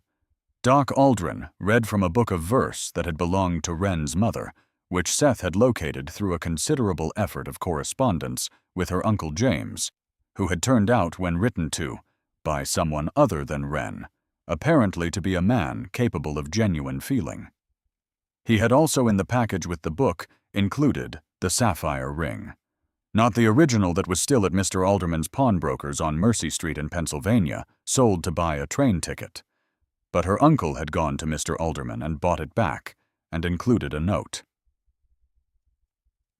Doc Aldrin read from a book of verse that had belonged to Wren's mother, which Seth had located through a considerable effort of correspondence with her Uncle James, who had turned out when written to by someone other than Wren, apparently to be a man capable of genuine feeling. He had also in the package with the book included the sapphire ring. Not the original that was still at Mr. Alderman's pawnbroker's on Mercy Street in Pennsylvania, sold to buy a train ticket. But her uncle had gone to Mr. Alderman and bought it back, and included a note.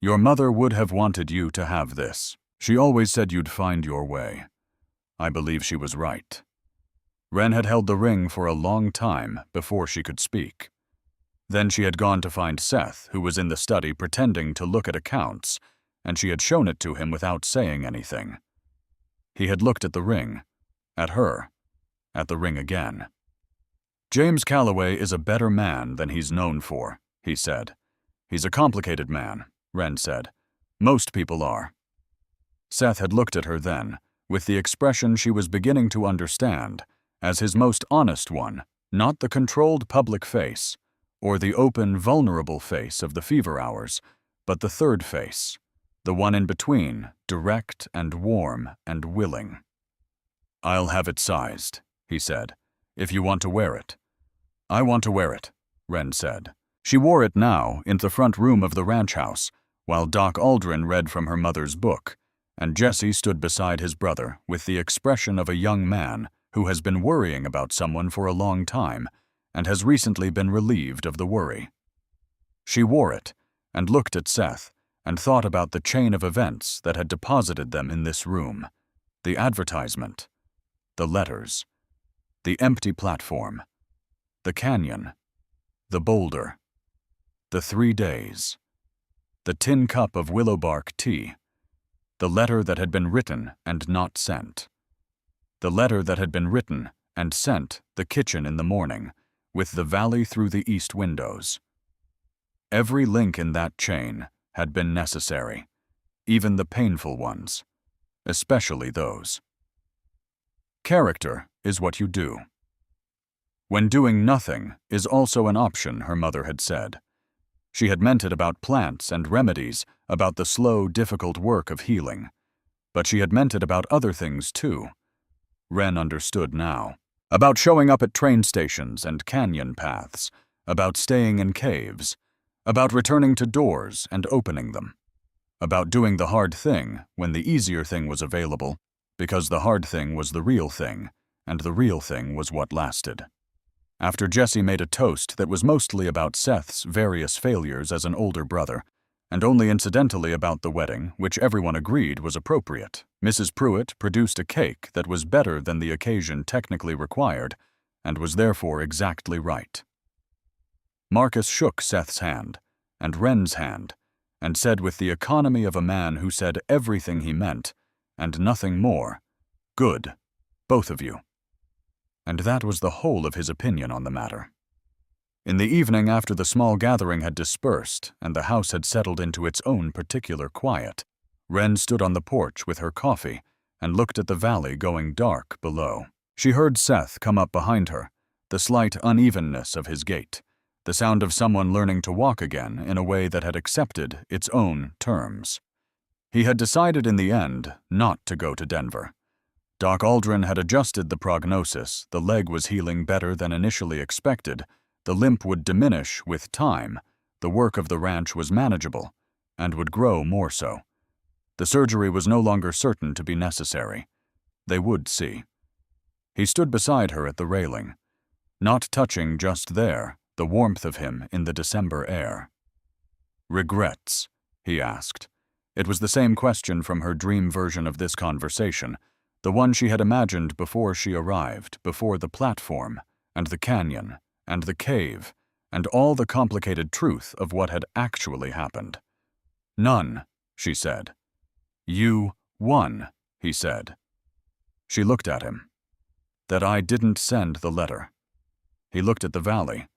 "Your mother would have wanted you to have this. She always said you'd find your way. I believe she was right." Wren had held the ring for a long time before she could speak. Then she had gone to find Seth, who was in the study pretending to look at accounts, and she had shown it to him without saying anything. He had looked at the ring, at her, at the ring again. "James Calloway is a better man than he's known for," he said. "He's a complicated man," Wren said. "Most people are." Seth had looked at her then, with the expression she was beginning to understand, as his most honest one, not the controlled public face, or the open, vulnerable face of the fever hours, but the third face, the one in between, direct and warm and willing. "I'll have it sized," he said, "if you want to wear it." "I want to wear it," Wren said. She wore it now in the front room of the ranch house, while Doc Aldrin read from her mother's book, and Jesse stood beside his brother with the expression of a young man who has been worrying about someone for a long time and has recently been relieved of the worry. She wore it and looked at Seth and thought about the chain of events that had deposited them in this room, the advertisement, the letters, the empty platform, the canyon, the boulder, the 3 days, the tin cup of willow bark tea, the letter that had been written and not sent, the letter that had been written and sent the kitchen in the morning, with the valley through the east windows. Every link in that chain had been necessary, even the painful ones, especially those. Character is what you do. When doing nothing is also an option, her mother had said. She had meant it about plants and remedies, about the slow, difficult work of healing. But she had meant it about other things too. Wren understood now. About showing up at train stations and canyon paths, about staying in caves, about returning to doors and opening them, about doing the hard thing when the easier thing was available, because the hard thing was the real thing, and the real thing was what lasted. After Jesse made a toast that was mostly about Seth's various failures as an older brother, and only incidentally about the wedding, which everyone agreed was appropriate, Mrs. Pruitt produced a cake that was better than the occasion technically required, and was therefore exactly right. Marcus shook Seth's hand, and Wren's hand, and said with the economy of a man who said everything he meant, and nothing more, "Good, both of you." And that was the whole of his opinion on the matter. In the evening, after the small gathering had dispersed and the house had settled into its own particular quiet, Wren stood on the porch with her coffee and looked at the valley going dark below. She heard Seth come up behind her, the slight unevenness of his gait, the sound of someone learning to walk again in a way that had accepted its own terms. He had decided in the end not to go to Denver. Doc Aldrin had adjusted the prognosis, the leg was healing better than initially expected, the limp would diminish with time, the work of the ranch was manageable, and would grow more so. The surgery was no longer certain to be necessary. They would see. He stood beside her at the railing, not touching just there, the warmth of him in the December air. "Regrets?" he asked. It was the same question from her dream version of this conversation, the one she had imagined before she arrived, before the platform, and the canyon, and the cave, and all the complicated truth of what had actually happened. "None," she said. "You won," he said. She looked at him. "That I didn't send the letter." He looked at the valley.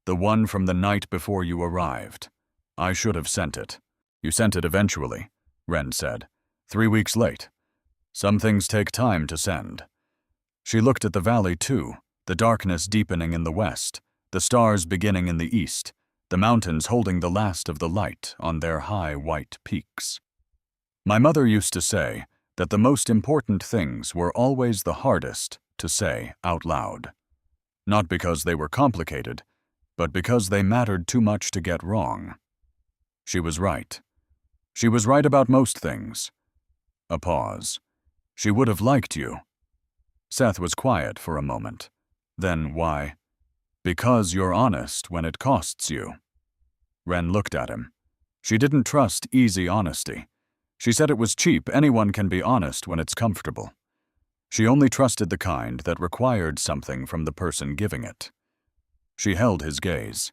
"The one from the night before you arrived. I should have sent it." "You sent it eventually," Wren said. 3 weeks late. Some things take time to send." She looked at the valley too, the darkness deepening in the west, the stars beginning in the east, the mountains holding the last of the light on their high white peaks. "My mother used to say that the most important things were always the hardest to say out loud. Not because they were complicated, but because they mattered too much to get wrong. She was right. She was right about most things." A pause. "She would have liked you." Seth was quiet for a moment. Then, "Why?" "Because you're honest when it costs you." Wren looked at him. She didn't trust easy honesty. She said it was cheap, anyone can be honest when it's comfortable. She only trusted the kind that required something from the person giving it. She held his gaze.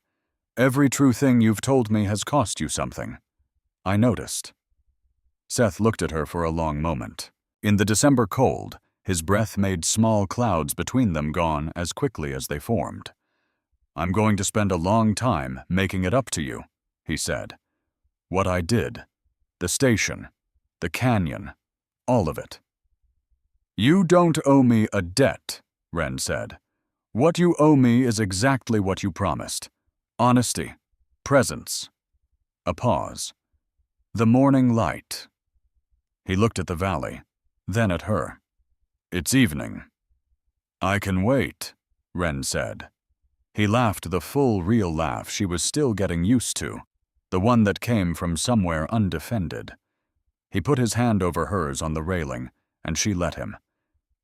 "Every true thing you've told me has cost you something. I noticed." Seth looked at her for a long moment. In the December cold, his breath made small clouds between them gone as quickly as they formed. "I'm going to spend a long time making it up to you," he said. "What I did, the station, the canyon, all of it." "You don't owe me a debt," Wren said. "What you owe me is exactly what you promised. Honesty, presence." A pause. "The morning light." He looked at the valley, then at her. "It's evening." "I can wait," Wren said. He laughed the full, real laugh she was still getting used to, the one that came from somewhere undefended. He put his hand over hers on the railing, and she let him.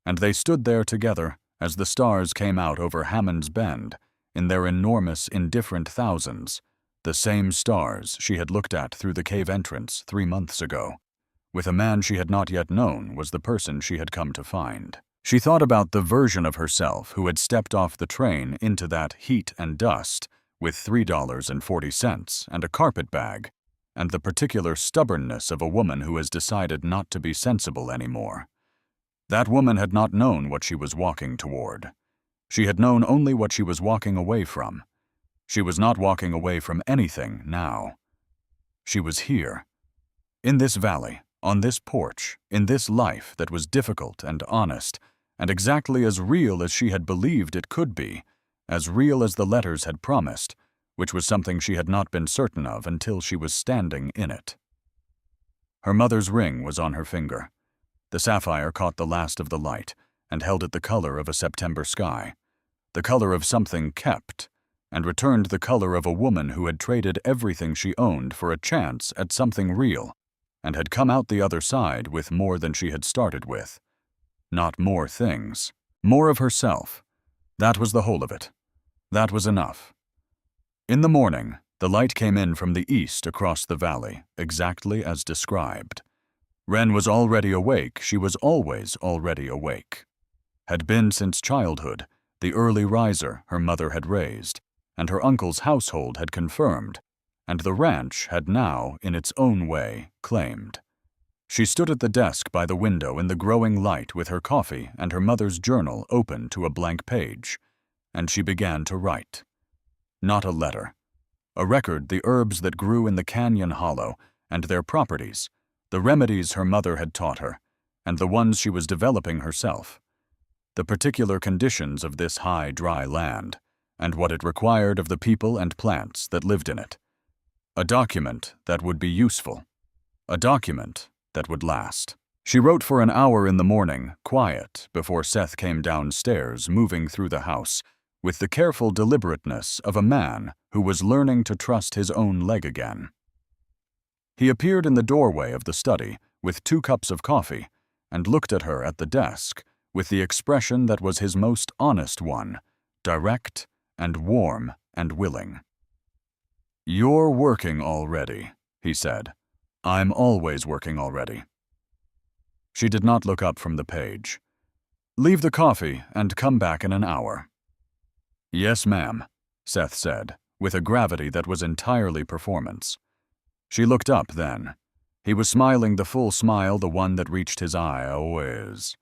And they stood there together as the stars came out over Hammond's Bend, in their enormous, indifferent thousands, the same stars she had looked at through the cave entrance 3 months ago, with a man she had not yet known was the person she had come to find. She thought about the version of herself who had stepped off the train into that heat and dust with $3.40 and a carpet bag, and the particular stubbornness of a woman who has decided not to be sensible anymore. That woman had not known what she was walking toward. She had known only what she was walking away from. She was not walking away from anything now. She was here, in this valley, on this porch, in this life that was difficult and honest, and exactly as real as she had believed it could be, as real as the letters had promised, which was something she had not been certain of until she was standing in it. Her mother's ring was on her finger. The sapphire caught the last of the light and held it the color of a September sky, the color of something kept, and returned the color of a woman who had traded everything she owned for a chance at something real, and had come out the other side with more than she had started with. Not more things. More of herself. That was the whole of it. That was enough. In the morning, the light came in from the east across the valley, exactly as described. Wren was already awake. She was always already awake. Had been since childhood, the early riser her mother had raised, and her uncle's household had confirmed, and the ranch had now, in its own way, claimed. She stood at the desk by the window in the growing light with her coffee and her mother's journal open to a blank page, and she began to write. Not a letter. A record the herbs that grew in the canyon hollow and their properties, the remedies her mother had taught her, and the ones she was developing herself. The particular conditions of this high, dry land, and what it required of the people and plants that lived in it. A document that would be useful. A document that would last. She wrote for an hour in the morning, quiet, before Seth came downstairs, moving through the house, with the careful deliberateness of a man who was learning to trust his own leg again. He appeared in the doorway of the study with 2 cups of coffee and looked at her at the desk with the expression that was his most honest one, direct and warm and willing. "You're working already," he said. "I'm always working already." She did not look up from the page. "Leave the coffee and come back in an hour." "Yes, ma'am," Seth said, with a gravity that was entirely performance. She looked up then. He was smiling the full smile, the one that reached his eye always.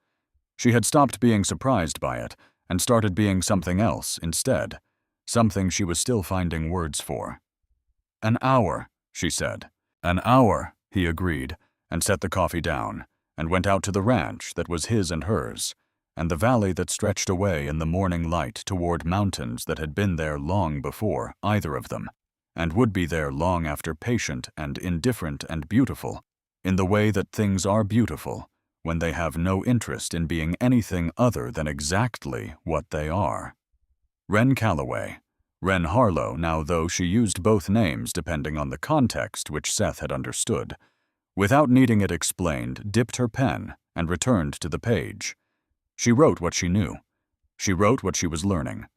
She had stopped being surprised by it and started being something else instead, something she was still finding words for. "An hour," she said. "An hour," he agreed, and set the coffee down, and went out to the ranch that was his and hers, and the valley that stretched away in the morning light toward mountains that had been there long before either of them, and would be there long after, patient and indifferent and beautiful, in the way that things are beautiful when they have no interest in being anything other than exactly what they are. Wren Calloway, Wren Harlow now, though she used both names depending on the context which Seth had understood, without needing it explained, dipped her pen and returned to the page. She wrote what she knew. She wrote what she was learning.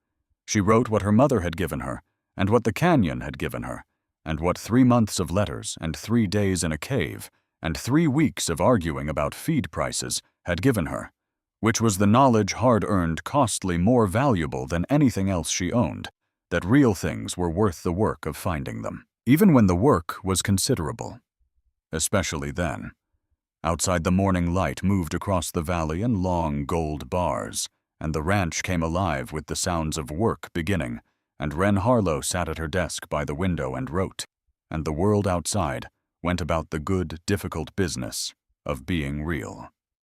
She wrote what her mother had given her, and what the canyon had given her, and what 3 months of letters and 3 days in a cave and 3 weeks of arguing about feed prices had given her, which was the knowledge hard-earned, costly, more valuable than anything else she owned, that real things were worth the work of finding them, even when the work was considerable. Especially then. Outside, the morning light moved across the valley in long gold bars, and the ranch came alive with the sounds of work beginning, and Wren Harlow sat at her desk by the window and wrote, and the world outside went about the good, difficult business of being real.